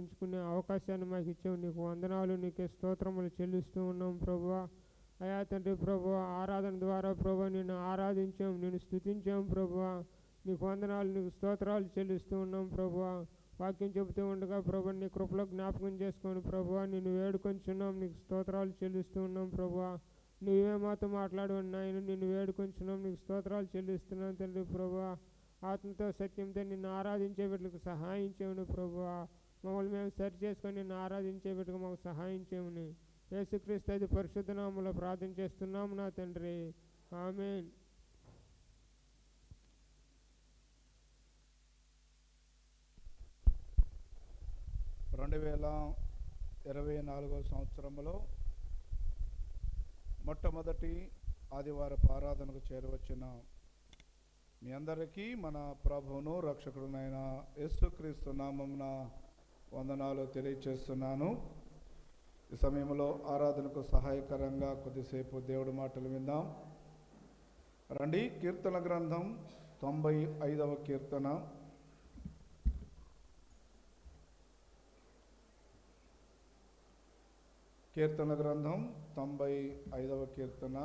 ఆరాధించుకునే అవకాశాన్ని మాకు ఇచ్చావు. నీకు వందనాలు, నీకే స్తోత్రములు చెల్లిస్తూ ఉన్నాం ప్రభువా. అయా తండ్రి ప్రభువా, ఆరాధన ద్వారా ప్రభువా నిన్ను ఆరాధించాం, నిన్ను స్తుతించాం ప్రభువా. నీకు వందనాలు, నీకు స్తోత్రాలు చెల్లిస్తూ ఉన్నాం ప్రభువా. వాక్యం చెబుతూ ఉండగా ప్రభువా నీ కృపలో జ్ఞాపకం చేసుకొని ప్రభువా నిన్ను వేడుకొంచున్నాం, నీకు స్తోత్రాలు చెల్లిస్తూ ఉన్నాం ప్రభువా. నువ్వే మాతో మాట్లాడవని నాయన నిన్ను వేడుకొంచున్నాం, నీకు స్తోత్రాలు చెల్లిస్తున్నాం తండ్రి ప్రభువా. ఆత్మతో సత్యంతో నిన్ను ఆరాధించే బిడ్డలకు సహాయం చేయమని ప్రభువా. మమ్మల్ని మేము సరి చేసుకొని నిన్ను ఆరాధించే బిడ్డకు మాకు సహాయం చేయమని యేసుక్రీస్తు అది పరిశుద్ధ నామములో ప్రార్థన చేస్తున్నాము నా తండ్రి, ఆమేన్. సంవత్సరంలో మొట్టమొదటి ఆదివారపు ఆరాధనకు చేరవచ్చిన మీ అందరికీ మన ప్రభువును రక్షకుడునైన యేసుక్రీస్తు నామమున వందనాలు తెలియచేస్తున్నాను. ఈ సమయంలో ఆరాధనకు సహాయకరంగా కొద్దిసేపు దేవుడి మాటలు విందాం రండి. కీర్తన గ్రంథం 95వ కీర్తన. కీర్తన గ్రంథం 95వ కీర్తన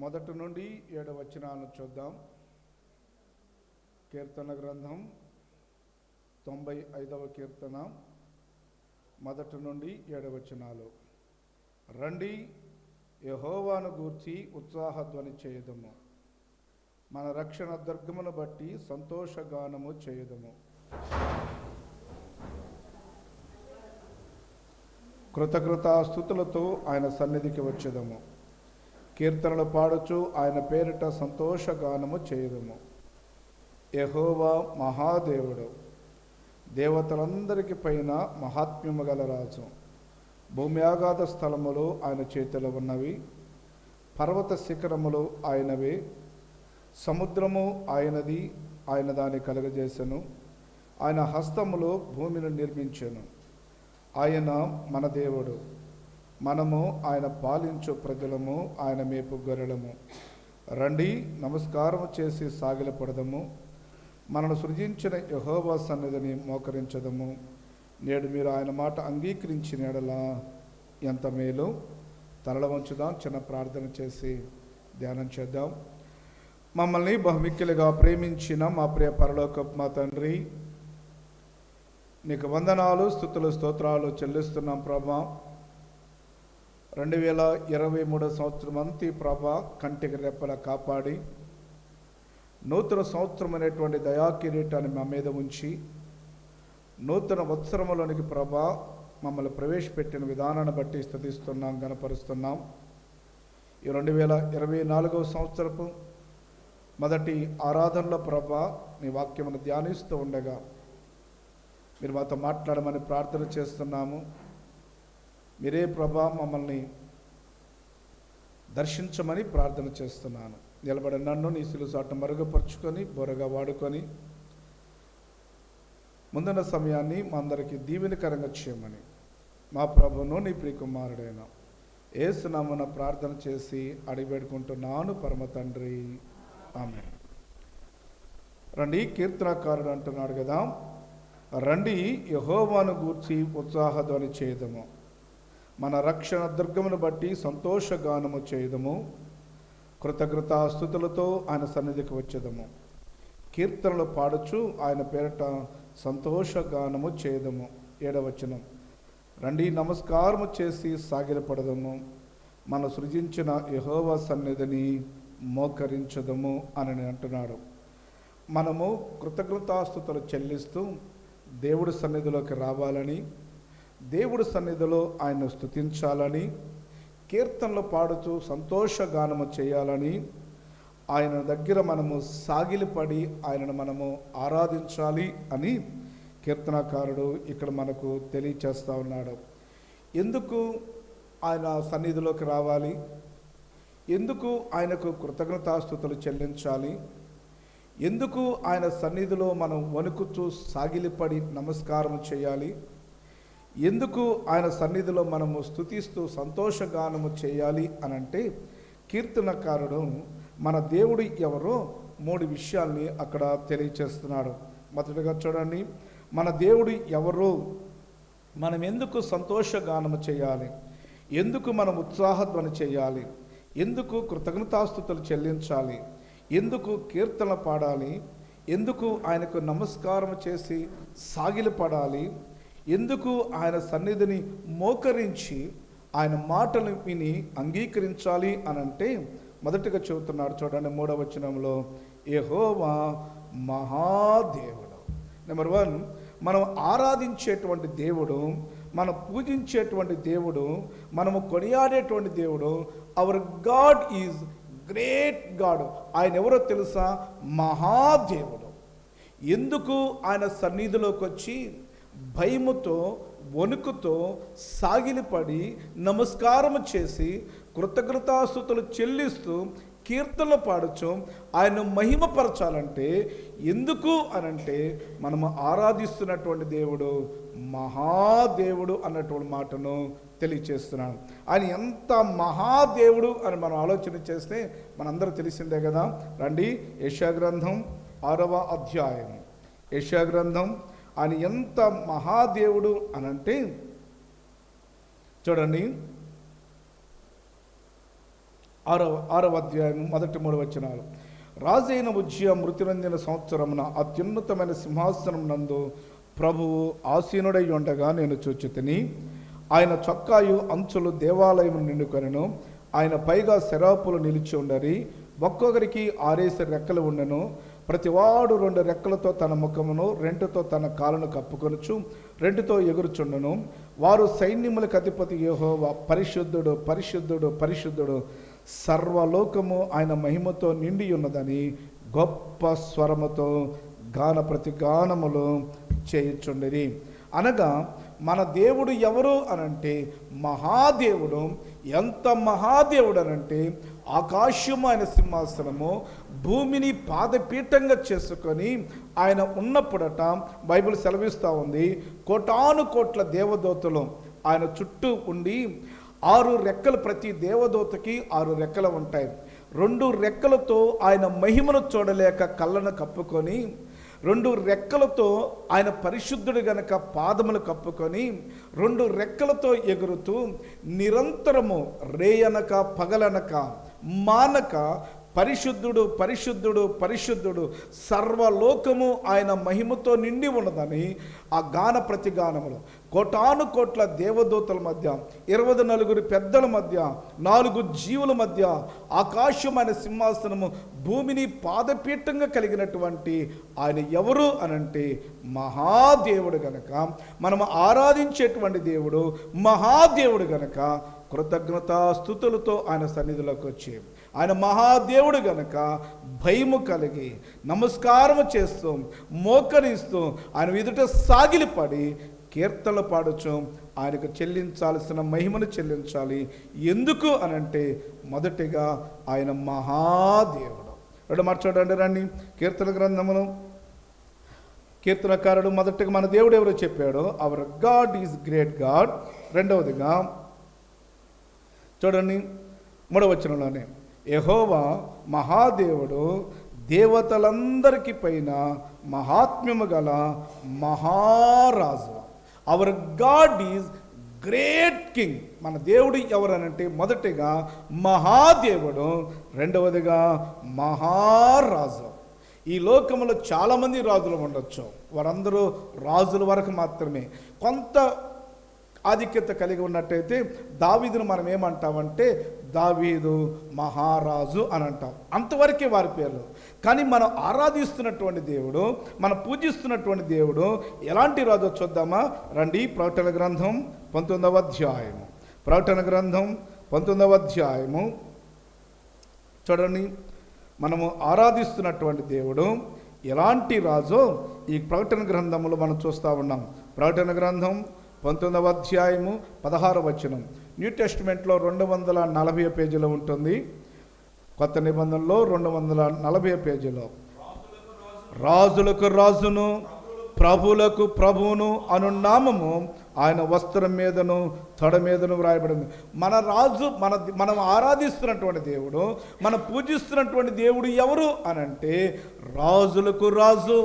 మొదటి నుండి 7 వచనాలను చూద్దాం. కీర్తన గ్రంథం 95వ కీర్తన మొదటి నుండి 7 వచనాలు. రండి, యెహోవాను గూర్చి ఉత్సాహధ్వని చేయుదము, మన రక్షణ దుర్గమును బట్టి సంతోషగానము చేయుదము. కృతజ్ఞతాస్తుతులతో ఆయన సన్నిధికి వచ్చేదము, కీర్తనలు పాడుచు ఆయన పేరిట సంతోషగానము చేయుదము. యెహోవా మహాదేవుడు, దేవతలందరికి పైన మహాత్మ్యము గల రాజు. భూమి ఆగాధ స్థలములు ఆయన చేతిలో ఉన్నవి, పర్వత శిఖరములు ఆయనవే. సముద్రము ఆయనది, ఆయన దాన్ని కలుగజేసెను. ఆయన హస్తములో భూమిని నిర్మించెను. ఆయన మన దేవుడు, మనము ఆయన పాలించు ప్రజలము, ఆయన మేపు గొర్రెలము. రండి, నమస్కారము చేసి సాగిలపడదము, మనను సృజించిన యెహోవా సన్నిధిని మోకరించదము. నేడు మీరు ఆయన మాట అంగీకరించిన ఎడల ఎంత మేలు. తలల వంచుదాం, చిన్న ప్రార్థన చేసి ధ్యానం చేద్దాం. మమ్మల్ని బహుమిక్కిలుగా ప్రేమించిన మా ప్రియ పరలోకపు మా తండ్రి, నీకు వందనాలు, స్తుతులు, స్తోత్రాలు చెల్లిస్తున్నాం ప్రభా. 2023 సంవత్సరం అంతా ప్రభా కంటికి రెప్పల కాపాడి నూతన సంవత్సరం అనేటువంటి దయాకిరీటాన్ని మా మీద ఉంచి నూతన వత్సరములోనికి ప్రభా మమ్మల్ని ప్రవేశపెట్టిన విధానాన్ని బట్టి స్తుతిస్తున్నాం, గణపరుస్తున్నాం. ఈ 2024 సంవత్సరపు మొదటి ఆరాధనలో ప్రభా నీ వాక్యమును ధ్యానిస్తూ ఉండగా మీరు మాతో మాట్లాడమని ప్రార్థన చేస్తున్నాము. మీరే ప్రభా మమ్మల్ని దర్శించమని ప్రార్థన చేస్తున్నాను. నిలబడి నన్ను నీ సిలుసాట మరుగుపరుచుకొని బోరగా వాడుకొని ముందున్న సమయాన్ని మా అందరికీ దీవెనకరంగా చేయమని మా ప్రభువును నీ ప్రియకుమారుడైన యేసు నామమున ప్రార్థన చేసి అడిగిపెట్టుకుంటున్నాను పరమ తండ్రి, ఆమేన్. రండి, కీర్తనకారుడు అంటున్నాడు కదా, రండి యెహోవాను గూర్చి ఉత్సాహధ్వని చేయుదము, మన రక్షణ దుర్గమును బట్టి సంతోషగానము చేయుదము. కృతజ్ఞతాస్తుతులతో ఆయన సన్నిధికి వచ్చేదము, కీర్తనలు పాడుచు ఆయన పేరిట సంతోషగానము చేయుదము. 7వ వచనం. రండి, నమస్కారము చేసి సాగిలపడదము, మన సృజించిన యెహోవా సన్నిధిని మోకరించదము అని అంటున్నాడు. మనము కృతజ్ఞతాస్తుతులు చెల్లిస్తూ దేవుడి సన్నిధిలోకి రావాలని, దేవుడి సన్నిధిలో ఆయన స్తుతించాలని, కీర్తనలు పాడుతూ సంతోషగానము చేయాలని, ఆయన దగ్గర మనము సాగిలిపడి ఆయనను మనము ఆరాధించాలి అని కీర్తనకారుడు ఇక్కడ మనకు తెలియచేస్తూ ఉన్నాడు. ఎందుకు ఆయన సన్నిధిలోకి రావాలి, ఎందుకు ఆయనకు కృతజ్ఞతాస్తుతులు చెల్లించాలి, ఎందుకు ఆయన సన్నిధిలో మనం వణుకుతూ సాగిలిపడి నమస్కారం చేయాలి, ఎందుకు ఆయన సన్నిధిలో మనము స్తుతిస్తూ సంతోషగానము చేయాలి అనంటే, కీర్తనకారుడు మన దేవుడు ఎవరో 3 విషయాల్ని అక్కడ తెలియచేస్తున్నాడు. మొదటిగా చూడండి, మన దేవుడు ఎవరు, మనం ఎందుకు సంతోషగానము చేయాలి, ఎందుకు మనం ఉత్సాహధ్వని చేయాలి, ఎందుకు కృతజ్ఞతాస్తుతులు చెల్లించాలి, ఎందుకు కీర్తన పాడాలి, ఎందుకు ఆయనకు నమస్కారం చేసి సాగిలపడాలి, ఎందుకు ఆయన సన్నిధిని మోకరించి ఆయన మాటలు విని అంగీకరించాలి అని అంటే మొదటిగా చెబుతున్నాడు. చూడండి 3వ వచనంలో, యెహోవా మహాదేవుడు. నెంబర్ 1, మనం ఆరాధించేటువంటి దేవుడు, మనం పూజించేటువంటి దేవుడు, మనము కొనియాడేటువంటి దేవుడు, hour God is great God. ఆయన ఎవరో తెలుసా? మహాదేవుడు. ఎందుకు ఆయన సన్నిధిలోకి వచ్చి భయముతో వణుకుతో సాగిలిపడి నమస్కారం చేసి కృతజ్ఞతాస్తుతులు చెల్లిస్తూ కీర్తనలు పాడుచు ఆయన మహిమపరచాలంటే ఎందుకు అనంటే మనము ఆరాధిస్తున్నటువంటి దేవుడు మహాదేవుడు అన్నటువంటి మాటను తెలియచేస్తున్నాను. ఆయన ఎంత మహాదేవుడు అని మనం ఆలోచన చేస్తే మనందరూ తెలిసిందే కదా. రండి, యెషయా గ్రంథం 6వ అధ్యాయం. యెషయా గ్రంథం, ఆయన ఎంత మహాదేవుడు అనంటే చూడండి, 6వ అధ్యాయం మొదటి 3 వచనాలు. రాజైన ఉజ్జియా మృతి నొందిన సంవత్సరమున అత్యున్నతమైన సింహాసనం నందు ప్రభువు ఆసీనుడై ఉండగా నేను చూచితిని. ఆయన చొక్కాయు అంచులు దేవాలయము నిండుకొనెను. ఆయన పైగా శరాపులు నిలిచి ఉండరి. ఒక్కొక్కరికి 6 రెక్కలు ఉండెను. ప్రతివాడు 2 రెక్కలతో తన ముఖమును, 2తో తన కాళ్ళను కప్పుకొనుచు 2తో ఎగురుచుండెను. వారు సైన్యములకు అధిపతి యెహోవా పరిశుద్ధుడు, పరిశుద్ధుడు, పరిశుద్ధుడు, సర్వలోకము ఆయన మహిమతో నిండి ఉన్నదని గొప్ప స్వరముతో గాన ప్రతిగానములు చేయుచుండిరి. అనగా మన దేవుడు ఎవరు అనంటే మహాదేవుడు. ఎంత మహాదేవుడు అనంటే ఆకాశము ఆయన సింహాసనము, భూమిని పాదపీఠంగా చేసుకొని ఆయన ఉన్నప్పుడట బైబిల్ సెలవిస్తూ ఉంది, కోటాను కోట్ల దేవదూతలు ఆయన చుట్టూ ఉండి 6 రెక్కలు, ప్రతి దేవదూతకి 6 రెక్కలు ఉంటాయి. 2 రెక్కలతో ఆయన మహిమను చూడలేక కళ్ళను కప్పుకొని, 2 రెక్కలతో ఆయన పరిశుద్ధుడు గనక పాదములు కప్పుకొని, 2 రెక్కలతో ఎగురుతూ నిరంతరము రేయనక పగలనక మానక పరిశుద్ధుడు, పరిశుద్ధుడు, పరిశుద్ధుడు, సర్వలోకము ఆయన మహిమతో నిండి ఉన్నదని ఆ గాన ప్రతిగానములు కోటాను కోట్ల దేవదూతల మధ్య, 24 పెద్దల మధ్య, 4 జీవుల మధ్య, ఆకాశమైన సింహాసనము, భూమిని పాదపీఠంగా కలిగినటువంటి ఆయన ఎవరు అనంటే మహాదేవుడు గనక, మనము ఆరాధించేటువంటి దేవుడు మహాదేవుడు గనక కృతజ్ఞతాస్తుతులతో ఆయన సన్నిధిలోకి వచ్చి ఆయన మహాదేవుడు గనక భయము కలిగి నమస్కారం చేస్తూ మోకరిస్తూ ఆయన ఎదుట సాగిలిపడి కీర్తనలు పాడుచు ఆయనకు చెల్లించాల్సిన మహిమను చెల్లించాలి. ఎందుకు అనంటే మొదటిగా ఆయన మహాదేవుడు. 2 మాట చూడండి, రండి, కీర్తన గ్రంథమును కీర్తనకారుడు మొదటిగా మన దేవుడు ఎవరో చెప్పాడు, hour God is great God. రెండవదిగా చూడండి 3వ వచనంలోనే, యెహోవా మహాదేవుడు, దేవతలందరికీ పైన మహాత్మ్యము గల మహారాజు. Hour God is great king. మన దేవుడు ఎవరనంటే మొదటిగా మహాదేవుడు, రెండవదిగా మహారాజు. ఈ లోకంలో చాలామంది రాజులు ఉండొచ్చు, వారందరూ రాజుల వరకు మాత్రమే. కొంత ఆధిక్యత కలిగి ఉన్నట్టయితే దావీదును మనం ఏమంటామంటే దావీదు మహారాజు అని అంటాం, అంతవరకే వారి పేర్లు. కానీ మనం ఆరాధిస్తున్నటువంటి దేవుడు, మనం పూజిస్తున్నటువంటి దేవుడు ఎలాంటి రాజు చూద్దామా? రండి, ప్రకటన గ్రంథం 19వ అధ్యాయము. ప్రకటన గ్రంథం 19వ అధ్యాయము చూడండి. మనము ఆరాధిస్తున్నటువంటి దేవుడు ఎలాంటి రాజో ఈ ప్రకటన గ్రంథంలో మనం చూస్తూ ఉన్నాం. ప్రకటన గ్రంథం 19వ అధ్యాయము 16వ వచనం. న్యూ టెస్టిమెంట్లో 240 పేజీలో ఉంటుంది, కొత్త నిబంధనలో 240 పేజీలో. రాజులకు రాజును, ప్రభులకు ప్రభువును అను నామము ఆయన వస్త్రం మీదను తొడ మీదను వ్రాయబడింది. మన రాజు, మనం ఆరాధిస్తున్నటువంటి దేవుడు, మనం పూజిస్తున్నటువంటి దేవుడు ఎవరు అనంటే రాజులకు రాజు,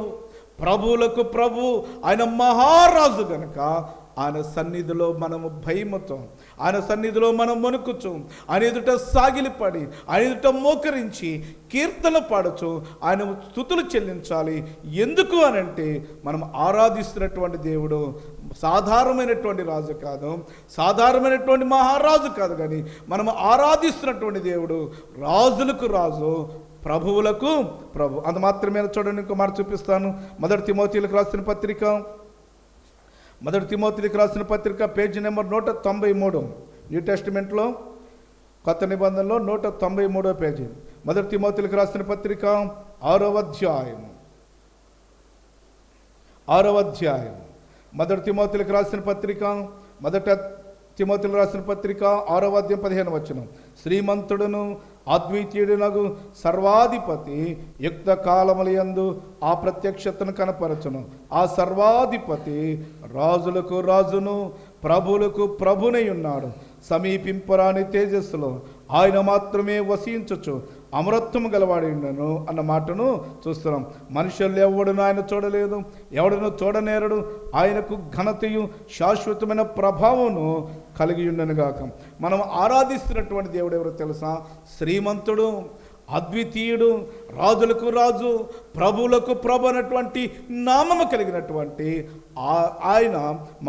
ప్రభువులకు ప్రభు, ఆయన మహారాజు గనుక ఆయన సన్నిధిలో మనము భయముతో, ఆయన సన్నిధిలో మనం వణుకుచు, ఆయన ఎదుట సాగిలిపడి, ఆయన ఎదుట మోకరించి కీర్తన పాడుచు ఆయన స్తుతులు చెల్లించాలి. ఎందుకు అనంటే మనం ఆరాధిస్తున్నటువంటి దేవుడు సాధారణమైనటువంటి రాజు కాదు, సాధారణమైనటువంటి మహారాజు కాదు, కానీ మనం ఆరాధిస్తున్నటువంటి దేవుడు రాజులకు రాజు, ప్రభువులకు ప్రభు. అంత మాత్రమే చూడండి, ఇంకో మాట చూపిస్తాను. మొదటి తిమోతిలకు రాసిన పత్రిక పేజీ నెంబర్ 193, న్యూ టెస్టిమెంట్లో కొత్త నిబంధనలో 193వ పేజీ. మొదటి తిమోతిలకు రాసిన పత్రిక 6వ అధ్యాయం. మొదటి తిమోతిలకు రాసిన పత్రిక 6వ అధ్యాయం 15వ వచనం. శ్రీమంతుడును అద్వితీయుడునగు సర్వాధిపతి యుక్త కాలములందు ఆ ప్రత్యక్షతను కనపరచును. ఆ సర్వాధిపతి రాజులకు రాజును ప్రభువులకు ప్రభునై ఉన్నాడు. సమీపింపరాని తేజస్సులో ఆయన మాత్రమే వసించచ్చు అమరత్వము గలవాడి ఉండను అన్న మాటను చూస్తున్నాం. మనుషులు ఎవడును ఆయన చూడలేదు, ఎవడును చూడనేరడు. ఆయనకు ఘనతయు శాశ్వతమైన ప్రభావమును కలిగి ఉండను గాక. మనం ఆరాధిస్తున్నటువంటి దేవుడు ఎవరో తెలుసా? శ్రీమంతుడు, అద్వితీయుడు, రాజులకు రాజు, ప్రభువులకు ప్రభు అన్నటువంటి నామము కలిగినటువంటి ఆయన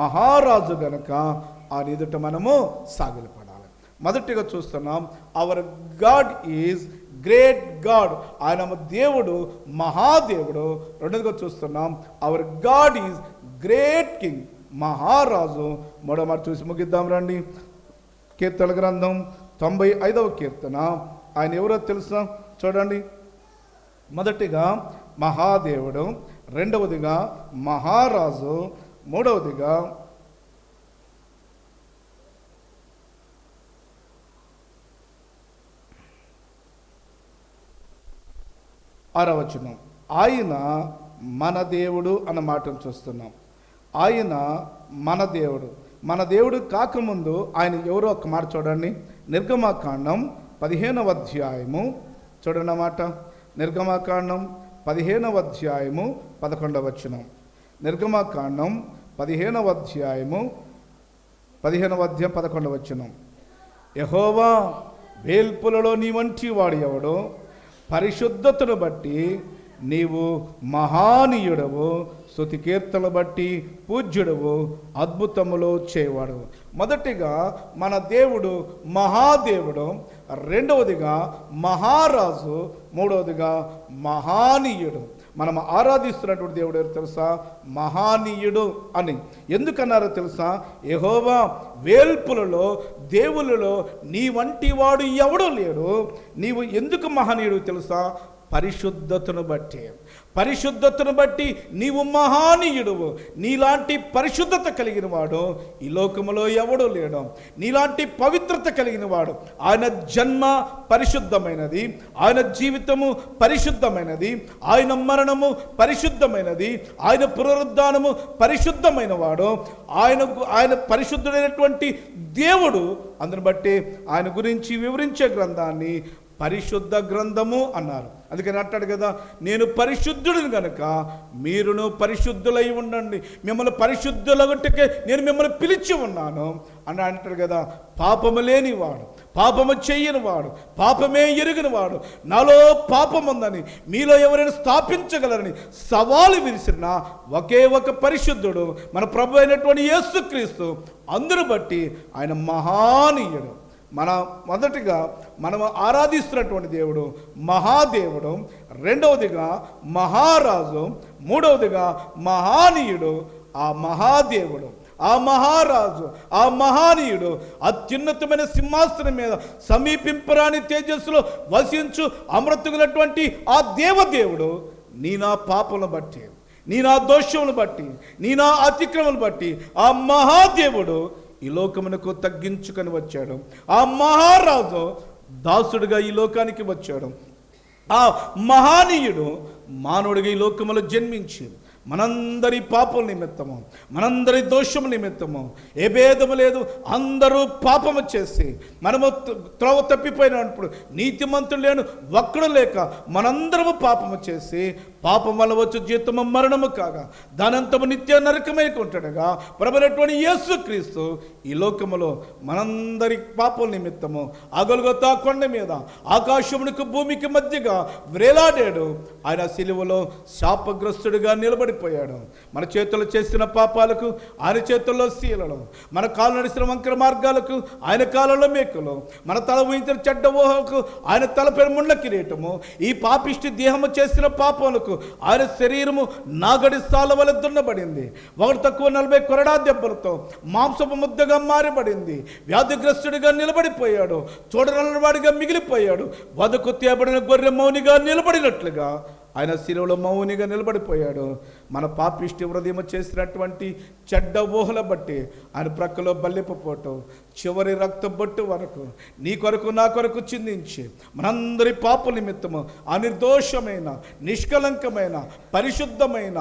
మహారాజు గనక ఆయన ఎదుట మనము సాగిలపడాలి. మొదటిగా చూస్తున్నాం, hour God is great God, ఆయన దేవుడు మహాదేవుడు. రెండోదిగా చూస్తున్నాం, hour God is great king, మహారాజు. మూడో మాట చూసి ముగిద్దాం రండి. కీర్తన గ్రంథం 95వ కీర్తన. ఆయన ఎవరో తెలుసా? చూడండి, మొదటిగా మహాదేవుడు, రెండవదిగా మహారాజు, మూడవదిగా ఆరవచనం, ఆయన మన దేవుడు అన్న మాటను చూస్తున్నాం. ఆయన మన దేవుడు. మన దేవుడు కాకముందు ఆయన ఎవరో ఒక మాట చూడండి. నిర్గమకాండం 15వ అధ్యాయము చూడండి అన్నమాట. నిర్గమకాండం 15వ అధ్యాయము 11వ వచనం. నిర్గమకాండం 15వ అధ్యాయం 11వ వచనం. యెహోవా వేల్పులలో నీ వంటి వాడు ఎవడో, పరిశుద్ధతను బట్టి నీవు మహానీయుడవు, స్తుతి కీర్తనలు బట్టి పూజ్యుడవు, అద్భుతములు చేయవాడు. మొదటిగా మన దేవుడు మహాదేవుడు, రెండవదిగా మహారాజు, మూడవదిగా మహానీయుడు. మనం ఆరాధిస్తున్నటువంటి దేవుడు ఎవరు తెలుసా? మహానీయుడు అని. ఎందుకన్నారో తెలుసా? యెహోవా వేల్పులలో, దేవులలో నీ వంటి వాడు ఎవడూ లేడు. నీవు ఎందుకు మహనీయుడు తెలుసా? పరిశుద్ధతను బట్టి. పరిశుద్ధతను బట్టి నీవు మహానీయుడువు. నీలాంటి పరిశుద్ధత కలిగిన వాడు ఈ లోకములో ఎవడూ లేడు. నీలాంటి పవిత్రత కలిగిన వాడు. ఆయన జన్మ పరిశుద్ధమైనది, ఆయన జీవితము పరిశుద్ధమైనది, ఆయన మరణము పరిశుద్ధమైనది, ఆయన పునరుద్ధానము పరిశుద్ధమైన వాడు. ఆయన పరిశుద్ధుడైనటువంటి దేవుడు. అందుని బట్టి ఆయన గురించి వివరించే గ్రంథాన్ని పరిశుద్ధ గ్రంథము అన్నారు. అందుకని అంటాడు కదా, నేను పరిశుద్ధుడిని కనుక మీరును పరిశుద్ధులై ఉండండి, మిమ్మల్ని పరిశుద్ధులగుటకే నేను మిమ్మల్ని పిలిచి ఉన్నాను అని అంటాడు కదా. పాపము లేనివాడు, పాపము చెయ్యనివాడు, పాపమే ఎరిగినవాడు, నాలో పాపం ఉందని మీలో ఎవరైనా స్థాపించగలరని సవాలు విసిరిన ఒకే ఒక పరిశుద్ధుడు మన ప్రభు అయినటువంటి యేసుక్రీస్తు. అందును బట్టి ఆయన మహానీయుడు. మొదటిగా మనం ఆరాధిస్తున్నటువంటి దేవుడు మహాదేవుడు, రెండవదిగా మహారాజు, మూడవదిగా మహానీయుడు. ఆ మహాదేవుడు, ఆ మహారాజు, ఆ మహానీయుడు అత్యున్నతమైన సింహాసనం మీద సమీపింపరాని తేజస్సులో వసించు అమృతులటువంటి ఆ దేవదేవుడు నీ నా పాపములను బట్టి, నీ నా దోషములను బట్టి, నీ నా అతిక్రమను బట్టి ఆ మహాదేవుడు ఈ లోకమునకు తగ్గించుకొని వచ్చాడు. ఆ మహారాజు దాసుడుగా ఈ లోకానికి వచ్చాడు. ఆ మహానీయుడు మానవుడిగా ఈ లోకములో జన్మించి మనందరి పాపం నిమిత్తము, మనందరి దోషము నిమిత్తము, ఏ భేదము లేదు, అందరూ పాపము చేసి మనము త్రోవ తప్పిపోయినప్పుడు నీతిమంతుడు లేను ఒక్కడు లేక మనందరము పాపము చేసి పాపం వల్ల వచ్చు జీతము మరణము కాగా దానంతము నిత్య నరకమై కొంటాడుగా ప్రభువైనటువంటి యేసుక్రీస్తు ఈ లోకములో మనందరి పాపం నిమిత్తము ఆ గొల్గొతా కొండ మీద ఆకాశమునకు భూమికి మధ్యగా వేలాడాడు. ఆయన సిలువలో శాపగ్రస్తుడిగా నిలబడిపోయాడు. మన చేతుల్లో చేసిన పాపాలకు ఆయన చేతుల్లో శీలలు, మన కాలు నడిచిన వంకర మార్గాలకు ఆయన కాలంలో మేకులు, మన తల ఊహించిన చెడ్డ ఊహకు ఆయన తలపై ముండ్ల కిరీటము, ఈ పాపిష్టి దేహము చేసిన పాపములకు ఆయన శరీరము నాగడి సాల వలె దున్నబడింది. ఒకటి తక్కువ 40 కొరడా దెబ్బలతో మాంసపు ముద్దగా మారబడింది. వ్యాధిగ్రస్తుడిగా నిలబడిపోయాడు. చూడనల్లవాడిగా మిగిలిపోయాడు. వదకు తేబడిన గొర్రె మౌనిగా నిలబడినట్లుగా ఆయన శిలువలో మౌనిగా నిలబడిపోయాడు. మన పాపిష్టి హృదయం చేసినటువంటి చెడ్డ ఊహల బట్టి ఆయన ప్రక్కలో బల్లెపు పోటు చివరి రక్త బొట్టు వరకు నీ కొరకు నా కొరకు చిందించి మనందరి పాప నిమిత్తము అనిర్దోషమైన, నిష్కలంకమైన, పరిశుద్ధమైన,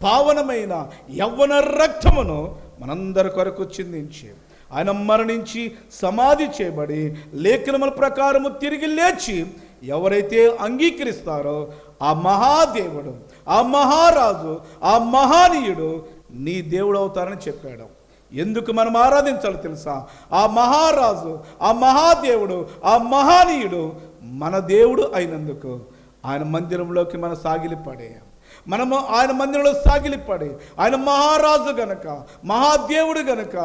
పావనమైన యవ్వన రక్తమును మనందరి కొరకు చిందించి ఆయన మరణించి సమాధి చేయబడి లేఖనముల ప్రకారము తిరిగి లేచి ఎవరైతే అంగీకరిస్తారో ఆ మహాదేవుడు, ఆ మహారాజు, ఆ మహానీయుడు నీ దేవుడు అవుతారని చెప్పాడు. ఎందుకు మనం ఆరాధించాలో తెలుసా? ఆ మహారాజు, ఆ మహాదేవుడు, ఆ మహానీయుడు మన దేవుడు అయినందుకు ఆయన మందిరంలోకి మనం సాగిలిపడే, మనము ఆయన మందిరంలో సాగిలిపడి ఆయన మహారాజు గనక, మహాదేవుడు గనక,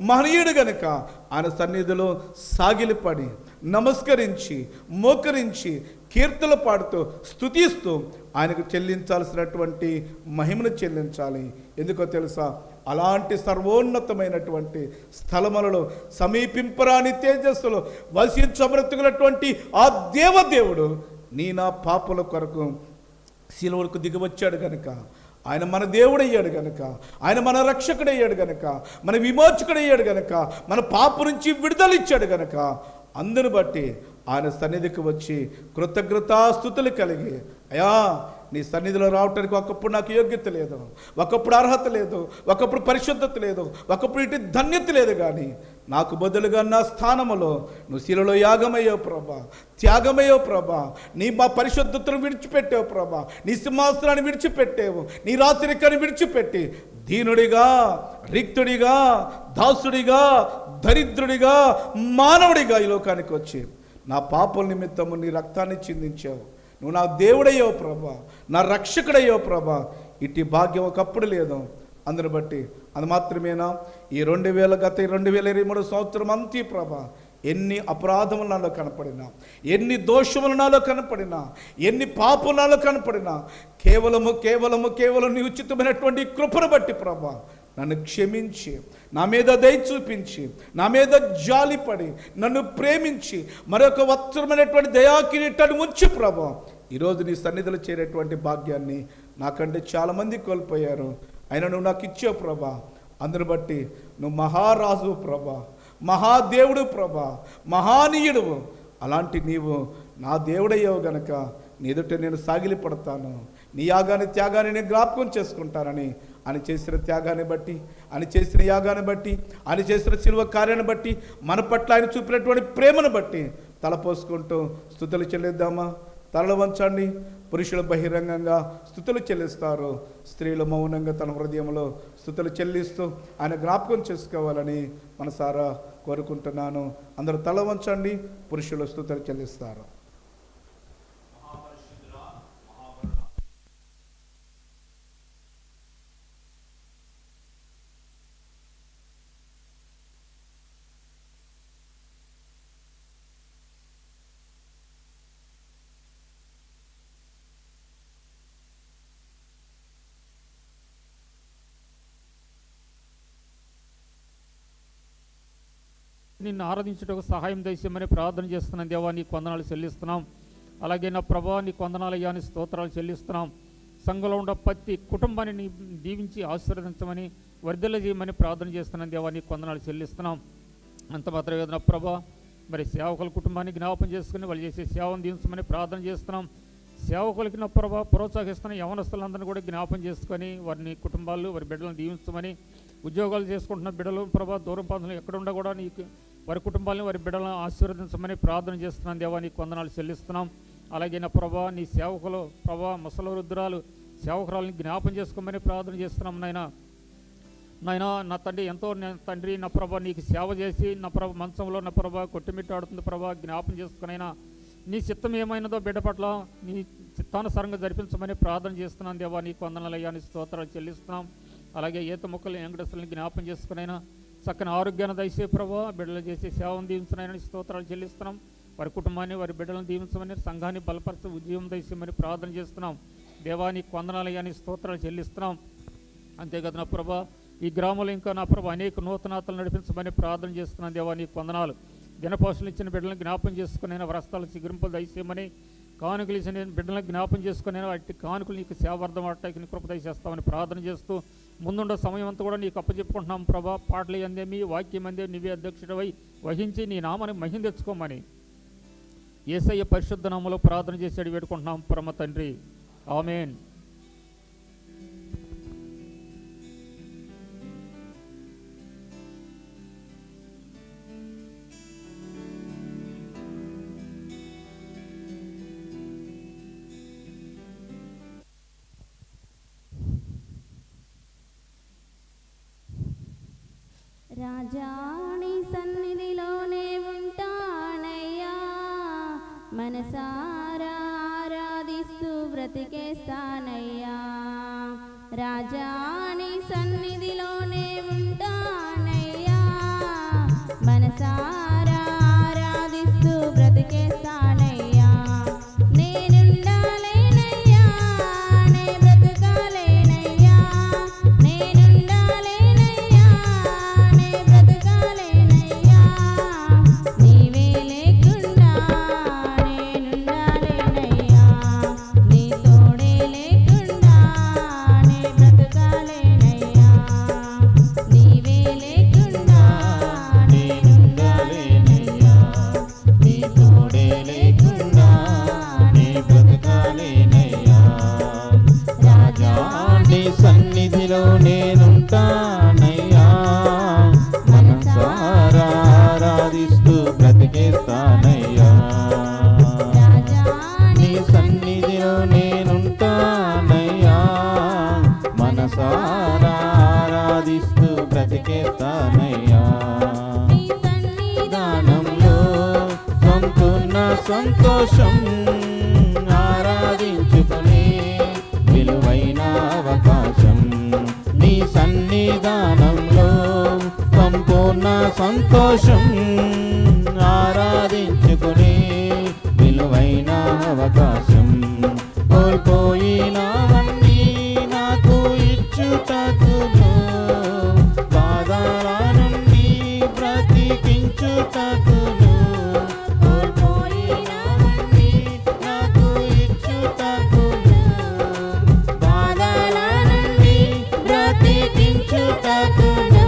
మహనీయుడు గనక ఆయన సన్నిధిలో సాగిలిపడి నమస్కరించి మోకరించి కీర్తనలు పాడుతూ స్తుతిస్తూ ఆయనకు చెల్లించాల్సినటువంటి మహిమను చెల్లించాలి. ఎందుకో తెలుసా? అలాంటి సర్వోన్నతమైనటువంటి స్థలములలో సమీపింపరాని తేజస్సులో వసించబ్రతుకున్నటువంటి ఆ దేవదేవుడు నీ నా పాపల కొరకు శిలువకు దిగివచ్చాడు గనుక, ఆయన మన దేవుడయ్యాడు గనుక, ఆయన మన రక్షకుడయ్యాడు గనుక, మన విమోచకుడయ్యాడు గనుక, మన పాప నుంచి విడుదలిచ్చాడు గనుక అందును బట్టి ఆయన సన్నిధికి వచ్చి కృతజ్ఞతాస్తుతులు కలిగి, అయ్యా నీ సన్నిధిలో రావటానికి ఒకప్పుడు నాకు యోగ్యత లేదు, ఒకప్పుడు అర్హత లేదు, ఒకప్పుడు పరిశుద్ధత లేదు, ఒకప్పుడు ఇటు ధన్యత లేదు, కానీ నాకు బదులుగా నా స్థానములో నువ్వు శిలలో యాగమయ్యావు ప్రభా, త్యాగమయ్యావు ప్రభా, నీ మా పరిశుద్ధతను విడిచిపెట్టావు ప్రభా, నీ సింహాసనాన్ని విడిచిపెట్టావు, నీ రాచరికాన్ని విడిచిపెట్టి దీనుడిగా, రిక్తుడిగా, దాసుడిగా, దరిద్రుడిగా, మానవుడిగా ఈ లోకానికి వచ్చి నా పాపల నిమిత్తము నీ రక్తాన్ని చిందించావు. నువ్వు నా దేవుడయ్యావు ప్రభా, నా రక్షకుడయ్యావు ప్రభా. ఇట్టి భాగ్యం ఒకప్పుడు లేదు. అందును బట్టి అది మాత్రమేనా? ఈ 2023 సంవత్సరం అంతే ప్రభా ఎన్ని అపరాధములు నాలో కనపడినా, ఎన్ని దోషములు నాలో కనపడినా, ఎన్ని పాపములు నాలో కనపడినా కేవలము నీ ఉచితమైనటువంటి కృపను బట్టి ప్రభా నన్ను క్షమించి, నా మీద దయ చూపించి, నా మీద జాలిపడి, నన్ను ప్రేమించి మరొక వత్సరమైనటువంటి దయాకిరీటాన్ని ఉంచి ప్రభా ఈరోజు నీ సన్నిధిలో చేరేటువంటి భాగ్యాన్ని నాకంటే చాలామంది కోల్పోయారు. అయినా నువ్వు నాకు ఇచ్చావు ప్రభా. అందును బట్టి నువ్వు మహారాజు ప్రభా, మహాదేవుడు ప్రభా, మహానీయుడు. అలాంటి నీవు నా దేవుడయ్యావు గనక నీ ఎదుట నేను సాగిలిపడతాను. నీ యాగాన్ని, త్యాగాన్ని నేను జ్ఞాపకం చేసుకుంటానని ఆయన చేసిన త్యాగాన్ని బట్టి, ఆయన చేసిన యాగాన్ని బట్టి, ఆయన చేసిన శిలువ కార్యాన్ని బట్టి, మన పట్ల ఆయన చూపినటువంటి ప్రేమను బట్టి తలపోసుకుంటూ స్తుతులు చెల్లిద్దామా? తలలు వంచండి. పురుషులు బహిరంగంగా స్తుతులు చెల్లిస్తారు, స్త్రీలు మౌనంగా తన హృదయంలో స్తుతులు చెల్లిస్తూ ఆయన జ్ఞాపకం చేసుకోవాలని మనసారా కోరుకుంటున్నాను. అందరూ తల వంచండి. పురుషులు స్తుతులు చెల్లిస్తారు. నిన్ను ఆరాధించుటకు సహాయం దయచేయమని ప్రార్థన చేస్తున్నాం దేవా. నీ వందనాలు చెల్లిస్తున్నాం. అలాగే నా ప్రభా నీ వందనాలయ్యా, నీ స్తోత్రాలు చెల్లిస్తున్నాం. సంఘంలో ఉన్న ప్రతి కుటుంబాన్ని దీవించి ఆశీర్వదించమని, వర్ధిల్ల చేయమని ప్రార్థన చేస్తున్నాం దేవా. నీ వందనాలు చెల్లిస్తున్నాం. అంత మాత్రమే నా ప్రభా మరి సేవకుల కుటుంబాన్ని జ్ఞాపకం చేసుకుని వాళ్ళు చేసే సేవను దీవించమని ప్రార్థన చేస్తున్నాం. సేవకులకి నా ప్రభా ప్రోత్సహిస్తున్న యవనస్తులందరినీ కూడా జ్ఞాపం చేసుకొని వారిని కుటుంబాలు వారి బిడ్డలను దీవించమని, ఉద్యోగాలు చేసుకుంటున్న బిడ్డలు ప్రభా దూరం ప్రాంతంలో ఎక్కడుండా కూడా నీకు వారి కుటుంబాలను వారి బిడ్డలను ఆశీర్వదించమని ప్రార్థన చేస్తున్నాను దేవా. నీకు వందనాలు చెల్లిస్తున్నాం. అలాగే నా ప్రభా నీ సేవకులు ప్రభా ముసలి వృద్ధురాలు సేవకురాలని జ్ఞాపం చేసుకోమని ప్రార్థన చేస్తున్నాం నాయన. నా తండ్రి ఎంతో తండ్రి నా ప్రభా నీకు సేవ చేసి నా ప్రభా మంచంలో నా ప్రభా కొట్టుమిట్టాడుతుంది ప్రభా, జ్ఞాపం చేసుకునైనా నీ చిత్తం ఏమైనదో బిడ్డ పట్ల నీ చిత్తానుసారంగా జరిపించమని ప్రార్థన చేస్తున్నాను దేవా. నీకు వందనాలయ్యా, నీ స్తోత్రాలు చెల్లిస్తున్నాం. అలాగే ఈత మొక్కలు వెంకటేశ్వరుని జ్ఞాపం చేసుకునైనా చక్కని ఆరోగ్యాన్ని దయచే ప్రభా, బిడ్డలు చేసే సేవను దీవించనైనా స్తోత్రాలు చెల్లిస్తున్నాం. వారి కుటుంబాన్ని వారి బిడ్డలను దీవించమని, సంఘాన్ని బలపరిచి ఉద్యమం దయచేయమని ప్రార్థన చేస్తున్నాం దేవా. నీకు వందనాలయ్యా, నీ స్తోత్రాలు చెల్లిస్తున్నాం. అంతేకాదు నా ప్రభా ఈ గ్రామంలో ఇంకా నా ప్రభా అనేక నూతనాతలు నడిపించమని ప్రార్థన చేస్తున్నాను దేవా. నీకు వందనాలు. దినపోషణలు ఇచ్చిన బిడ్డలను జ్ఞాపం చేసుకుని వరస్తాలు చిగురింపులు దయచేయమని, కానుకలు ఇచ్చిన బిడ్డలను జ్ఞాపం చేసుకుని వాటి కానుకలు నీకు సేవార్థం ఆడటానికి నీ కృప దయచేస్తామని ప్రార్థన చేస్తూ ముందుండే సమయం అంతా కూడా నీకు అప్పచెప్పుకుంటున్నాం ప్రభా. పాటలు అందేమి వాక్యం అందే నీవే అధ్యక్షుడివై వహించి నీ నామాన్ని మహిమ తెచ్చుకోమని యేసయ్య పరిశుద్ధ నామములో ప్రార్థన చేసి వేడుకుంటున్నాం పరమ తండ్రి, ఆమేన్. రాజాని సన్నిధిలోనే ఉంటానయ్యా, మనసారా ఆరాధిస్తూ బ్రతికేస్తానయ్యా. రాజాని సన్నిధిలోనే ఉంటానయ్యా, మనసారా ఆరాధిస్తూ బ్రతికేస్తానయ్యా. నేనుండాలేనయ్యా, నే బ్రతకాలేనయ్యా, నేనుండాలేనయ్యా, నే బ్రతకాలేనయ్యా. నీవే లేకుండా నేనుండాలేనయ్యా, నీ తోడే లేకుండా నే బ్రతకాలేనయ్యా. నీవే లేకుండా నేనుండాలేనయ్యా, నీ తోడే లేకుండా నే బ్రతకాలేనయ్యా. రాజా నీ సన్నిధిలో నేనుంటానయ్యా, మనసారా ఆరాధిస్తూ బ్రతికేస్తానయ్యా. నీ సన్నిధిలో నేనుంటానయ్యా, మనసారా ఆరాధిస్తూ బ్రతికేస్తానయ్యా. దానంలో సంపూర్ణ సంతోషం ఆరాధించుకునే విలువైన అవకాశం. నీ సన్నిధానంలో సంపూర్ణ సంతోషం ఆరాధించుకునే విలువైన అవకాశం. కోల్పోయినవన్నీ నాకు ఇచ్చుటకును, బాధల నుండి బ్రతికించుటకును. కోల్పోయినవన్నీ నాకు ఇచ్చుటకును, బాధల నుండి బ్రతికించుటకును.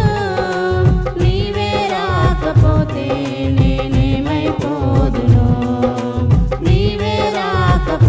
నీవే రాకపోతే నేనేమైపోదును, నీవే రాకపోతే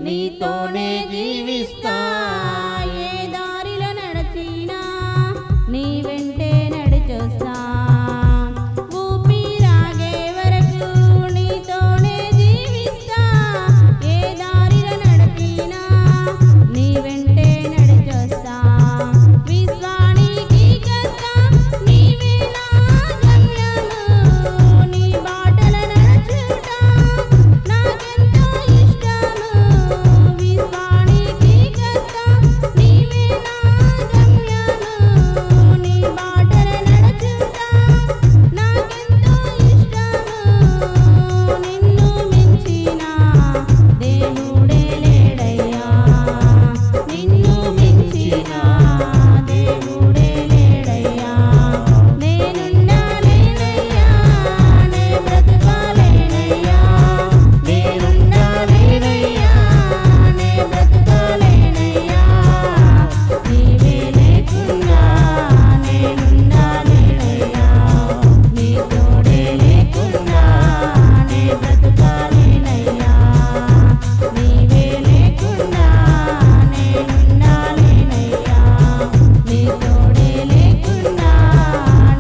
నీతోనే జీవిస్తా. ఏ దారిలో నడిచినా నీ వెంటే నడిచొస్తా. ఊపిరాగే వరకు నీతోనే జీవిస్తా. ఏ దారిలో నడిచినా నీ వెంటే నడిచొస్తా. విశ్వానికి కర్త నీవే నా గమ్యము. నీ బాటల నడుచుట నాకెంతో ఇష్టము. విశ్వానికి కర్త నీవే నా గమ్యము. నీ బాటల నడుచుట నాకెంతో ఇష్టము. నిన్ను మించిన దేవుడే లేడయ్యా. నిన్ను మించిన దేవుడే లేడయ్యా. నేనున్నా లేనయ్యా, నే బ్రతకాలేనయ్యా. నేనున్నా లేనయ్యా, నే బ్రతకాలేనయ్యా. నీవే లేకున్నా నేనున్నా లేనయ్యా. నీ తోడే లేకున్నా నే బ్రతకాలేనయ్యా. నీవే లేకున్నా నేనున్నా లేనయ్యా. నీ తోడే లేకున్నా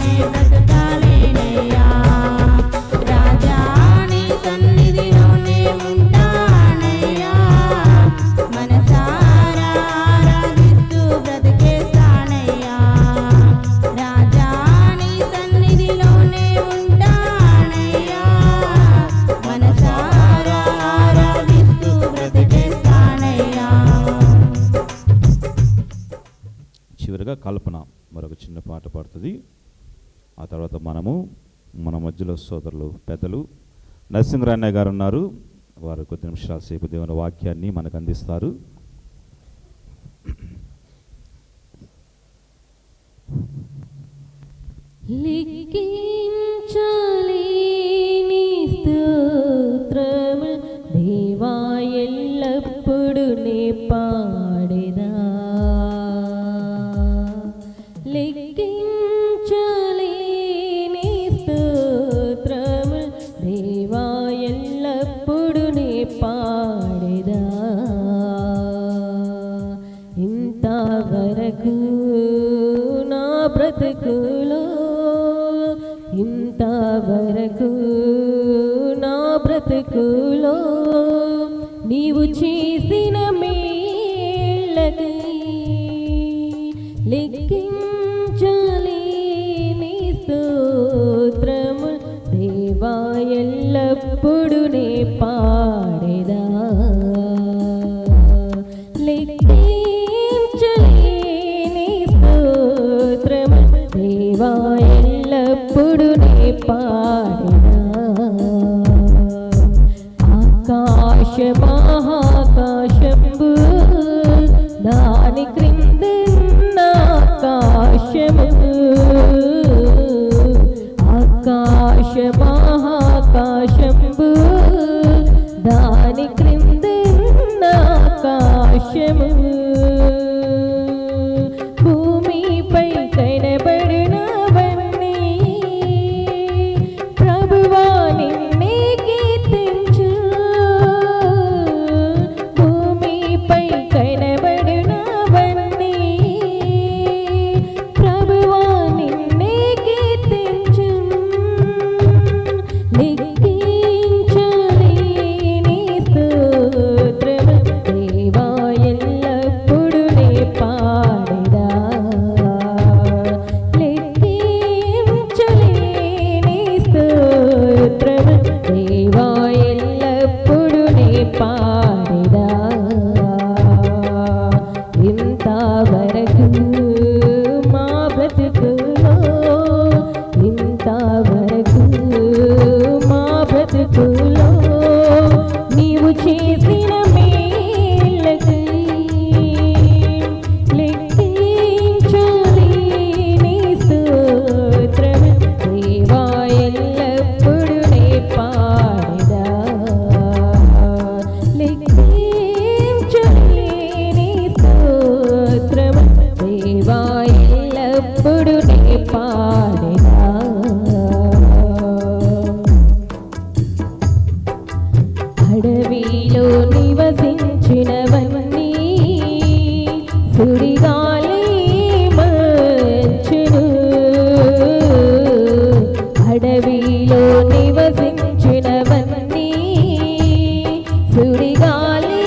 నే బ్రతకాలేనయ్యా. రాజా నీ సన్నిధిలోనే ఉంటానయ్యా. మనసారా ఆరాధిస్తూ బ్రతికేస్తానయ్యా. రాజా నీ సన్నిధిలోనే ఉంటానయ్యా. మనసారా ఆరాధిస్తూ బ్రతికేస్తానయ్యా. చివరిగా కల్పన మరొక చిన్న పాట పాడుతుంది. ఆ తర్వాత మన మధ్యలో సోదరులు పెద్దలు నరసింహరాయణయ్య గారు ఉన్నారు. వారు కొద్ది నిమిషాల సేపు దేవుని వాక్యాన్ని మనకు అందిస్తారు. లిఖించలేని స్తోత్రములు దేవా ఎల్లప్పుడు నే పాడెదా. లెక్కించలేని స్తోత్రములు దేవా ఎల్లప్పుడు నే పాడెదా. ఇంతవరకు నా బ్రతుకులో ఇంతవరకు నా బ్రతుకులో నీవు చేసిన మేళ్ళకి లెక్కించలేని స్తోత్రములు దేవా ఎల్లప్పుడు నే పాడెదా. లెక్కించలేని స్తోత్రములు దేవా ఎల్లప్పుడు నే పాడెదా. ఆకాశ మహాకాశంబు దాని క్రిందున్న ఆకాశము. ఆకాశ మహాకాశంబు దాని క్రిందున్న ఆకాశము. భూమిపై కనబడినవన్నీ ప్రభువా నిన్నే కీర్తించు. భూమిపై కనబడినవన్నీ ప్రభువా నిన్నే కీర్తించు. లెక్కించలేని స్తోత్రములు దేవా ఎల్లప్పుడు నే పాడెదా. లెక్కించలేని స్తోత్రములు దేవా ఎల్లప్పుడు నే పాడెదా. ఇంతవరకు మా బ్రతుకులో ఇంతవరకు మా బ్రతుకులో నీవు చేసిన మేళ్ళకి లెక్కించలేని స్తోత్రములు దేవా ఎల్లప్పుడు నే పాడెదా. లెక్కించలేని స్తోత్రములు దేవా ఎల్లప్పుడు నే పాడెదా. అడవిలో నివసించిన సుడిగాలి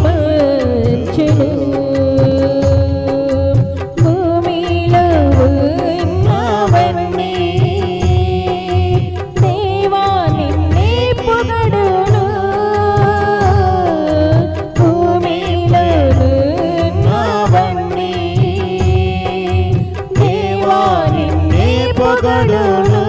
మంచును భూమిలో ఉన్నవన్నీ దేవా నిన్నే పొగడును భూమిలో ఉన్నవన్నీ దేవా నిన్నే పొగడును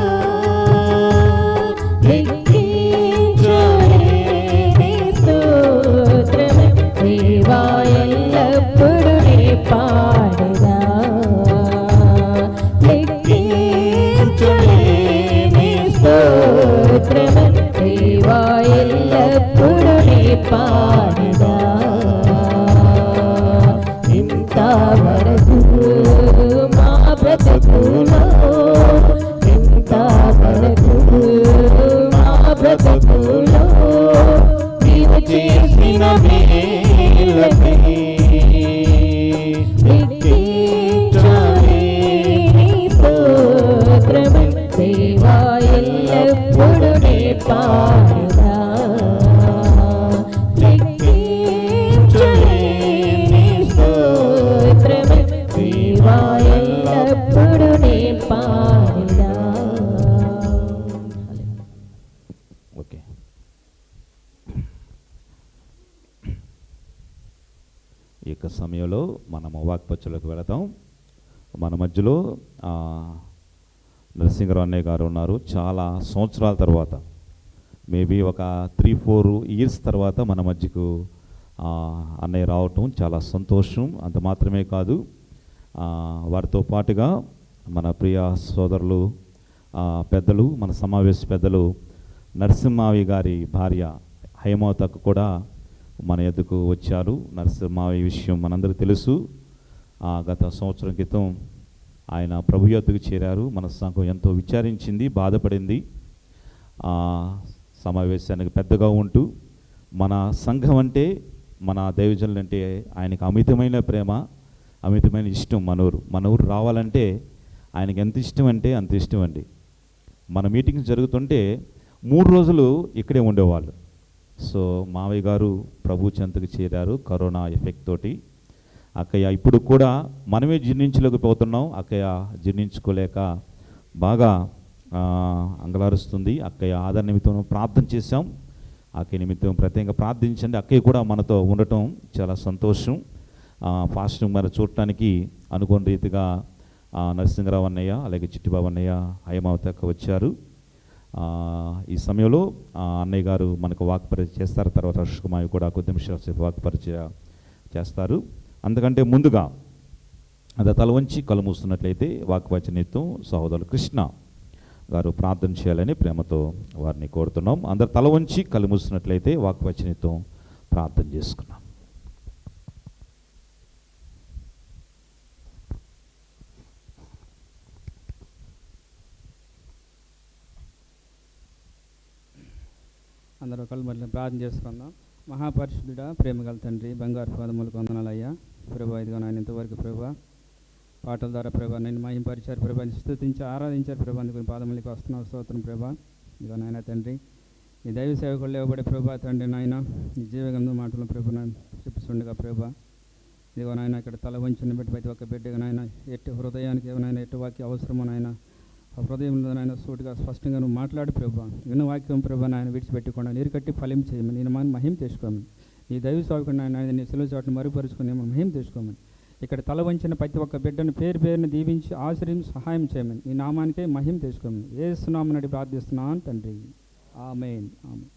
దేవా ఎల్లప్పుడు నీ పాడగా లెక్కించలేని స్తోత్రము దేవా ఎల్లప్పుడు నీ పాడగా ఇంతవరకు మా బ్రతుకులో ఇంతవరకు మా బ్రతుకులో నీవు చేసిన మేలకై లెక్కించలేని స్తోత్రము దేవా ఎల్లప్పుడు నీ పాడగా లెక్కించలేని స్తోత్రము దేవా ఎల్లప్పుడు నీ పాడగా. ఓకే. ఈ యొక్క సమయంలో మనము వాక్పచ్చులకు వెళతాం. మన మధ్యలో నరసింహరావు అన్నయ్య గారు ఉన్నారు. చాలా సంవత్సరాల తర్వాత, మేబీ ఒక 3-4 ఇయర్స్ తర్వాత మన మధ్యకు అన్నయ్య రావటం చాలా సంతోషం. అంత మాత్రమే కాదు, వారితో పాటుగా మన ప్రియ సోదరులు పెద్దలు, మన సమావేశ పెద్దలు నరసింహావి గారి భార్య హేమవతకు కూడా మన ఎద్దుకు వచ్చారు. నరసింహావి విషయం మనందరికీ తెలుసు. గత సంవత్సరం క్రితం ఆయన ప్రభు యొద్దకు చేరారు. మన సంఘం ఎంతో విచారించింది, బాధపడింది. సమావేశానికి పెద్దగా ఉంటూ మన సంఘం అంటే, మన దైవజనులు అంటే ఆయనకు అమితమైన ప్రేమ, అమితమైన ఇష్టం. మన ఊరు రావాలంటే ఆయనకి ఎంత ఇష్టం అంటే అంత ఇష్టం అండి. మన మీటింగ్స్ జరుగుతుంటే 3 రోజులు ఇక్కడే ఉండేవాళ్ళు. సో మావయ్య గారు ప్రభు చెంతకు చేరారు కరోనా ఎఫెక్ట్ తోటి. అక్కయ్య ఇప్పుడు కూడా మనమే జీర్ణించలేకపోతున్నాం. అక్కయ్య జీర్ణించుకోలేక బాగా అంగలారుస్తుంది. అక్కయ్య ఆధార నిమిత్తం ప్రార్థన చేశాం. అక్కయ్య నిమిత్తం ప్రత్యేకంగా ప్రార్థించండి. అక్కయ్య కూడా మనతో ఉండటం చాలా సంతోషం. ఫాస్టింగ్ మరి చూడటానికి అనుకోని రీతిగా నరసింహరావు అన్నయ్య, అలాగే చిట్టిబాబు అన్నయ్య, హేమావతక్క వచ్చారు. ఈ సమయంలో అన్నయ్య గారు మనకు వాక్పరిచయం చేస్తారు. తర్వాత రష్ కుమార్ కూడా కొద్ది నిమిషాల సేపు వాక్పరిచయం చేస్తారు. అందుకంటే ముందుగా అది తల వంచి కళ్ళు మూస్తున్నట్లయితే వాక్వచనిత్వం సహోదరులు కృష్ణ గారు ప్రార్థన చేయాలని ప్రేమతో వారిని కోరుతున్నాం. అందరు తల వంచి కళ్ళు మూస్తున్నట్లయితే వాక్వచనిత్వం ప్రార్థన చేసుకున్నాం. అందరూ కళ్ళు మళ్ళీ ప్రార్థన చేసుకుందాం. మహాపరిశుద్ధుడా, ప్రేమగల తండ్రి, బంగారు పాదములకు వందనాలయ్యా. ప్రభా, ఇదిగో నాయన ఇంతవరకు ప్రభా పాటల ద్వారా ప్రభా నేను మహింపరిచారు ప్రభా, స్తుతించి ఆరాధించారు ప్రభా, అందుకని పాదములకి వస్తున్నావు స్తోత్రం ప్రభా. ఇదిగో నాయన తండ్రి, ఈ దైవ సేవకులు లేవబడే ప్రభా తండ్రి నాయన ఈ జీవగంధం మాటలు ప్రభు చెప్పుతుండగా ప్రభా, ఇదిగో నాయన ఇక్కడ తల వంచిన బట్టి ప్రతి ఒక్క బిడ్డగా నాయన ఎట్టి హృదయానికి ఏమైనా ఎట్టి వాక్య అవసరమో నాయన ఆ హృదయంలో నాయన సూటిగా స్పష్టంగా నువ్వు మాట్లాడు ప్రభా. విన్న వాక్యం ప్రభా నాయన విడిచిపెట్టకుండా నీరు కట్టి ఫలం చేయమని, నేను మహిమ తెచ్చుకోమని, నీ దైవ సేవకుడు నాయన నీ సెలవు చాటును మరుగుపరుచుకుని మహిమ తెచ్చుకోమని, ఇక్కడ తల వంచిన ప్రతి ఒక్క బిడ్డను పేరు పేరును దీవించి ఆశ్రయించి సహాయం చేయమని, నీ నామానికే మహిమ తెచ్చుకోమని యేసు నామమున ప్రార్థిస్తున్నాను తండ్రి. ఆమేన్. ఆమేన్.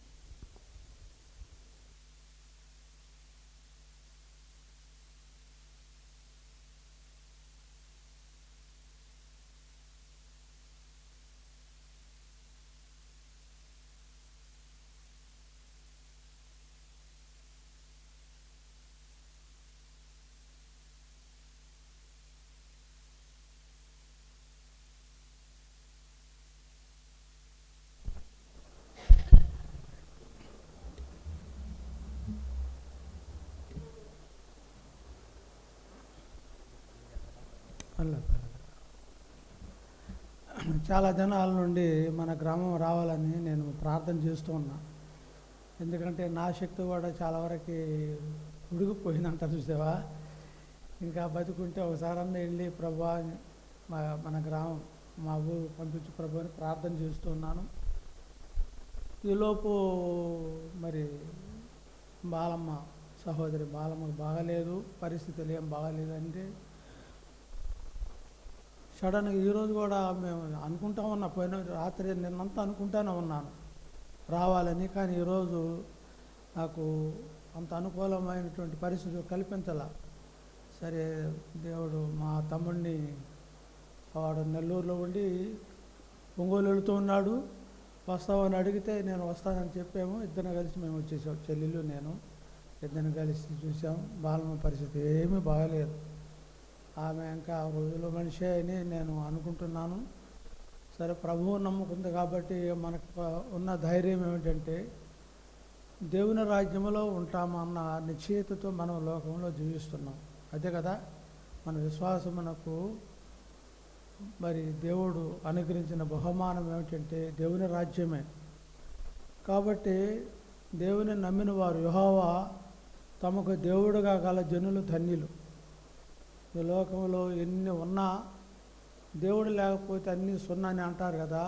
చాలా దినాల నుండి మన గ్రామం రావాలని నేను ప్రార్థన చేస్తూ ఉన్నా. ఎందుకంటే నా శక్తి కూడా చాలా వరకు ఉడిగిపోయిందంటారు చూసావా. ఇంకా బతుకుంటే ఒకసారన్నా వెళ్ళి ప్రభా మన గ్రామం మా ఊరు పంపించి ప్రభు అని ప్రార్థన చేస్తున్నాను. ఈలోపు మరి బాలమ్మ సహోదరి బాలమ్మకు బాగలేదు, పరిస్థితులు ఏం బాగలేదు అంటే సడన్గా ఈరోజు కూడా మేము అనుకుంటా ఉన్నా, పోయిన రాత్రి నిన్నంతా అనుకుంటానే ఉన్నాను రావాలని. కానీ ఈరోజు నాకు అంత అనుకూలమైనటువంటి పరిస్థితులు కల్పించాల. సరే దేవుడు మా తమ్ముడిని వాడు నెల్లూరులో ఉండి ఒంగోలు వెళుతూ ఉన్నాడు, వస్తావని అడిగితే నేను వస్తానని చెప్పాము. ఇద్దరిని కలిసి మేము వచ్చేసాం, చెల్లెలు నేను ఇద్దరిని కలిసి చూసాం. బాలమ్మ పరిస్థితి ఏమీ బాగలేదు. ఆమె ఇంకా రోజుల మనిషి అని నేను అనుకుంటున్నాను. సరే ప్రభువు నమ్ముకుంది కాబట్టి మనకు ఉన్న ధైర్యం ఏమిటంటే దేవుని రాజ్యంలో ఉంటామన్న నిశ్చయితతో మనం లోకంలో జీవిస్తున్నాం. అదే కదా మన విశ్వాసం. మనకు మరి దేవుడు అనుగ్రహించిన బహుమానం ఏమిటంటే దేవుని రాజ్యమే. కాబట్టి దేవుని నమ్మిన వారు యెహోవా తమకు దేవుడుగా గల జనులు ధన్యులు. ఈ లోకంలో ఎన్ని ఉన్నా దేవుడు లేకపోతే అన్నీ సున్నా అని అంటారు కదా.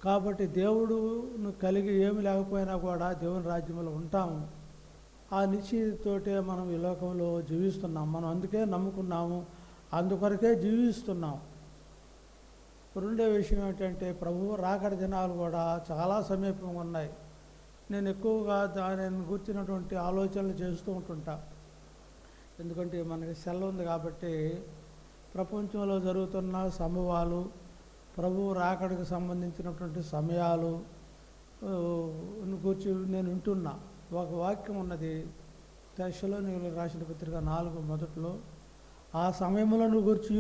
కాబట్టి దేవుడును కలిగి ఏమి లేకపోయినా కూడా దేవుని రాజ్యంలో ఉంటాము. ఆ నిశ్చయతోటే మనం ఈ లోకంలో జీవిస్తున్నాం. మనం అందుకే నమ్ముకున్నాము, అందుకొరకే జీవిస్తున్నాం. రెండో విషయం ఏంటంటే ప్రభువు రాకడ దినాలు కూడా చాలా సమీపంగా ఉన్నాయి. నేను ఎక్కువగా దానిని గుర్చినటువంటి ఆలోచనలు చేస్తూ ఉంటుంటా. ఎందుకంటే మనకి సెలవు ఉంది కాబట్టి ప్రపంచంలో జరుగుతున్న సంభవాలు, ప్రభువు రాకడకు సంబంధించినటువంటి సమయాలు గురించి నేను వింటున్నా. ఒక వాక్యం ఉన్నది తెస్సలోనికీయులకు రాసిన పత్రిక 4:1 ఆ సమయంలో గురించి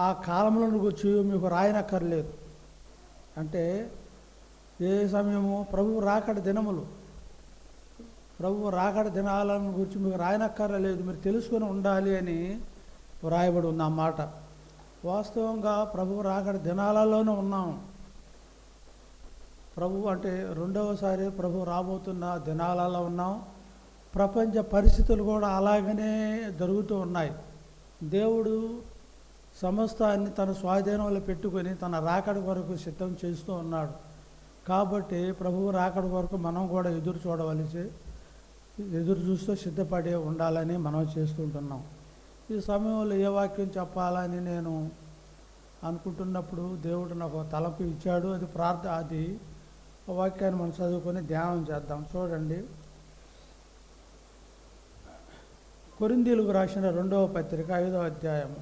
ఆ కాలంలో గురించి మీకు రాయనక్కర్లేదు. అంటే ఏ సమయము? ప్రభువు రాకడ దినములు, ప్రభువు రాకడ దినాలను గురించి మీకు రాయనక్కర్లేదు, మీరు తెలుసుకొని ఉండాలి అని వ్రాయబడి ఉంది ఆ మాట. వాస్తవంగా ప్రభువు రాకడ దినాలలోనే ఉన్నాం. ప్రభు అంటే రెండవసారి ప్రభు రాబోతున్న దినాలలో ఉన్నాం. ప్రపంచ పరిస్థితులు కూడా అలాగనే జరుగుతూ ఉన్నాయి. దేవుడు సమస్తాన్ని తన స్వాధీనంలో పెట్టుకొని తన రాకడ కొరకు సిద్ధం చేస్తూ ఉన్నాడు. కాబట్టి ప్రభువు రాకడ కొరకు మనం కూడా ఎదురు చూస్తూ సిద్ధపడి ఉండాలని మనం చేస్తుంటున్నాం. ఈ సమయంలో ఏ వాక్యం చెప్పాలని నేను అనుకుంటున్నప్పుడు దేవుడు నాకు తలపు ఇచ్చాడు. అది వాక్యాన్ని మనం చదువుకొని ధ్యానం చేద్దాం. చూడండి, కొరింథీయులకు రాసిన 2వ పత్రిక 5వ అధ్యాయము.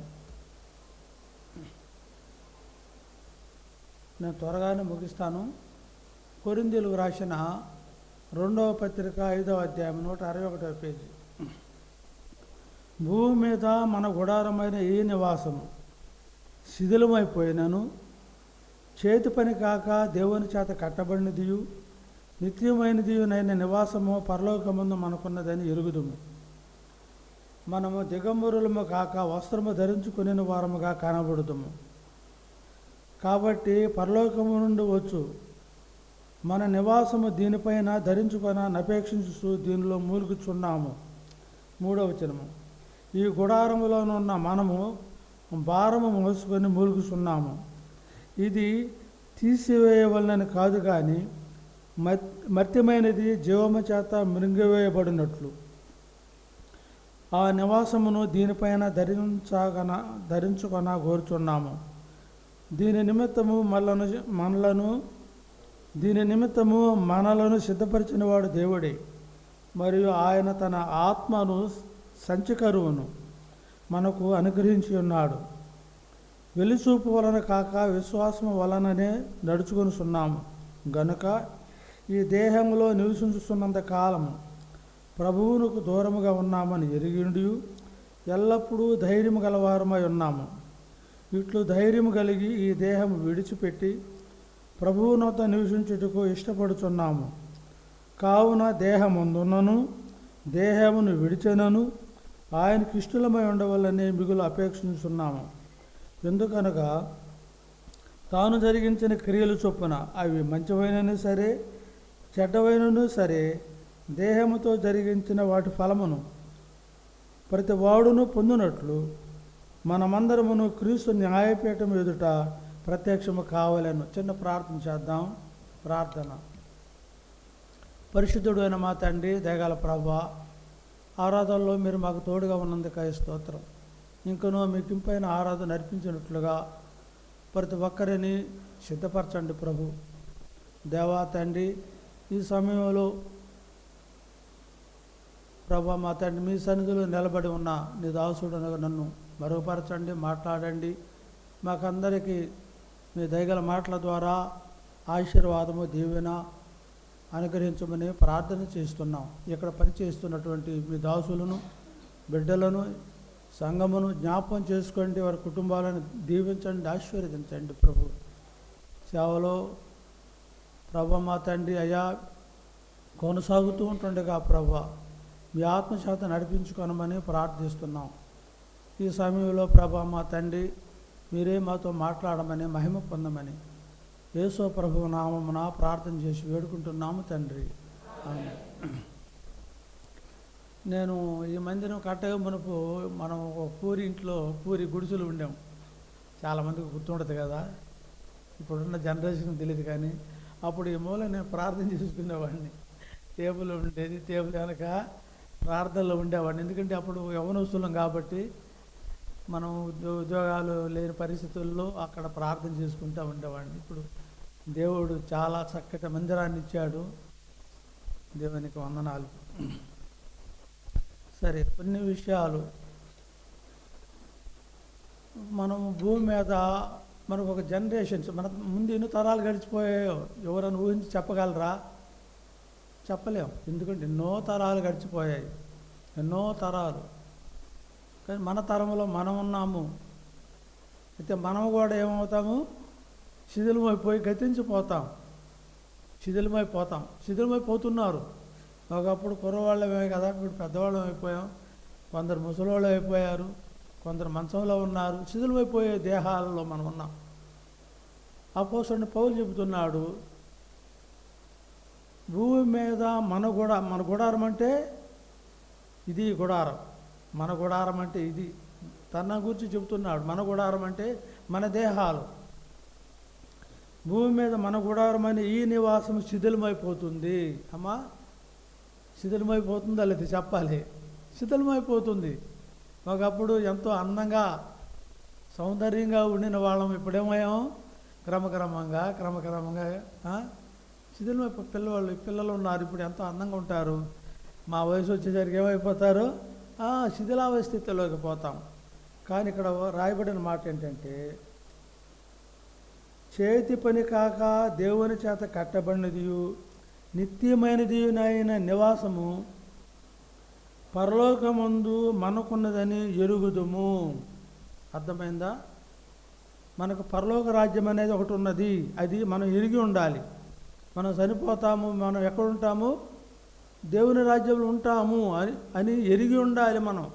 నేను త్వరగానే ముగిస్తాను. కొరింథీయులకు రాసిన 2వ పత్రిక 5వ అధ్యాయం 161వ పేజీ. భూమి మీద మన గుడారమైన ఈ నివాసము శిథిలమైపోయినను చేతి పని కాక దేవుని చేత కట్టబడినదియు నిత్యమైనదియునైన నివాసము పరలోకమందు మనకున్నదని ఎరుగుదుము. మనము దిగంబరులము కాక వస్త్రము ధరించుకునే వారముగా కనబడుదుము. కాబట్టి పరలోకము నుండి వచ్చు మన నివాసము దీనిపైన ధరించుకొని నపేక్షించు దీనిలో మూలుగుచున్నాము. 3వ వచనము, ఈ గుడారములోనున్న మనము భారము మోసుకొని మూలుగుచున్నాము. ఇది తీసివేయవలనని కాదు కానీ మర్త్యమైనది జీవము చేత మృంగివేయబడినట్లు ఆ నివాసమును దీనిపైన ధరించుకొన కోరుచున్నాము. దీని నిమిత్తము మనలను సిద్ధపరిచిన వాడు దేవుడే. మరియు ఆయన తన ఆత్మను సంచకరువును మనకు అనుగ్రహించి ఉన్నాడు. వెలిచూపు వలన కాక విశ్వాసము వలననే నడుచుకొనుచున్నాము గనుక ఈ దేహంలో నివసించుతున్నంత కాలము ప్రభువునకు దూరముగా ఉన్నామని ఎరిగిండి ఎల్లప్పుడూ ధైర్యము గలవారమై ఉన్నాము. ఇట్లు ధైర్యము కలిగి ఈ దేహము విడిచిపెట్టి ప్రభువునొద్ద నివసించుటకు ఇష్టపడుచున్నాము. కావున దేహమందున్నను దేహమును విడిచెనను ఆయనకి ఇష్టలమై ఉండవలనే మిగులు అపేక్షించున్నాము. ఎందుకనగా తాను జరిగించిన క్రియలు చొప్పున అవి మంచివైనను సరే చెడ్డవైనను సరే దేహముతో జరిగించిన వాటి ఫలమును ప్రతి వాడును పొందినట్లు మనమందరమును క్రీస్తు న్యాయపీఠం ఎదుట ప్రత్యక్షము కావాలను. చిన్న ప్రార్థన చేద్దాం. ప్రార్థన. పరిశుద్ధుడు అయిన మా తండ్రి, దయగల ప్రభువా, ఆరాధనలో మీరు మాకు తోడుగా ఉన్నందుకు స్తోత్రం. ఇంకనూ మీకు ఇంపైన ఆరాధన అర్పించినట్లుగా ప్రతి ఒక్కరిని సిద్ధపరచండి ప్రభు. దేవా తండ్రి, ఈ సమయంలో ప్రభు మా తండ్రి మీ సన్నిధిలో నిలబడి ఉన్న నీ దాసుడు నన్ను మరుగుపరచండి, మాట్లాడండి. మాకందరికీ మీ దయగల మాటల ద్వారా ఆశీర్వాదము దీవెన అనుగ్రహించమని ప్రార్థన చేస్తున్నాం. ఇక్కడ పనిచేస్తున్నటువంటి మీ దాసులను, బిడ్డలను, సంఘమును జ్ఞాపకం చేసుకోండి. వారి కుటుంబాలను దీవించండి, ఆశీర్వదించండి ప్రభు. సేవలో ప్రభు మా తండ్రి అయ్యా కొనసాగుతూ ఉంటుండగా ప్రభు మీ ఆత్మచేత నడిపించుకొనమని ప్రార్థిస్తున్నాం. ఈ సమయంలో ప్రభు మా తండ్రి మీరే మాతో మాట్లాడమని, మహిమ పొందమని యేసు ప్రభు నామమున ప్రార్థన చేసి వేడుకుంటున్నాము తండ్రి. ఆమేన్. నేను ఈ మందిరం కట్టగా మునుపు మనం ఒక పూరి ఇంట్లో పూరి గుడిసెలు ఉండాం. చాలామందికి గుర్తుండదు కదా, ఇప్పుడున్న జనరేషన్ తెలియదు. కానీ అప్పుడు ఈ మూల నేను ప్రార్థన చేసుకునేవాడిని. టేబుల్ ఉండేది, టేబుల్ వెనక ప్రార్థనలో ఉండేవాడిని. ఎందుకంటే అప్పుడు యవ్వనస్తులం కాబట్టి మనం ఉద్యోగాలు లేని పరిస్థితుల్లో అక్కడ ప్రార్థన చేసుకుంటూ ఉండేవాడిని. ఇప్పుడు దేవుడు చాలా చక్కటి మందిరాన్ని ఇచ్చాడు. దేవునికి వందనాలు. సరే, కొన్ని విషయాలు మనం భూమి మీద మనకు ఒక జనరేషన్స్ మన ముందు ఎన్ని తరాలు గడిచిపోయాయో ఎవరైనా ఊహించి చెప్పగలరా? చెప్పలేం. ఎందుకంటే ఎన్నో తరాలు గడిచిపోయాయి, ఎన్నో తరాలు. కానీ మన తరంలో మనం ఉన్నాము. అయితే మనం కూడా ఏమవుతాము? శిథిలమైపోయి గతించిపోతాం, శిథిలమైపోతున్నారు. ఒకప్పుడు కుర్రవాళ్ళమే కదా, ఇప్పుడు పెద్దవాళ్ళం అయిపోయాం. కొందరు ముసలివాళ్ళు అయిపోయారు, కొందరు మంచంలో ఉన్నారు. శిథిలమైపోయే దేహాలలో మనం ఉన్నాం. అపోస్తలుడైన పౌలు చెబుతున్నాడు, భూమి మీద మన గుడారం అంటే ఇది గుడారం, మన గుడారం అంటే ఇది. తన గురించి చెబుతున్నాడు. మన గుడారం అంటే మన దేహాలు. భూమి మీద మన గుడారం అని ఈ నివాసం శిథిలమైపోతుంది. అమ్మా, శిథిలమైపోతుందా లేదా చెప్పాలి? శిథిలమైపోతుంది. ఒకప్పుడు ఎంతో అందంగా సౌందర్యంగా ఉండిన వాళ్ళం ఇప్పుడేమయ్యాం? క్రమక్రమంగా పిల్లలు ఉన్నారు. ఇప్పుడు ఎంతో అందంగా ఉంటారు. మా వయసు వచ్చేసరికి ఏమైపోతారు? శిథిలావస్థ స్థితిలోకి పోతాం. కానీ ఇక్కడ రాయబడిన మాట ఏంటంటే, చేతి పని కాక దేవుని చేత కట్టబడినదియు నిత్యమైనదియునైన నివాసము పరలోకమందు మనకున్నదని ఎరుగుదుము. అర్థమైందా? మనకు పరలోక రాజ్యం అనేది ఒకటి ఉన్నది. అది మనం ఎరిగి ఉండాలి. మనం చనిపోతాము, మనం ఎక్కడుంటాము? దేవుని రాజ్యంలో ఉంటాము అని ఎరిగి ఉండాలి మనం.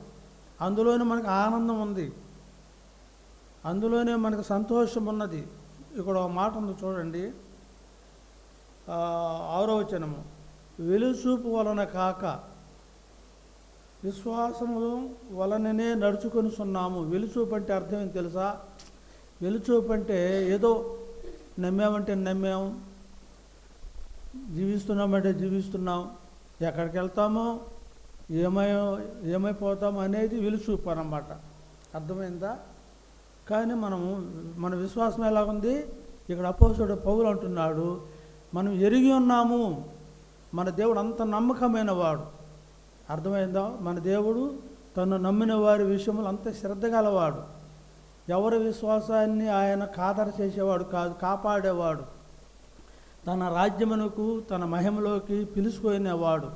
అందులోనే మనకు ఆనందం ఉంది, అందులోనే మనకు సంతోషం ఉన్నది. ఇక్కడ ఒక మాట ఉంది చూడండి, 6వ వచనము, వెలుచూపు వలన కాక విశ్వాసము వలననే నడుచుకొనిస్తున్నాము. వెలుచూపు అంటే అర్థం ఏంటి తెలుసా? వెలుచూపు అంటే ఏదో నమ్మామంటే నమ్మాం, జీవిస్తున్నామంటే జీవిస్తున్నాం, ఎక్కడికి వెళ్తామో ఏమైపోతామో అనేది వెలుచూపు అన్నమాట. అర్థమైందా? కానీ మన విశ్వాసం ఎలాగుంది? ఇక్కడ అపోస్తలుడు పౌలు అంటున్నాడు, మనం ఎరిగి ఉన్నాము. మన దేవుడు అంత నమ్మకమైన వాడు. అర్థమైందా? మన దేవుడు తను నమ్మిన వారి విషయంలో అంత శ్రద్ధ గలవాడు. ఎవరి విశ్వాసాన్ని ఆయన ఖాతరు చేసేవాడు కాదు, కాపాడేవాడు. తన రాజ్యమునకు తన మహిమలోకి పిలుచుకునేవాడు.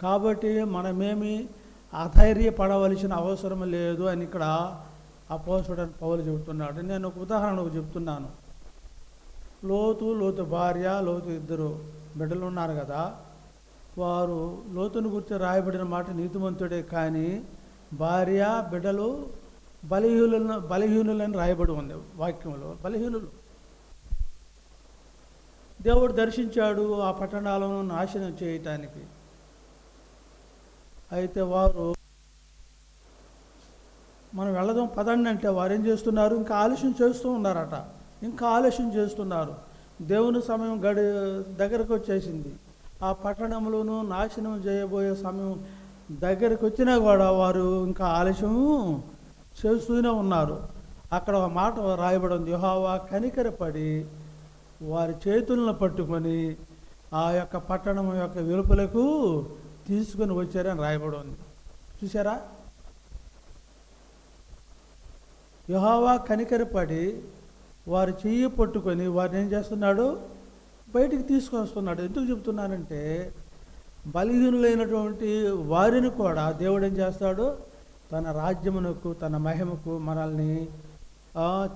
కాబట్టి మనమేమి అధైర్యపడవలసిన అవసరం లేదు అని ఇక్కడ అపోస్తలుడైన పౌలు చెబుతున్నాడు. నేను ఒక ఉదాహరణకు చెప్తున్నాను. లోతు భార్య, లోతు ఇద్దరు బిడ్డలు ఉన్నారు కదా. వారు లోతును గురించి రాయబడిన మాట నీతిమంతుడే, కానీ భార్య బిడ్డలు బలహీనులని రాయబడి ఉంది వాక్యంలో. బలహీనులు దేవుడు దర్శించాడు ఆ పట్టణాలను నాశనం చేయటానికి. అయితే వారు మనం వెళదాం పదండి అంటే వారు ఏం చేస్తున్నారు? ఇంకా ఆలస్యం చేస్తూ ఉన్నారట. ఇంకా ఆలస్యం చేస్తున్నారు. దేవుని సమయం దగ్గరకు వచ్చేసింది. ఆ పట్టణంలోనూ నాశనం చేయబోయే సమయం దగ్గరకు వచ్చినా కూడా వారు ఇంకా ఆలస్యం చేస్తూనే ఉన్నారు. అక్కడ ఒక మాట రాయబడి ఉంది, యెహోవా కనికరపడి వారి చేతులను పట్టుకొని ఆ యొక్క పట్టణం యొక్క వెలుపలకు తీసుకొని వచ్చారని రాయబడి ఉంది. చూసారా? యెహోవా కనికరపడి వారి చెయ్యి పట్టుకొని వారిని ఏం చేస్తున్నాడు? బయటికి తీసుకొస్తున్నాడు. ఎందుకు చెప్తున్నానంటే బలహీనులైనటువంటి వారిని కూడా దేవుడు ఏం చేస్తాడు? తన రాజ్యమునకు తన మహిమకు మనల్ని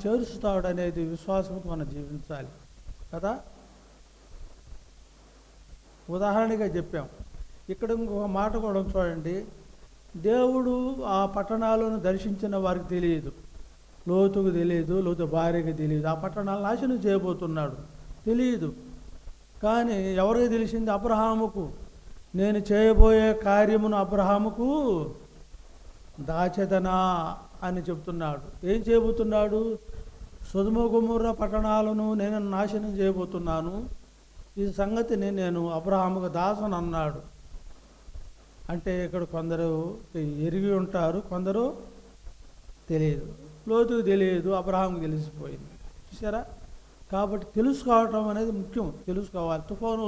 చేరుస్తాడు అనేది విశ్వాసంతో మనం జీవించాలి కదా. ఉదాహరణగా చెప్పాం. ఇక్కడ ఇంకొక మాట కూడా చూడండి. దేవుడు ఆ పట్టణాలను దర్శించిన వారికి తెలియదు, లోతుకు తెలియదు, లోతు భార్యకి తెలియదు, ఆ పట్టణాలను నాశనం చేయబోతున్నాడు తెలియదు. కానీ ఎవరికి తెలిసింది? అబ్రహాముకు. నేను చేయబోయే కార్యమును అబ్రహాముకు దాచెదనా అని చెప్తున్నాడు. ఏం చేయబోతున్నాడు? సొదొమ గొమొర్రా పట్టణాలను నేను నాశనం చేయబోతున్నాను, ఈ సంగతిని నేను అబ్రహాముకు దాసను అన్నాడు. అంటే ఇక్కడ కొందరు ఎరిగి ఉంటారు, కొందరు తెలియదు. లోతుకు తెలియదు, అబ్రహాముకు తెలిసిపోయింది. చూసారా? కాబట్టి తెలుసుకోవటం అనేది ముఖ్యం. తెలుసుకోవాలి. తుఫాను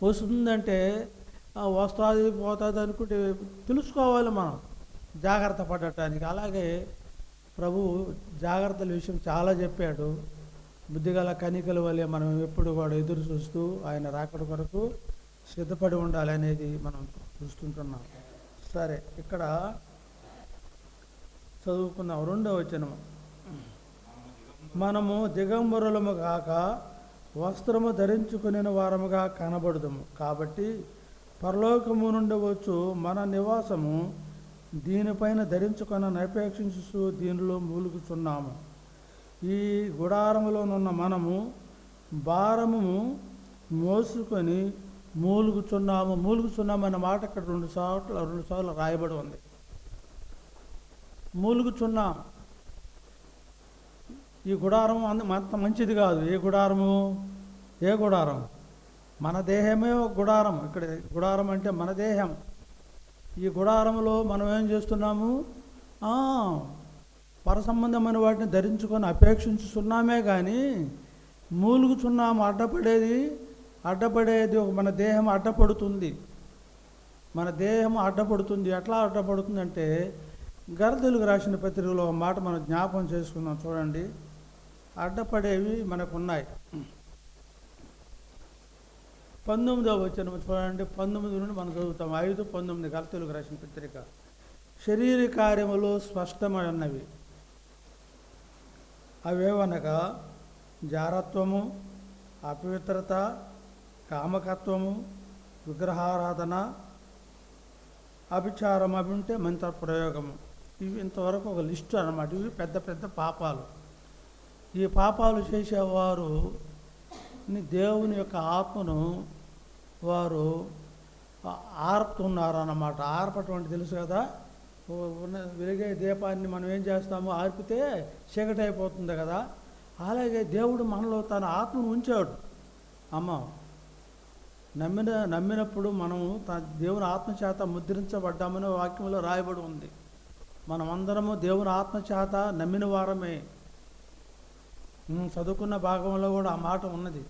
వస్తుందంటే వస్తుంది పోతుంది అనుకుంటే తెలుసుకోవాలి మనం జాగ్రత్త పడటానికి. అలాగే ప్రభు జాగ్రత్తల విషయం చాలా చెప్పాడు. బుద్ధిగల కనికల వల్లే మనం ఎప్పుడు కూడా ఎదురు చూస్తూ ఆయన రాకడ కొరకు సిద్ధపడి ఉండాలి అనేది మనం చూస్తుంటున్నాం. సరే, ఇక్కడ చదువుకున్నాం 2వ వచనం. మనము దిగంబరులము కాక వస్త్రము ధరించుకునే వారముగా కనబడుదుము. కాబట్టి పరలోకము నుండి వచ్చు మన నివాసము దీనిపైన ధరించుకొని అపేక్షించు దీనిలో మూలుగుచున్నాము. ఈ గుడారములోనున్న మనము భారము మోసుకొని మూలుగుచున్నాము. మూలుగుచున్నాము అనే మాట ఇక్కడ రెండు సార్లు రాయబడి ఉంది. మూలుగుచున్నాం. ఈ గుడారం అంత మంచిది కాదు. ఏ గుడారము? ఏ గుడారం? మన దేహమే ఒక గుడారం. ఇక్కడ గుడారం అంటే మన దేహం. ఈ గుడారంలో మనం ఏం చేస్తున్నాము? పరసంబంధమైన వాటిని ధరించుకొని అపేక్షించుతున్నామే కానీ మూలుగుచున్నాము. అడ్డపడేది మన దేహం అడ్డపడుతుంది. మన దేహం అడ్డపడుతుంది. ఎట్లా అడ్డపడుతుంది అంటే గలతీయులకు రాసిన పత్రికలో ఒక మాట మనం జ్ఞాపకం చేసుకున్నాం. చూడండి, అడ్డపడేవి మనకున్నాయి. 19వ వచనం చూడండి. 19 నుండి మనం చదువుతాం. 5:19 గలతీయులకు రాసిన పత్రిక. శరీర కార్యములు స్పష్టమైనవి. అవేవనగా జారత్వము, అపవిత్రత, కామకత్వము, విగ్రహారాధన, అభిచారం, అవి ఉంటే మంత్ర ప్రయోగము. ఇవి ఇంతవరకు ఒక లిస్టు అన్నమాట. ఇవి పెద్ద పెద్ద పాపాలు. ఈ పాపాలు చేసేవారు దేవుని యొక్క ఆత్మను వారు ఆర్పుతున్నారన్నమాట. ఆర్పటం అంటే తెలుసు కదా. వెలిగే దీపాన్ని మనం ఏం చేస్తామో ఆర్పితే చీకటి అయిపోతుంది కదా. అలాగే దేవుడు మనలో తన ఆత్మను ఉంచాడు. నమ్మినప్పుడు మనము దేవుని ఆత్మ చేత ముద్రించబడ్డామని వాక్యంలో రాయబడి ఉంది. మనమందరము దేవుని ఆత్మ చేత నమ్మిన వారమే. చదువుకున్న భాగంలో కూడా ఆ మాట ఉన్నది.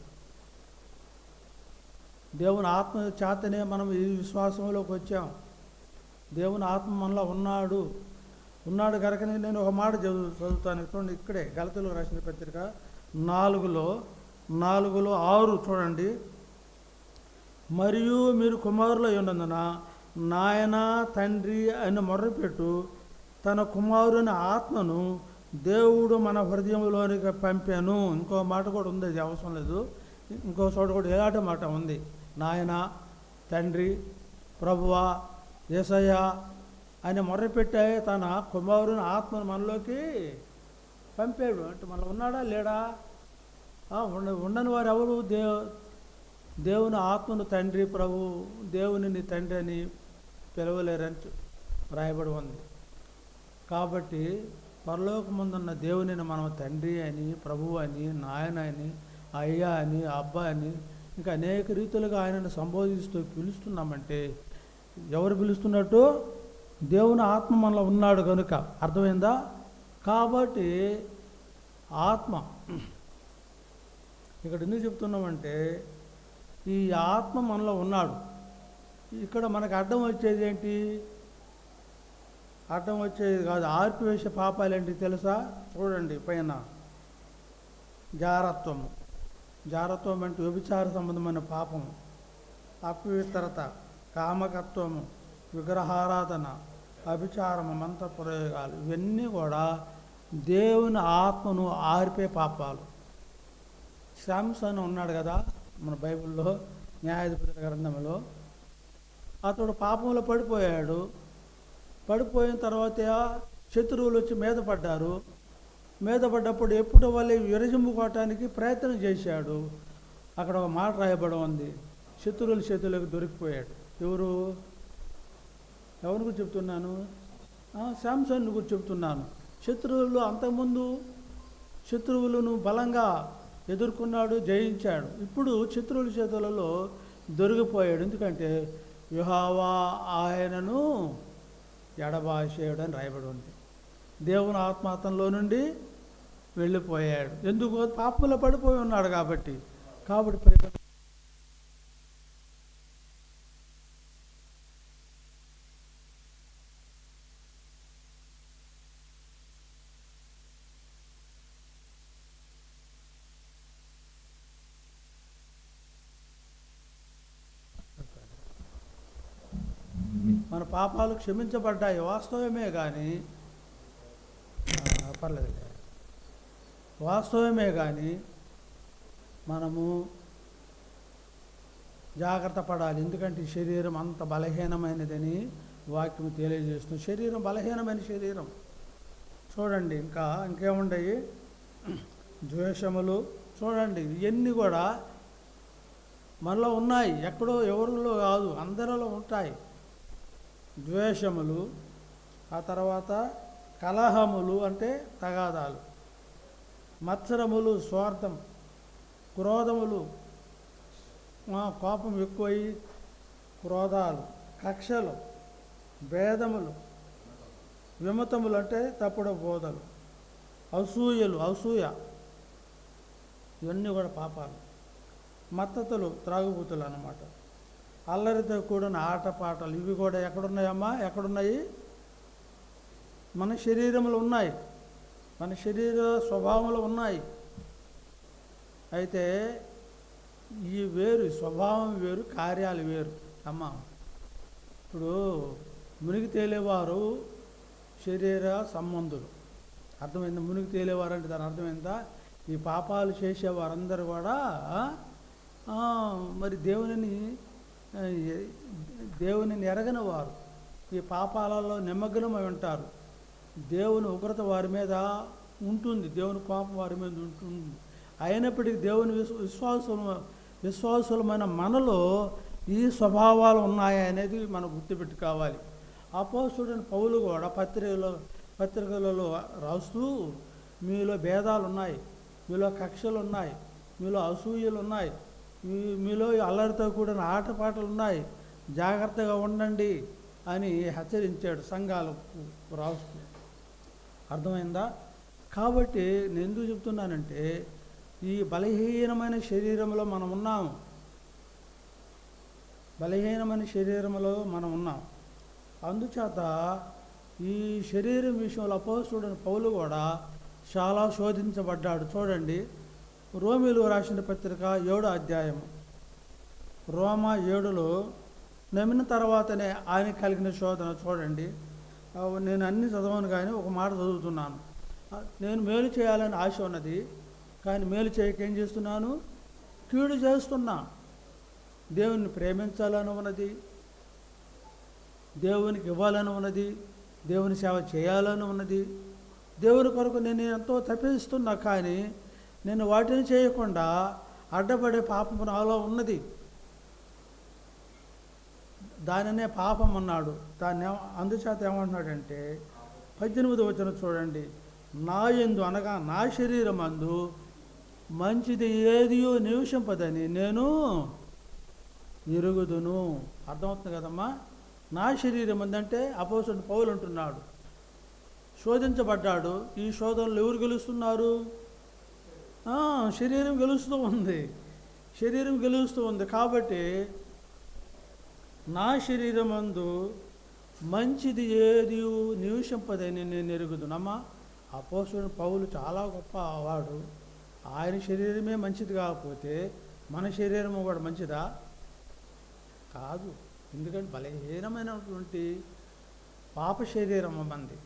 దేవుని ఆత్మ చేతనే మనం ఈ విశ్వాసంలోకి వచ్చాం. దేవుని ఆత్మ మనలో ఉన్నాడు కనుక నేను ఒక మాట చదువుతాను. చూడండి, ఇక్కడే గలతీయులకు రాసిన పత్రిక 4:6 చూడండి. మరియు మీరు కుమారులు ఉన్నందున నాయన తండ్రి అని మొర్రపెట్టు తన కుమారుని ఆత్మను దేవుడు మన హృదయంలోనికి పంపాను. ఇంకో మాట కూడా ఉంది, అది అవసరం లేదు. ఇంకో చోట కూడా ఎలాంటి మాట ఉంది. నాయన, తండ్రి, ప్రభువా, యేసయ్య అని మొర్రపెట్టే తన కుమారుని ఆత్మను మనలోకి పంపాడు. అంటే మనలో ఉన్నాడా లేడా? ఉండని వారు ఎవరు? దేవుని ఆత్మను తండ్రి ప్రభు దేవునిని తండ్రి అని పిలవలేరని రాయబడి ఉంది. కాబట్టి పరలోకముందున్న దేవునిని మనం తండ్రి అని, ప్రభు అని, నాయన అని, అయ్యా అని, అబ్బా అని ఇంకా అనేక రీతులుగా ఆయనను సంబోధిస్తూ పిలుస్తున్నామంటే ఎవరు పిలుస్తున్నట్టు? దేవుని ఆత్మ మనలో ఉన్నాడు కనుక. అర్థమైందా? కాబట్టి ఆత్మ ఇక్కడ ఎందుకు చెప్తున్నామంటే ఈ ఆత్మ మనలో ఉన్నాడు. ఇక్కడ మనకు అడ్డం వచ్చేది ఏంటి? అడ్డం వచ్చేది కాదు, ఆర్పివేసే పాపాలు ఏంటి తెలుసా? చూడండి పైన. జారత్వము. జారత్వం అంటే వ్యభిచార సంబంధమైన పాపము, అపవిత్రత, కామకత్వము, విగ్రహారాధన, అభిచారము, మంత్ర ప్రయోగాలు, ఇవన్నీ కూడా దేవుని ఆత్మను ఆర్పే పాపాలు. శాంసన్ ఉన్నాడు కదా మన బైబిల్లో, న్యాయాధిపతుల గ్రంథంలో. అతడు పాపంలో పడిపోయాడు. పడిపోయిన తర్వాత శత్రువులు వచ్చి మీద పడ్డారు. మీద పడ్డప్పుడు ఎప్పుడు వాళ్ళు విరజింపుకోవటానికి ప్రయత్నం చేశాడు. అక్కడ ఒక మాట రాయబడి ఉంది, శత్రువుల చేతులకు దొరికిపోయాడు. ఎవరి గురించి చెప్తున్నాను? శాంసన్ గురించి చెప్తున్నాను. శత్రువులు అంతకుముందు శత్రువులను బలంగా ఎదుర్కొన్నాడు, జయించాడు. ఇప్పుడు శత్రువుల చేతులలో దొరికిపోయాడు. ఎందుకంటే యెహోవా ఆయనను ఎడబాసేయడు అని రాయబడి ఉంది. దేవుని ఆత్మ అతనిలో నుండి వెళ్ళిపోయాడు. ఎందుకు? పాపంలో పడిపోయి ఉన్నాడు కాబట్టి. మన పాపాలు క్షమించబడ్డాయి వాస్తవమే, కానీ పర్లేదు, వాస్తవమే కానీ మనము జాగ్రత్త పడాలి. ఎందుకంటే శరీరం అంత బలహీనమైనదని వాక్యం తెలియజేస్తుంది. శరీరం బలహీనమైన శరీరం. చూడండి ఇంకేముండయి? ద్వేషములు. చూడండి ఇవన్నీ కూడా మనలో ఉన్నాయి, ఎక్కడో ఎవరిలో కాదు, అందరిలో ఉంటాయి. ద్వేషములు, ఆ తర్వాత కలహములు అంటే తగాదాలు, మత్సరములు, స్వార్థం, క్రోధములు, కోపం ఎక్కువై క్రోధాలు, కక్షలు, భేదములు, విమతములు అంటే తప్పుడు బోధలు, అసూయ, ఇవన్నీ కూడా పాపాలు. మత్తతులు, త్రాగుబోతులు అన్నమాట. అల్లరితో కూడిన ఆటపాటలు, ఇవి కూడా ఎక్కడున్నాయమ్మా? ఎక్కడున్నాయి? మన శరీరంలో ఉన్నాయి, మన శరీర స్వభావంలో ఉన్నాయి. అయితే ఈ వేరు, స్వభావం వేరు, కార్యాలు వేరు అమ్మా. ఇప్పుడు మునిగి తేలేవారు శరీర సంబంధులు. అర్థమైందా? మునిగి తేలేవారు అంటే దాని అర్థమైందా? ఈ పాపాలు చేసేవారందరూ కూడా మరి దేవునిని ఎరగని వారు, ఈ పాపాలలో నిమగ్నమై ఉంటారు. దేవుని ఉగ్రత వారి మీద ఉంటుంది, దేవుని కోపం వారి మీద ఉంటుంది. అయినప్పటికీ దేవుని విశ్వాసులమైన మనలో ఈ స్వభావాలు ఉన్నాయి అనేది మనం గుర్తుపెట్టుకోవాలి. అపోస్తలుడైన పౌలు కూడా పత్రికలలో రాస్తూ మీలో భేదాలు ఉన్నాయి, మీలో కక్షలు ఉన్నాయి, మీలో అసూయలు ఉన్నాయి, మీలో అల్లరితో కూడిన ఆటపాటలు ఉన్నాయి, జాగ్రత్తగా ఉండండి అని హెచ్చరించాడు సంఘాలకు రాస్తూ. అర్థమైందా? కాబట్టి నేను ఎందుకు చెప్తున్నానంటే ఈ బలహీనమైన శరీరంలో మనం ఉన్నాము, బలహీనమైన శరీరంలో మనం ఉన్నాం. అందుచేత ఈ శరీరం విషయంలో అపోస్తలుడైన పౌలు కూడా చాలా శోధించబడ్డాడు. చూడండి రోమీలు రాసిన పత్రిక 7వ అధ్యాయము, రోమా 7లో నమ్మిన తర్వాతనే ఆయన కలిగిన శోధన. చూడండి, నేను అన్ని చదవను కానీ ఒక మాట చదువుతున్నాను. నేను మేలు చేయాలని ఆశ ఉన్నది, కానీ మేలు చేయక ఏం చేస్తున్నాను? కీడు చేస్తున్నా. దేవుని ప్రేమించాలని ఉన్నది, దేవునికి ఇవ్వాలని ఉన్నది, దేవుని సేవ చేయాలని ఉన్నది, దేవుని కొరకు నేను ఎంతో తప్పిస్తున్నా, కానీ నేను వాటిని చేయకుండా అడ్డపడే పాపం నాలో ఉన్నది, దానినే పాపం అన్నాడు. దాన్ని అందుచేత ఏమంటున్నాడంటే 18వ వచనం చూడండి, నా యందు అనగా నా శరీరమందు మంచిది ఏదియో నివసింపదని నేను ఎరుగుదును. అర్థమవుతుంది కదమ్మా? నా శరీరం అంటే అపోస్తలుడు పౌలు అంటున్నాడు, శోధించబడ్డాడు. ఈ శోధనలు ఎవరు గెలుస్తున్నారు? శరీరం గెలుస్తూ ఉంది, శరీరం గెలుస్తూ ఉంది. కాబట్టి నా శరీరమందు మంచిది ఏది నివసింపదని నేను ఎరుగుదునమ్మా. అపోస్తలుడు పౌలు చాలా గొప్ప వాడు. ఆయన శరీరమే మంచిది కాకపోతే మన శరీరము కూడా మంచిదా? కాదు. ఎందుకంటే బలహీనమైనటువంటి పాప శరీరం మంది.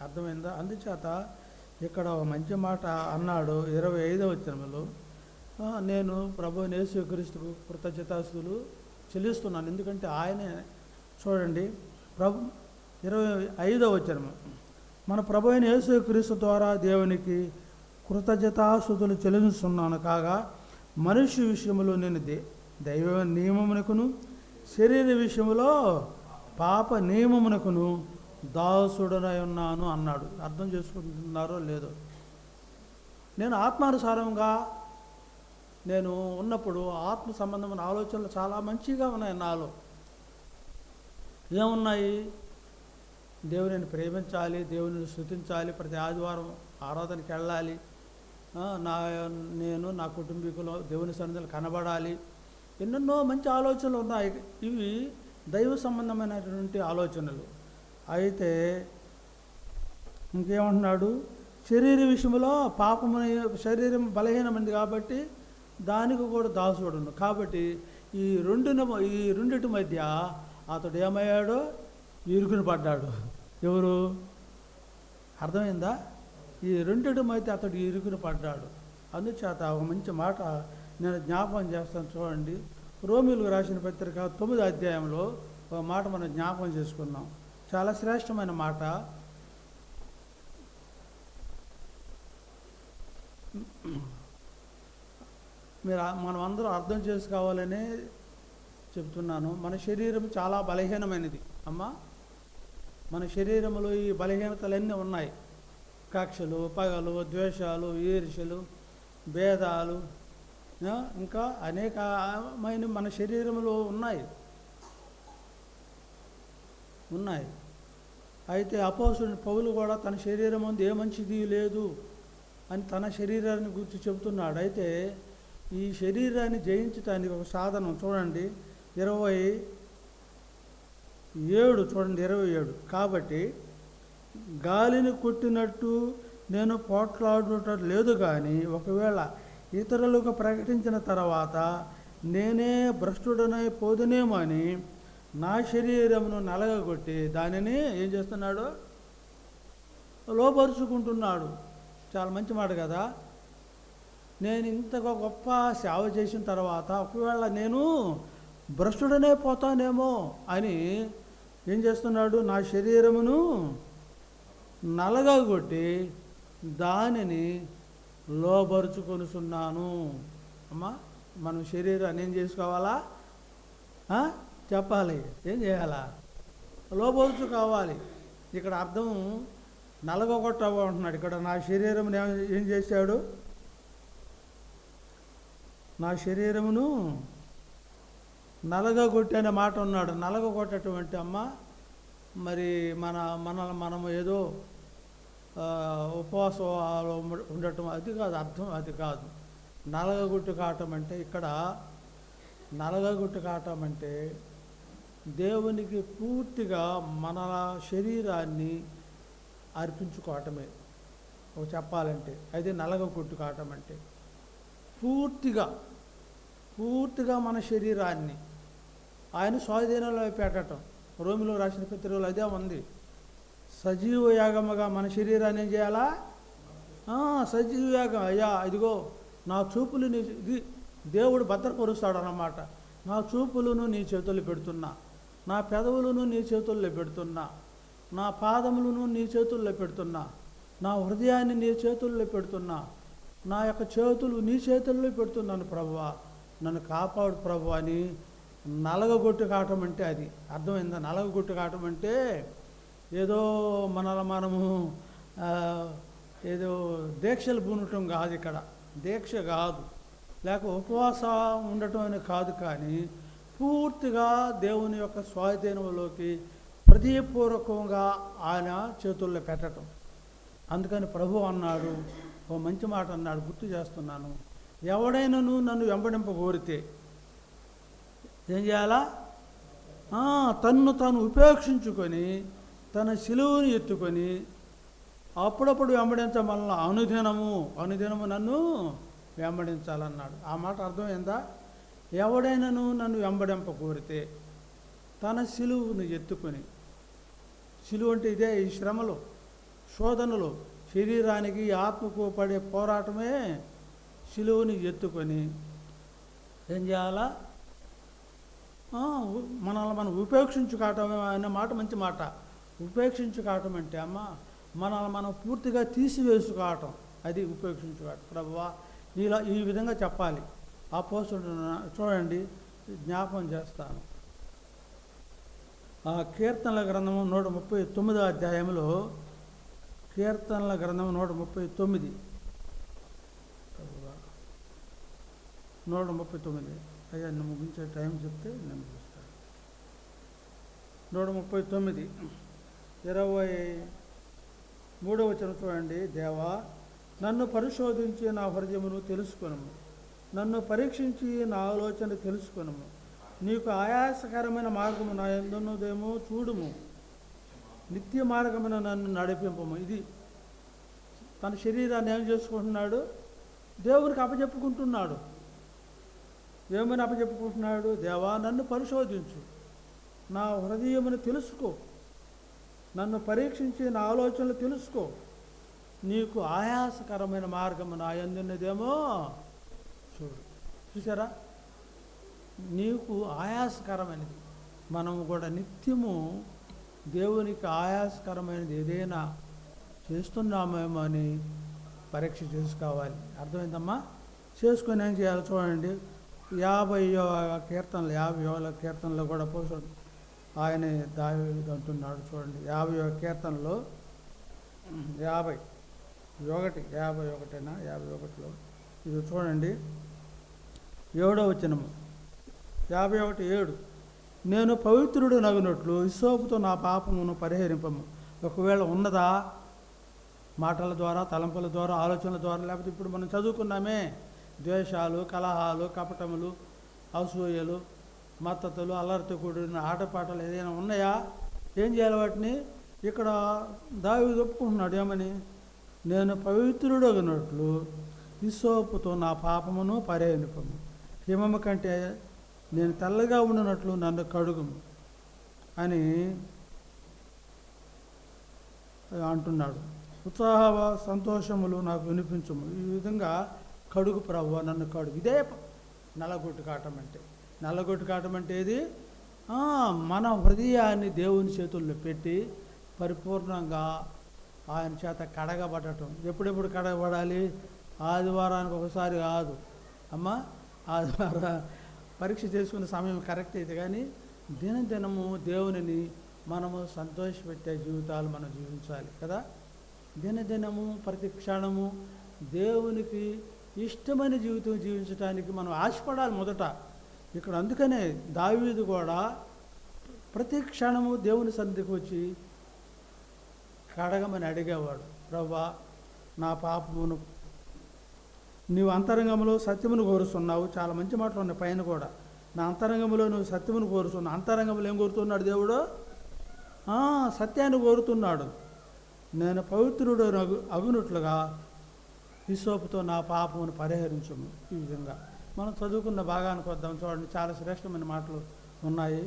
అర్థమైందా? అందుచేత ఇక్కడ ఒక మంచి మాట అన్నాడు 25వ వచనంలో, నేను ప్రభువైన యేసుక్రీస్తుకు కృతజ్ఞతాస్తుతులు చెల్లిస్తున్నాను. ఎందుకంటే ఆయనే చూడండి 25వ వచనం, మన ప్రభువైన యేసుక్రీస్తు ద్వారా దేవునికి కృతజ్ఞతాస్తుతులు చెల్లిస్తున్నాను. కాగా మనుష్య విషయంలో నేను దైవ నియమమునకును శరీర విషయంలో పాప నియమమునకును దాసుడనై ఉన్నాను అన్నాడు. అర్థం చేసుకుంటున్నారో లేదో? నేను ఆత్మానుసారంగా నేను ఉన్నప్పుడు ఆత్మ సంబంధమైన ఆలోచనలు చాలా మంచిగా ఉన్నాయి నాలో. ఏమున్నాయి? దేవునిని ప్రేమించాలి, దేవుని స్తుతించాలి, ప్రతి ఆదివారం ఆరాధనకి వెళ్ళాలి, నేను నా కుటుంబీకులు దేవుని సన్నిధిలో కనబడాలి, ఎన్నెన్నో మంచి ఆలోచనలు ఉన్నాయి. ఇవి దైవ సంబంధమైనటువంటి ఆలోచనలు. అయితే ఇంకేమంటున్నాడు? శరీర విషయంలో పాపము, శరీరం బలహీనమైంది కాబట్టి దానికి కూడా దాసుడును. కాబట్టి ఈ రెండిటి మధ్య అతడు ఏమయ్యాడో ఇరుకుని పడ్డాడు. ఎవరు? అర్థమైందా? ఈ రెండిటి మధ్య అతడు ఇరుకుని పడ్డాడు. అందుచేత ఒక మంచి మాట నేను జ్ఞాపకం చేస్తాను. చూడండి, రోమీయులకు రాసిన పత్రిక 9వ అధ్యాయంలో ఒక మాట మనం జ్ఞాపకం చేసుకున్నాం. చాలా శ్రేష్టమైన మాట. మనం అందరూ అర్థం చేసుకోవాలనే చెప్తున్నాను. మన శరీరం చాలా బలహీనమైనది అమ్మా. మన శరీరంలో ఈ బలహీనతలన్నీ ఉన్నాయి. కక్షలు, పగలు, ద్వేషాలు, ఈర్ష్యలు, భేదాలు, ఇంకా అనేకమైన మన శరీరంలో ఉన్నాయి. అయితే అపోస్తలుడు పౌలు కూడా తన శరీరం ముందు ఏ మంచిది లేదు అని తన శరీరాన్ని గురించి చెబుతున్నాడు. అయితే ఈ శరీరాన్ని జయించడానికి ఒక సాధనం చూడండి, 27 కాబట్టి గాలిని కొట్టినట్టు నేను పోట్లాడుట లేదు, కానీ ఒకవేళ ఇతరులకు ప్రకటించిన తర్వాత నేనే భ్రష్టుడనై పోదునేమో అని నా శరీరమును నలగగొట్టి దానిని ఏం చేస్తున్నాడు? లోపరుచుకుంటున్నాడు. చాలా మంచి మాట కదా. నేను ఇంతగా గొప్ప సేవ చేసిన తర్వాత ఒకవేళ నేను భ్రష్టుడనే పోతానేమో అని ఏం చేస్తున్నాడు? నా శరీరమును నలగగొట్టి దానిని లోపరుచుకొనుచున్నాను. అమ్మా, మనం శరీరాన్ని ఏం చేసుకోవాలా? చెప్పాలి. ఏం చేయాలా? లోపరుచుకోవాలి. ఇక్కడ అర్థం నలగొట్టవు అంటున్నాడు. ఇక్కడ నా శరీరం ఏం చేశాడు? నా శరీరమును నలగగొట్టి అనే మాట ఉన్నాడు. నలగొట్టటువంటి అమ్మ మరి మనము ఏదో ఉపవాసాలు ఉండటం అది కాదు, అర్థం అది కాదు. నలగగొట్టు కావటం అంటే, ఇక్కడ నలగగొట్టు కావటం అంటే దేవునికి పూర్తిగా మన శరీరాన్ని అర్పించుకోవటమే చెప్పాలంటే. అది నలగగొట్టు కావటం అంటే పూర్తిగా మన శరీరాన్ని ఆయన స్వాధీనంలో పెట్టడం. రోమిలో రాసిన పత్రికలో అదే ఉంది. సజీవ యాగముగా మన శరీరాన్ని ఏం చేయాలా? సజీవ యాగం. అయ్యా ఇదిగో నా చూపులు ఇది దేవుడు భద్రపరుస్తాడు అన్నమాట. నా చూపులను నీ చేతుల్లో పెడుతున్నా, నా పెదవులను నీ చేతుల్లో పెడుతున్నా, నా పాదములను నీ చేతుల్లో పెడుతున్నా, నా హృదయాన్ని నీ చేతుల్లో పెడుతున్నా, నా యొక్క చేతులు నీ చేతుల్లో పెడుతున్నాను ప్రభువా, నన్ను కాపాడు ప్రభు అని నలగగొట్టు కావటం అంటే అది అర్థమైందా? నలగగొట్టు కావటం అంటే ఏదో మనము ఏదో దీక్షలు పూనటం కాదు, ఇక్కడ దీక్ష కాదు, లేక ఉపవాసం ఉండటం అని కాదు, కానీ పూర్తిగా దేవుని యొక్క స్వాధీనంలోకి హృదయపూర్వకంగా ఆయన చేతుల్లో పెట్టడం. అందుకని ప్రభు అన్నాడు, ఓ మంచి మాట అన్నాడు, గుర్తు చేస్తున్నాను, ఎవడైనాను నన్ను వెంబడింప కోరితే ఏం చేయాలా? తన్ను తాను ఉపేక్షించుకొని తన శిలువను ఎత్తుకొని అప్పుడప్పుడు వెంబడించమల్ల అనుదినము నన్ను వెంబడించాలన్నాడు. ఆ మాట అర్థమైందా? ఎవడైనాను నన్ను వెంబడింప కోరితే తన శిలువను ఎత్తుకొని, శిలువ అంటే ఇదే, ఈ శ్రమలు శోధనలు శరీరానికి ఆత్మకు పడే పోరాటమే శిలువని ఎత్తుకొని ఏం చేయాలా? మనల్ని మనం ఉపేక్షించుకోవటం అనే మాట మంచి మాట. ఉపేక్షించుకోవటం అంటే మనల్ని మనం పూర్తిగా తీసివేసుకోవటం, అది ఉపేక్షించుకోవటం. ప్రభువా ఇలా ఈ విధంగా చెప్పాలి. అపోస్తలుడు చూడండి, జ్ఞాపకం చేస్తాను. కీర్తనల గ్రంథము 139వ అధ్యాయంలో, కీర్తనల గ్రంథం 139 అయ్యా, నువ్వు ముగించే టైం చెప్తే నేను ముగిస్తాను. 139 23వ వచనం చూడండి. దేవా, నన్ను పరిశోధించి నా హృదయమును తెలుసుకొనుము, నన్ను పరీక్షించి నా ఆలోచన తెలుసుకొనుము. నీకు ఆయాసకరమైన మార్గము నా యందున్నదేమో చూడుము, నిత్య మార్గమున నన్ను నడిపింపము. ఇది తన శరీరాన్ని ఏం చేసుకుంటున్నాడు? దేవునికి అప్పచెప్పుకుంటున్నాడు. ఏమని అప్పచెప్పుకుంటున్నాడు? దేవా, నన్ను పరిశోధించు, నా హృదయమును తెలుసుకో, నన్ను పరీక్షించి నా ఆలోచనలు తెలుసుకో. నీకు ఆయాసకరమైన మార్గము నా యందున్నదేమో చూడు. చూసారా? నీకు ఆయాసకరమైనది. మనము కూడా నిత్యము దేవునికి ఆయాసకరమైనది ఏదైనా చేస్తున్నామేమో అని పరీక్ష చేసుకోవాలి. అర్థమైందమ్మా? చేసుకొని ఏం చేయాలి చూడండి. 50వ కీర్తనలో కూడా పోసాడు ఆయన దావీదు అంటున్నాడు. చూడండి 50వ కీర్తనలో 51లో ఇది చూడండి, 7వ వచనము, 51:7. నేను పవిత్రుడు నగునట్లు హిస్సోపుతో నా పాపమును పరిహరింపము. ఒకవేళ ఉన్నదా? మాటల ద్వారా, తలంపుల ద్వారా, ఆలోచనల ద్వారా, లేకపోతే ఇప్పుడు మనం చదువుకున్నామే ద్వేషాలు, కలహాలు, కపటములు, అసూయలు, మత్తతులు, అల్లరితో కూడిన ఆటపాటలు ఏదైనా ఉన్నాయా? ఏం చేయాలి వాటిని? ఇక్కడ దావీదు ఒప్పుకుంటున్నాడు. ఏమని? నేను పవిత్రుడు అగినట్లు హిస్సోపుతో నా పాపమును పరిహరింపము, హిమము కంటే నేను తెల్లగా ఉండినట్లు నన్ను కడుగుము అని అంటున్నాడు. ఉత్సాహ సంతోషములు నాకు వినిపించము. ఈ విధంగా కడుగు ప్రభువా, నన్ను కడుగు. ఇదే నల్లగొట్టు కావటం అంటే. నల్లగొట్టు కావటం అంటే ఇది మన హృదయాన్ని దేవుని చేతుల్లో పెట్టి పరిపూర్ణంగా ఆయన చేత కడగబడటం. ఎప్పుడెప్పుడు కడగబడాలి? ఆదివారానికి ఒకసారి కాదు అమ్మా. ఆదివారం పరీక్ష చేసుకునే సమయం కరెక్ట్ అయితే, కానీ దినదినము దేవునిని మనము సంతోషపెట్టే జీవితాలు మనం జీవించాలి కదా. దినదినము ప్రతి క్షణము దేవునికి ఇష్టమైన జీవితం జీవించడానికి మనం ఆశపడాలి మొదట. ఇక్కడ అందుకనే దావీదు కూడా ప్రతి క్షణము దేవుని సన్నిధికి వచ్చి కడగమని అడిగేవాడు. ప్రభువా, నా పాపమును నీవు అంతరంగంలో సత్యమును కోరుస్తున్నావు. చాలా మంచి మాటలు ఉన్నాయి పైన కూడా. నా అంతరంగంలో నువ్వు సత్యమును కోరుతున్నావు. అంతరంగంలో ఏం కోరుతున్నాడు దేవుడు? సత్యాన్ని కోరుతున్నాడు. నేను పవిత్రుడు అగునట్లుగా హిస్సోపుతో నా పాపమును పరిహరించుము. ఈ విధంగా మనం చదువుకున్న భాగానికి వద్దాం. చూడండి, చాలా శ్రేష్టమైన మాటలు ఉన్నాయి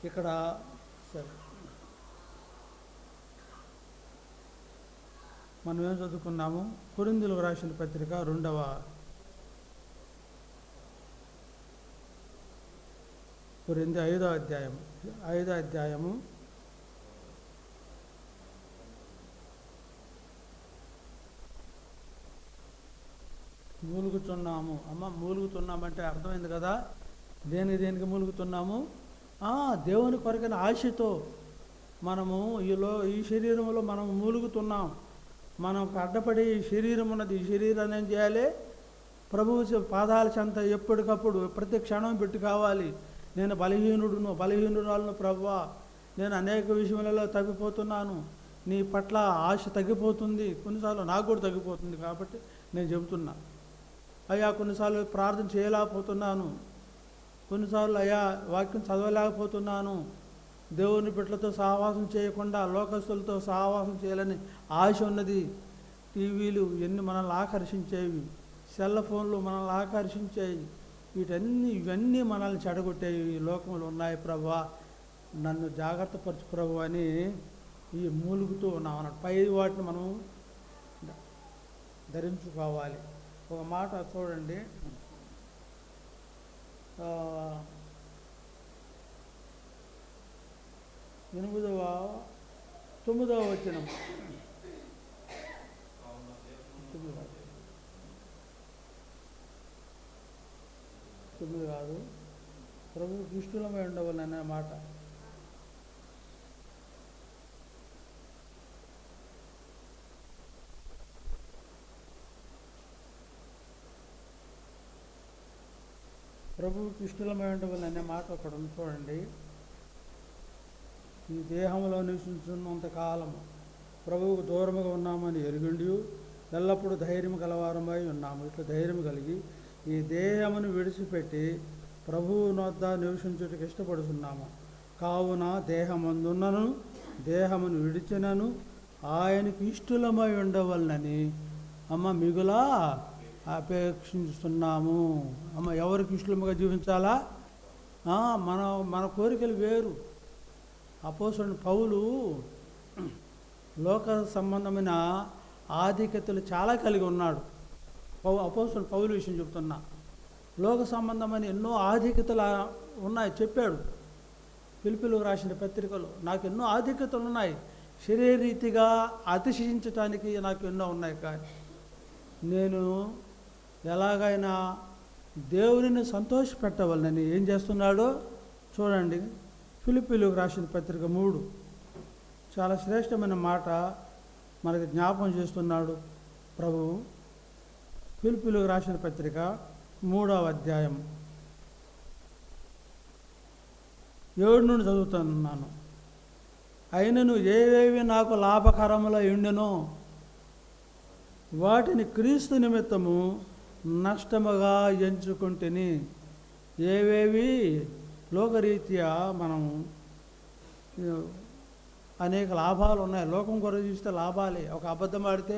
ఇక్కడ. సరే, మనం ఏం చదువుకున్నాము? కొరింథీయులకు రాసిన పత్రిక 2వ కొరింథీ 5వ అధ్యాయము 5 మూలుగుతున్నాము. అమ్మ మూలుగుతున్నామంటే అర్థమైంది కదా, దేనికి మూలుగుతున్నాము? దేవుని కొరకైన ఆశతో మనము ఈ శరీరంలో మనం మూలుగుతున్నాం. మనకు అడ్డపడి ఈ శరీరం ఉన్నది. ఈ శరీరాన్ని ఏం చేయాలి? ప్రభువు పాదాల చెంత ఎప్పటికప్పుడు ప్రతి క్షణం పెట్టి కావాలి. నేను బలహీనురాలను ప్రభువా, నేను అనేక విషయాలలో తగ్గిపోతున్నాను, నీ పట్ల ఆశ తగ్గిపోతుంది, కొన్నిసార్లు నాకు కూడా తగ్గిపోతుంది. కాబట్టి నేను చెబుతున్నా, అయ్యా కొన్నిసార్లు ప్రార్థన చేయలేకపోతున్నాను, కొన్నిసార్లు అయ్యా వాక్యం చదవలేకపోతున్నాను, దేవుని బిడ్డలతో సహవాసం చేయకుండా లోకస్తులతో సహవాసం చేయాలని ఆశ ఉన్నది. టీవీలు ఎన్ని మనల్ని ఆకర్షించేవి, సెల్ ఫోన్లు మనల్ని ఆకర్షించేవి, ఇవన్నీ మనల్ని చెడగొట్టేవి ఈ లోకంలో ఉన్నాయి. ప్రభువా నన్ను జాగ్రత్త పరచు ప్రభు అని ఈ మూలుగుతూ ఉన్నాం అన్నట్టు. పై వాటిని మనం ధరించుకోవాలి. ఒక మాట చూడండి, 9వ వచనం. 9 కాదు, ప్రభువుకి ఇష్టలమై ఉండవాలనే మాట. ప్రభువుకి ఇష్టలమై ఉండవాలనే మాట ఒకటి ఉంది చూడండి. ఈ దేహంలో నివసించున్నంతకాలం ప్రభువుకు దూరముగా ఉన్నామని ఎరుగండి ఎల్లప్పుడూ ధైర్యం గలవారమై ఉన్నాము. ఇట్లా ధైర్యం కలిగి ఈ దేహమును విడిచిపెట్టి ప్రభువు నొద్ద నివసించుటకు ఇష్టపడుతున్నాము. కావున దేహమందున్నను దేహమును విడిచినను ఆయనకి ఇష్టలమై ఉండవలనని మిగులా అపేక్షిస్తున్నాము. ఎవరికి ఇష్టముగా జీవించాలా? మన కోరికలు వేరు. అపోస్తలుడైన పౌలు లోక సంబంధమైన ఆధిక్యతలు చాలా కలిగి ఉన్నాడు. అపోస్తలుడైన పౌలు విషయం చెప్తున్నా. లోక సంబంధమైన ఎన్నో ఆధిక్యతలు ఉన్నాయి చెప్పాడు ఫిలిప్పీలకు రాసిన పత్రికలో. నాకు ఎన్నో ఆధిక్యతలు ఉన్నాయి, శరీరీతిగా అతిశయించటానికి నాకు ఎన్నో ఉన్నాయి. కానీ నేను ఎలాగైనా దేవుడిని సంతోషపెట్టవాలని ఏం చేస్తున్నాడో చూడండి. ఫిలిప్పీలకు రాసిన పత్రిక 3 చాలా శ్రేష్టమైన మాట మనకి జ్ఞాపకం చేస్తున్నాడు ప్రభువు. ఫిలిప్పీలకు రాసిన పత్రిక 3వ అధ్యాయం 7 నుండి చదువుతున్నాను. అయినను ఏవేవి నాకు లాభకరముల ఉండునో వాటిని క్రీస్తు నిమిత్తము నష్టముగా ఎంచుకుంటుని. ఏవేవి లోకరీత్యా మనం అనేక లాభాలు ఉన్నాయి. లోకం కొరకు చూస్తే లాభాలే. ఒక అబద్ధం ఆడితే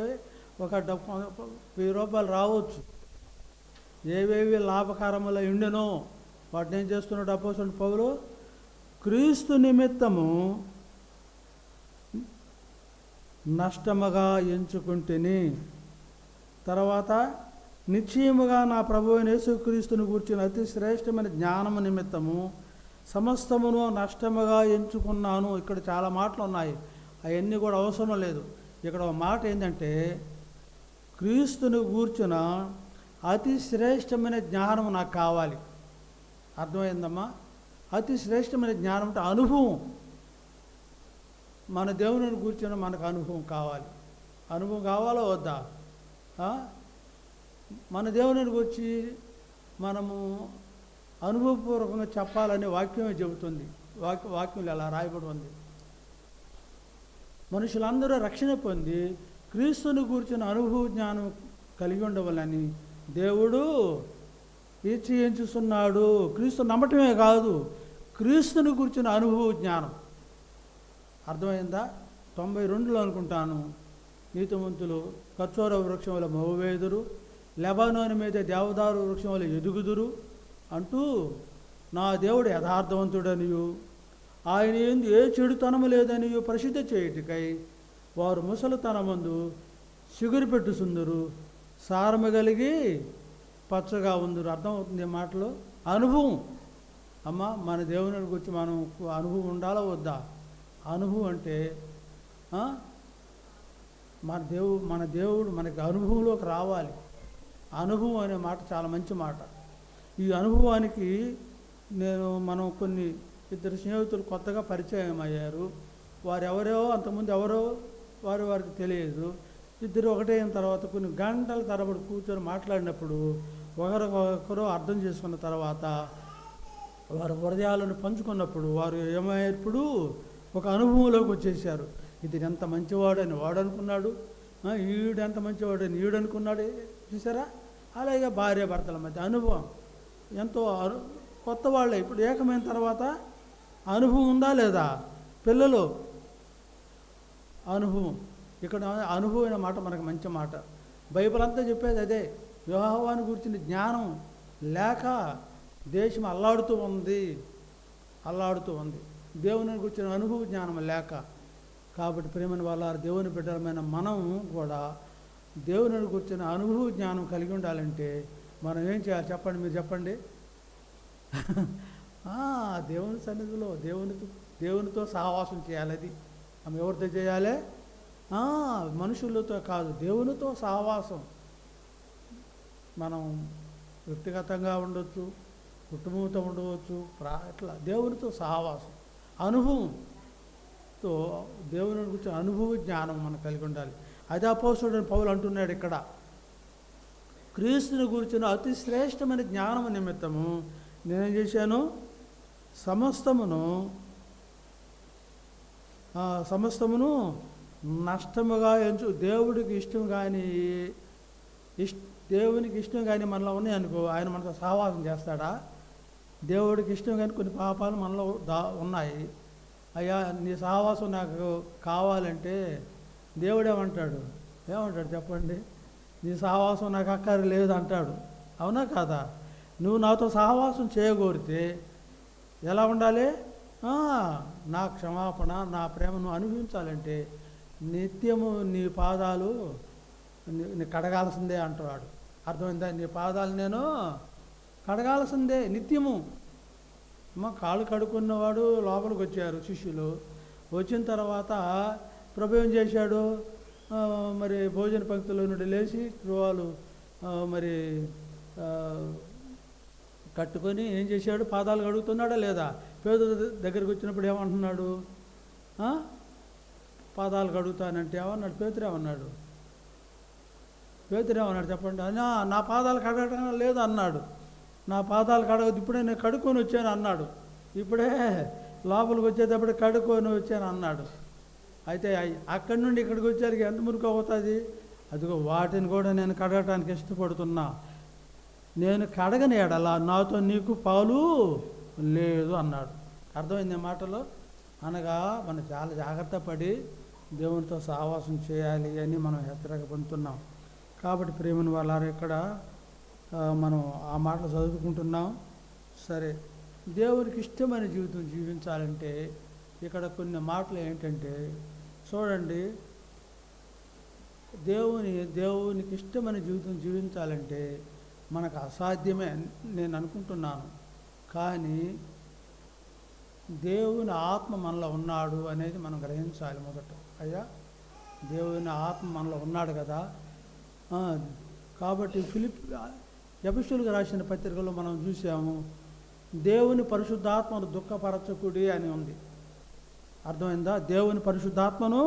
ఒక 1000 రూపాయలు రావచ్చు. ఏవేవి లాభకరముల ఉండునో వాటిని ఏం చేస్తున్నాడు అపోస్తలుడైన పౌలు? క్రీస్తు నిమిత్తము నష్టముగా ఎంచుకుంటుని. తర్వాత నిశ్చయముగా నా ప్రభువైన యేసుక్రీస్తుని గూర్చిన అతి శ్రేష్టమైన జ్ఞానము నిమిత్తము సమస్తమును నష్టముగా ఎంచుకున్నాను. ఇక్కడ చాలా మాటలు ఉన్నాయి, అవన్నీ కూడా అవసరం లేదు. ఇక్కడ ఒక మాట ఏంటంటే క్రీస్తుని గూర్చిన అతి శ్రేష్టమైన జ్ఞానం నాకు కావాలి. అర్థమైందమ్మా? అతి శ్రేష్టమైన జ్ఞానం అంటే అనుభవం. మన దేవుని కూర్చొని మనకు అనుభవం కావాలి. అనుభవం కావాలో వద్దా? మన దేవుని గురించి మనము అనుభవపూర్వకంగా చెప్పాలని వాక్యమే చెబుతుంది. వాక్యంలో అలా రాయబడి ఉంది. మనుషులందరూ రక్షణ పొంది క్రీస్తుని కూర్చున్న అనుభవ జ్ఞానం కలిగి ఉండవాలని దేవుడు ఎంచుతున్నాడు. క్రీస్తు నమ్మటమే కాదు, క్రీస్తుని కూర్చున్న అనుభవ జ్ఞానం. అర్థమైందా? 92లో అనుకుంటాను, నీతిమంతులు కర్చోర వృక్షం వల్ల మోవేదురు, లెబానోను మీద దేవదారు వృక్షం వల్ల ఎదుగుదురు అంటూ నా దేవుడు యథార్థవంతుడనియు ఆయన ఏంది ఏ చెడుతనము లేదనియు ప్రసిద్ధి చేయుటకై వారు ముసలితనమందు చిగురు పెట్టుసుందురు, సారము కలిగి పచ్చగా ఉందరు. అర్థమవుతుంది ఈ మాటలో? అనుభవం. మన దేవుని గురించి మనం అనుభవం ఉండాలా వద్దా? అనుభవం అంటే మన దేవుడు మనకి అనుభవంలోకి రావాలి. అనుభవం అనే మాట చాలా మంచి మాట. ఈ అనుభవానికి మనం కొన్ని ఇద్దరు స్నేహితులు కొత్తగా పరిచయం అయ్యారు. వారు ఎవరో అంతకుముందు ఎవరో వారికి తెలియదు. ఇద్దరు ఒకటే అయిన తర్వాత కొన్ని గంటల తరబడి కూర్చొని మాట్లాడినప్పుడు ఒకరికొకరు అర్థం చేసుకున్న తర్వాత వారి హృదయాలను పంచుకున్నప్పుడు వారు ఏమయ్యేప్పుడు ఒక అనుభవంలోకి వచ్చేసారు. ఇది ఎంత మంచివాడని వాడు అనుకున్నాడు, ఈడు ఎంత మంచివాడని ఈడు అనుకున్నాడు. చూసారా? అలాగే భార్య భర్తల మధ్య అనుభవం ఎంతో కొత్త వాళ్ళే. ఇప్పుడు ఏకమైన తర్వాత అనుభవం ఉందా లేదా? పిల్లలు అనుభవం. ఇక్కడ అనుభవం అనే మాట మనకు మంచి మాట. బైబిల్ అంతా చెప్పేది అదే. యెహోవాను గురించిన జ్ఞానం లేక దేశం అల్లాడుతూ ఉంది. దేవుని గురించిన అనుభవ జ్ఞానం లేక. కాబట్టి ప్రేమని వాళ్ళ దేవుని బిడ్డలమైన మనం కూడా దేవుని గురించిన అనుభవ జ్ఞానం కలిగి ఉండాలంటే మనం ఏం చేయాలి చెప్పండి? మీరు చెప్పండి. దేవుని సన్నిధిలో దేవునితో సహవాసం చేయాలి. అది మనం ఎవరితో చేయాలి? మనుషులతో కాదు, దేవునితో సహవాసం. మనం వ్యక్తిగతంగా ఉండొచ్చు, కుటుంబంతో ఉండవచ్చు, ఇట్లా దేవునితో సహవాసం అనుభవంతో దేవుని గురించి అనుభవ జ్ఞానం మనం కలిగి ఉండాలి. అదే అపోస్తలుడైన పౌలు అంటున్నాడు ఇక్కడ, క్రీస్తుని గురించిన అతి శ్రేష్టమైన జ్ఞానము నిమిత్తము నేనేం చేశాను? సమస్తమును నష్టముగా దేవునికి ఇష్టం కానీ మనలో ఉన్నాయనుకో, ఆయన మనతో సహవాసం చేస్తాడా? దేవుడికి ఇష్టం కానీ కొన్ని పాపాలు మనలో ఉన్నాయి. అయ్యా నీ సహవాసం నాకు కావాలంటే దేవుడు ఏమంటాడు చెప్పండి? నీ సహవాసం నాకు అక్కర్లేదు అంటాడు. అవునా కాదా? నువ్వు నాతో సహవాసం చేయగోరితే ఎలా ఉండాలి? నా క్షమాపణ, నా ప్రేమను అనుభవించాలంటే నిత్యము నీ పాదాలు కడగాల్సిందే అంటాడు. అర్థమైందా? నీ పాదాలు నేను కడగాల్సిందే నిత్యము. కాళ్ళు కడుక్కున్నవాడు లోపలికి వచ్చారు శిష్యులు. వచ్చిన తర్వాత ప్రభు ఏం చేశాడు? మరి భోజన పంక్తిలో నుండి లేచి త్రువాలు మరి కట్టుకొని ఏం చేశాడు? పాదాలు కడుగుతున్నాడా లేదా? పేదల దగ్గరికి వచ్చినప్పుడు ఏమంటున్నాడు? పాదాలు కడుగుతానంటే ఏమన్నాడు? పేతురేమన్నాడు చెప్పండి? నా పాదాలు కడగడం లేదు అన్నాడు. నా పాదాలు కడగదు, ఇప్పుడే నేను కడుక్కొని వచ్చాను అన్నాడు. ఇప్పుడే లోపలికి వచ్చేటప్పుడు కడుక్కొని వచ్చాను అన్నాడు. అయితే అక్కడి నుండి ఇక్కడికి వచ్చేసరికి ఎంత మురికి అవుతుంది? అదిగో వాటిని కూడా నేను కడగటానికి ఇష్టపడుతున్నా. నేను కడగని ఎడలా నాతో నీకు పాలు లేదు అన్నాడు. అర్థమైంది మాటలో? అనగా మనం చాలా జాగ్రత్త పడి దేవునితో సహవాసం చేయాలి అని మనం హెచ్చరిక పొందుతున్నాం. కాబట్టి ప్రేమను వాళ్ళ ఇక్కడ మనం ఆ మాటలు చదువుకుంటున్నాం. సరే, దేవునికి ఇష్టమైన జీవితం జీవించాలంటే ఇక్కడ కొన్ని మాటలు ఏంటంటే చూడండి, దేవునికి ఇష్టమైన జీవితం జీవించాలంటే మనకు అసాధ్యమే నేను అనుకుంటున్నాను. కానీ దేవుని ఆత్మ మనలో ఉన్నాడు అనేది మనం గ్రహించాలి. మొదట అయ్యా దేవుని ఆత్మ మనలో ఉన్నాడు కదా. కాబట్టి ఎఫెసీయులకు రాసిన పత్రికలో మనం చూసాము, దేవుని పరిశుద్ధాత్మను దుఃఖపరచకుడి అని ఉంది. అర్థమైందా? దేవుని పరిశుద్ధాత్మను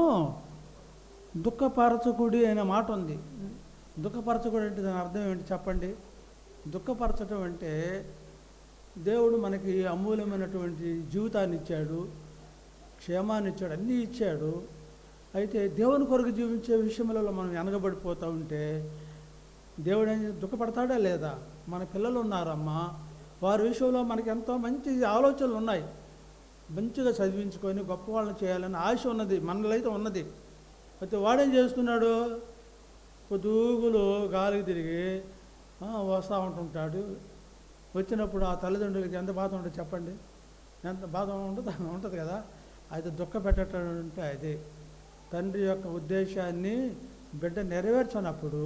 దుఃఖపరచకుడి అనే మాట ఉంది. దుఃఖపరచకుడి అంటే దాని అర్థం ఏంటి చెప్పండి? దుఃఖపరచడం అంటే దేవుడు మనకి అమూల్యమైనటువంటి జీవితాన్ని ఇచ్చాడు, క్షేమాన్ని ఇచ్చాడు, అన్నీ ఇచ్చాడు. అయితే దేవుని కొరకు జీవించే విషయంలో మనం వెనకబడిపోతూ ఉంటే దేవుడు ఏం దుఃఖపడతాడా లేదా? మన పిల్లలు ఉన్నారమ్మా, వారి విషయంలో మనకి ఎంతో మంచి ఆలోచనలు ఉన్నాయి. మంచిగా చదివించుకొని గొప్ప వాళ్ళని చేయాలని ఆశ ఉన్నది, మనలో అయితే ఉన్నది. అయితే వాడేం చేస్తున్నాడు? పొద్దుగులు గాలికి తిరిగి వస్తూ ఉంటుంటాడు. వచ్చినప్పుడు ఆ తల్లిదండ్రులకి ఎంత బాధ ఉంటుంది చెప్పండి? ఎంత బాధ ఉంటుంది కదా. అయితే దుఃఖ పెట్టడం అంటే అదే తండ్రి యొక్క ఉద్దేశాన్ని బిడ్డ నెరవేర్చినప్పుడు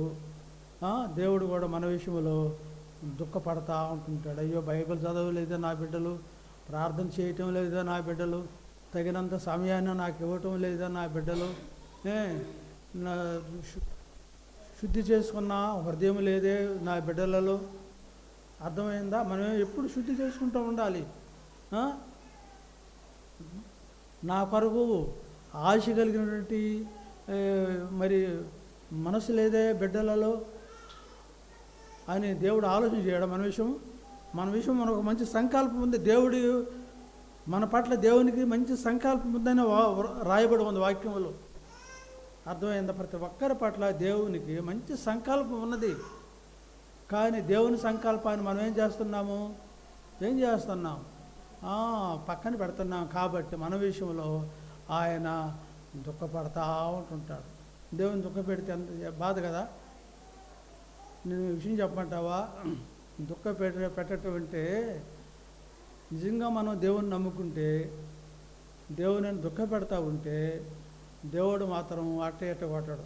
దేవుడు కూడా మన విషయంలో దుఃఖపడతా ఉంటుంటాడు. అయ్యో బైబిల్ చదవలేదా నా బిడ్డలు, ప్రార్థన చేయటం లేదా నా బిడ్డలు, తగినంత సమయాన్ని నాకు ఇవ్వటం లేదా నా బిడ్డలు, శుద్ధి చేసుకున్న హృదయం లేదే నా బిడ్డలలో. అర్థమైందా? మనం ఎప్పుడు శుద్ధి చేసుకుంటూ ఉండాలి. నా కొరకు ఆశ కలిగినటువంటి మరి మనసు లేదే బిడ్డలలో అని దేవుడు ఆలోచన చేయడం మన విషయం మనకు మంచి సంకల్పం ఉంది. దేవుడు మన పట్ల దేవునికి మంచి సంకల్పం ఉందని రాయబడి ఉంది వాక్యంలో. అర్థమైందా? ప్రతి ఒక్కరి పట్ల దేవునికి మంచి సంకల్పం ఉన్నది. కానీ దేవుని సంకల్పాన్ని మనం ఏం చేస్తున్నాం? పక్కన పెడుతున్నాం. కాబట్టి మన విషయంలో ఆయన దుఃఖపడతా ఉంటుంటాడు. దేవుని దుఃఖపెడితే అంత బాధ కదా. నేను విషయం చెప్పమంటావా? పెట్టడం అంటే నిజంగా మనం దేవుని నమ్ముకుంటే, దేవుని దుఃఖపెడతా ఉంటే దేవుడు మాత్రం అట్ట కొట్టాడు.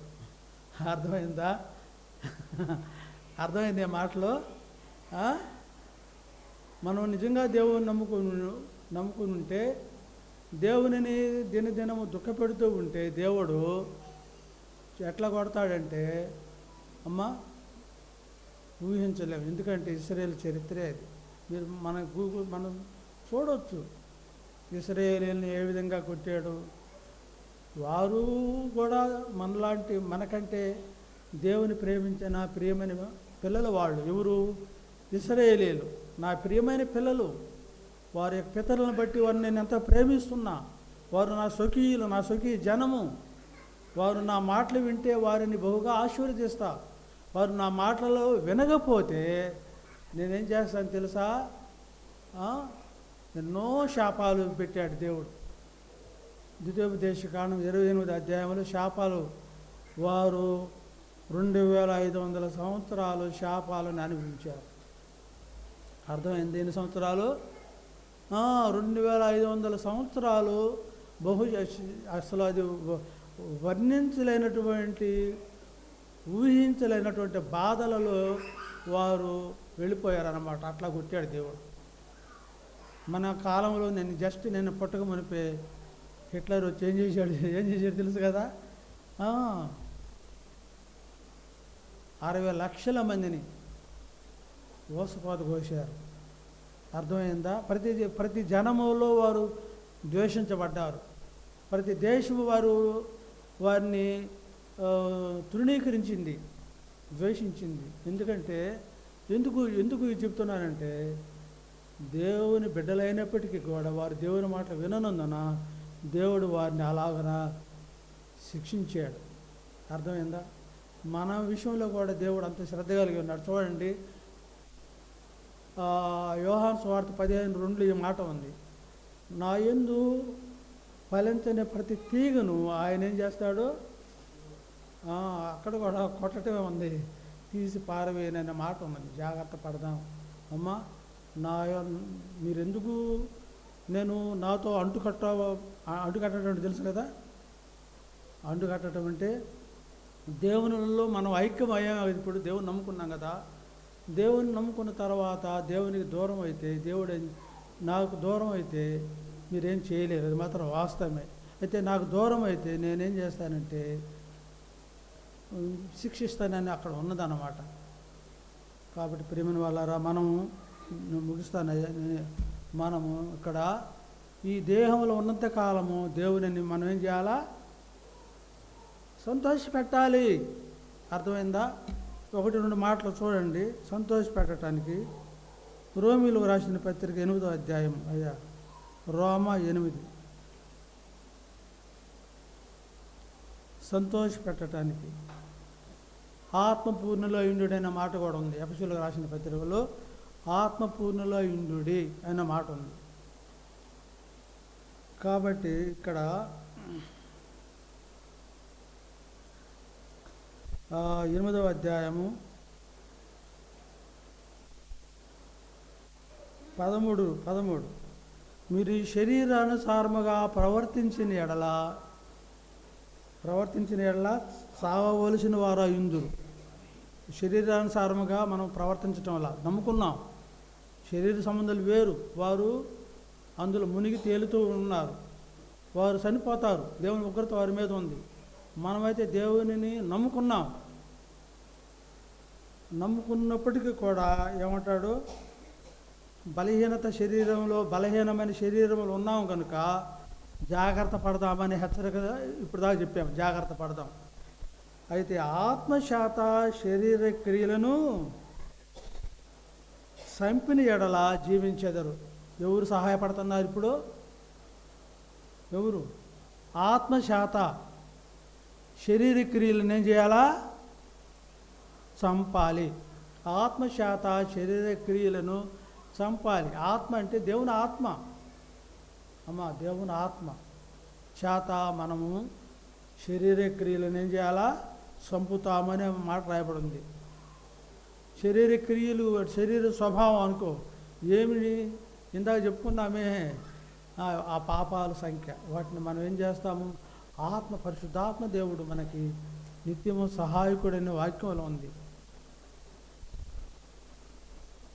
అర్థమైందా? అర్థమైంది ఆ మాటలో? మనం నిజంగా దేవుని నమ్ముకుని ఉంటే, దేవునిని దినదినము దుఃఖపెడుతూ ఉంటే దేవుడు ఎట్లా కొడతాడంటే అమ్మ ఊహించలేము. ఎందుకంటే ఇశ్రాయేలు చరిత్రే అది. మీరు మనం చూడవచ్చు ఇశ్రాయేలుని ఏ విధంగా కొట్టాడు. వారు కూడా మనకంటే దేవుని ప్రేమించిన నా ప్రియమైన పిల్లలు వాళ్ళు. ఎవరు? ఇశ్రాయేలీలు, నా ప్రియమైన పిల్లలు. వారి యొక్క పితరులను బట్టి వారిని నేను ఎంత ప్రేమిస్తున్నా. వారు నా స్వకీయులు, నా స్వకీయ జనము. వారు నా మాటలు వింటే వారిని బహుగా ఆశీర్వదిస్తా. వారు నా మాటలు వినకపోతే నేనేం చేస్తాను తెలుసా? ఎన్నో శాపాలు పెట్టాడు దేవుడు. ద్వితీయోపదేశకాండం 28వ అధ్యాయంలో శాపాలు. వారు 2500 సంవత్సరాలు శాపాలను అనుభవించారు. అర్థమైంది? ఎన్ని సంవత్సరాలు? 2500 సంవత్సరాలు. అసలు అది వర్ణించలేనటువంటి, ఊహించలేనటువంటి బాధలలో వారు వెళ్ళిపోయారన్నమాట. అట్లా కొట్టాడు దేవుడు. మన కాలంలో నేను పుట్టక మునిపే హిట్లర్ వచ్చి ఏం చేశాడు తెలుసు కదా? 60 లక్షల మందిని ఓసపాత కోశారు. అర్థమైందా? ప్రతి జనములో వారు ద్వేషించబడ్డారు. ప్రతి దేశము వారిని తృణీకరించింది, ద్వేషించింది. ఎందుకు చెప్తున్నానంటే, దేవుని బిడ్డలైనప్పటికీ కూడా వారు దేవుని మాట విననందున దేవుడు వారిని అలాగన శిక్షించాడు. అర్థమైందా? మన విషయంలో కూడా దేవుడు అంత శ్రద్ధ కలిగి ఉన్నాడు. చూడండి, యోహాను సువార్త 15:2 ఈ మాట ఉంది. నా యందు ఫలించని ప్రతి తీగను ఆయన ఏం చేస్తాడు? అక్కడ కూడా కొట్టటమే ఉంది, తీసి పారవేయననే మాట ఉన్నది. జాగ్రత్త పడదాం అమ్మా. మీరెందుకు నేను నాతో అంటుకట్టడం తెలుసు కదా? అంటుకట్టడం అంటే దేవునిలో మనం ఐక్యం అయ్యాం. ఇప్పుడు దేవుని నమ్ముకున్నాం కదా. దేవుని నమ్ముకున్న తర్వాత దేవునికి దూరం అయితే, దేవుడు నాకు దూరం అయితే మీరేం చేయలేరు. అది మాత్రం వాస్తవమే. అయితే నాకు దూరం అయితే నేనేం చేస్తానంటే శిక్షిస్తానని అక్కడ ఉన్నదన్నమాట. కాబట్టి ప్రియమైన వాళ్ళారా, మనము మనము ఇక్కడ ఈ దేహంలో ఉన్నంత కాలము దేవుని మనం ఏం చేయాలా? సంతోషపెట్టాలి. అర్థమైందా? 1-2 మాటలు చూడండి సంతోషపెట్టడానికి. రోమీయులకు రాసిన పత్రిక 8వ అధ్యాయం అయ్యా, రోమా 8. సంతోషపెట్టడానికి ఆత్మపూర్ణలో ఇండుడైన మాట కూడా ఉంది. ఎఫెసీయులకు రాసిన పత్రికలో ఆత్మపూర్ణలో ఇండుడి అన్న మాట ఉంది. కాబట్టి ఇక్కడ 8వ అధ్యాయము 13 మీరు ఈ శరీరానుసారముగా ప్రవర్తించిన ఎడల సావవలసిన వారు అయ్యుందురు. శరీరానుసారముగా మనం ప్రవర్తించటం వల్ల నమ్ముకున్నాం. శరీర సంబంధాలు వేరు, వారు అందులో మునిగి తేలుతూ ఉన్నారు. వారు చనిపోతారు. దేవుని ఉగ్రత వారి మీద ఉంది. మనమైతే దేవునిని నమ్ముకున్నాం. నమ్ముకున్నప్పటికీ కూడా ఏమంటాడు, బలహీనమైన శరీరంలో ఉన్నాం కనుక జాగ్రత్త పడదామని హెచ్చరిక ఇప్పుడు దాకా చెప్పాము, జాగ్రత్త పడదాం. అయితే ఆత్మశాత శరీర క్రియలను సంపిన ఎడల జీవించెదరు. ఎవరు సహాయపడుతున్నారు ఇప్పుడు? ఎవరు? ఆత్మశాత శరీర క్రియలను ఏం చేయాలా? చంపాలి. ఆత్మశాత శరీర క్రియలను చంపాలి. ఆత్మ అంటే దేవుని ఆత్మ అమ్మ, దేవుని ఆత్మ శాత మనము శరీర క్రియలను ఏం చేయాలా? చంపుతామనే మాట రాయబడింది. శరీర క్రియలు శరీర స్వభావం అనుకో, ఏమిటి ఇందాక చెప్పుకున్నామే, ఆ పాపాల సంఖ్య, వాటిని మనం ఏం చేస్తాము? పరిశుద్ధాత్మ దేవుడు మనకి నిత్యము సహాయకుడైన వాక్యంలో ఉంది.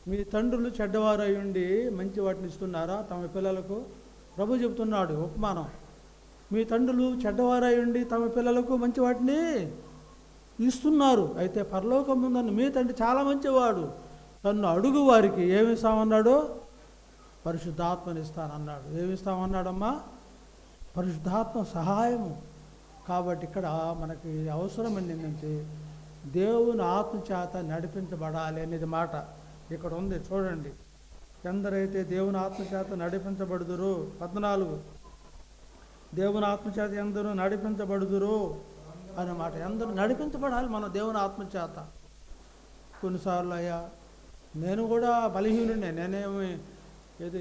మీ తండ్రులు చెడ్డవారు అయి ఉండి మంచి వాటిని ఇస్తున్నారా తమ పిల్లలకు? ప్రభు చెబుతున్నాడు ఉపమానం. మీ తండ్రులు చెడ్డవారు అయి ఉండి తమ పిల్లలకు మంచి వాటిని ఇస్తున్నారు, అయితే పరలోకం ముందన్న మీ తండ్రి చాలా మంచివాడు, తన్ను అడుగు వారికి ఏమిస్తామన్నాడు? పరిశుద్ధాత్మని ఇస్తానన్నాడు. ఏమిస్తామన్నాడమ్మా? పరిశుద్ధాత్మ సహాయము. కాబట్టి ఇక్కడ మనకి అవసరం ఏంటంటే దేవుని ఆత్మ చేత నడిపించబడాలి అనేది మాట ఇక్కడ ఉంది. చూడండి, ఎందరైతే దేవుని ఆత్మ చేత నడిపించబడుదురు, 14, దేవుని ఆత్మ చేత ఎందరూ నడిపించబడుదురు అన్నమాట. ఎందరూ నడిపించబడాలి మనం దేవుని ఆత్మ చేత. కొన్నిసార్లు అయ్యా నేను కూడా బలహీనుడినే, నేనేమి ఏది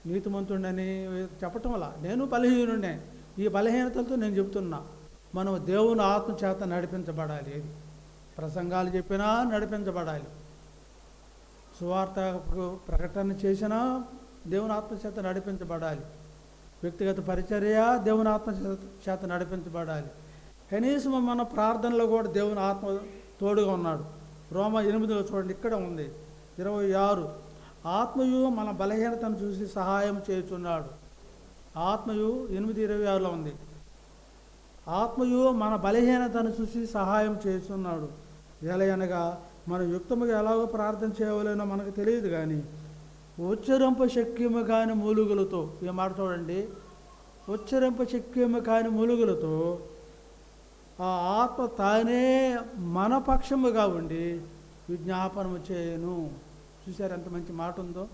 నీతిమంతుడని చెప్పటం వల్ల నేను బలహీనుడినే. ఈ బలహీనతలతో నేను చెబుతున్నా, మనం దేవుని ఆత్మ చేత నడిపించబడాలి. ఏది ప్రసంగాలు చెప్పినా నడిపించబడాలి, సువార్త ప్రకటన చేసినా దేవుని ఆత్మ చేత నడిపించబడాలి, వ్యక్తిగత పరిచర్య దేవుని ఆత్మ చేత నడిపించబడాలి. కనీసం మన ప్రార్థనలో కూడా దేవుని ఆత్మ తోడుగా ఉన్నాడు. రోమా 8లో చూడండి, ఇక్కడ ఉంది 26, ఆత్మయు మన బలహీనతను చూసి సహాయం చేయుచున్నాడు. ఆత్మయు 8:26లో ఉంది, ఆత్మయు మన బలహీనతను చూసి సహాయం చేస్తున్నాడు. ఎలయనగా మనం యుక్తముగా ఎలాగో ప్రార్థన చేయవలేనో మనకు తెలియదు, కానీ ఉచ్చరింప శక్యము కాని మూలుగులతో, ఈ మాట చూడండి, ఉచ్చరింప శక్యము కాని మూలుగులతో ఆ ఆత్మ తానే మన పక్షముగా ఉండి విజ్ఞాపనము చేయను. చూసారు ఎంత మంచి మాట ఉందో.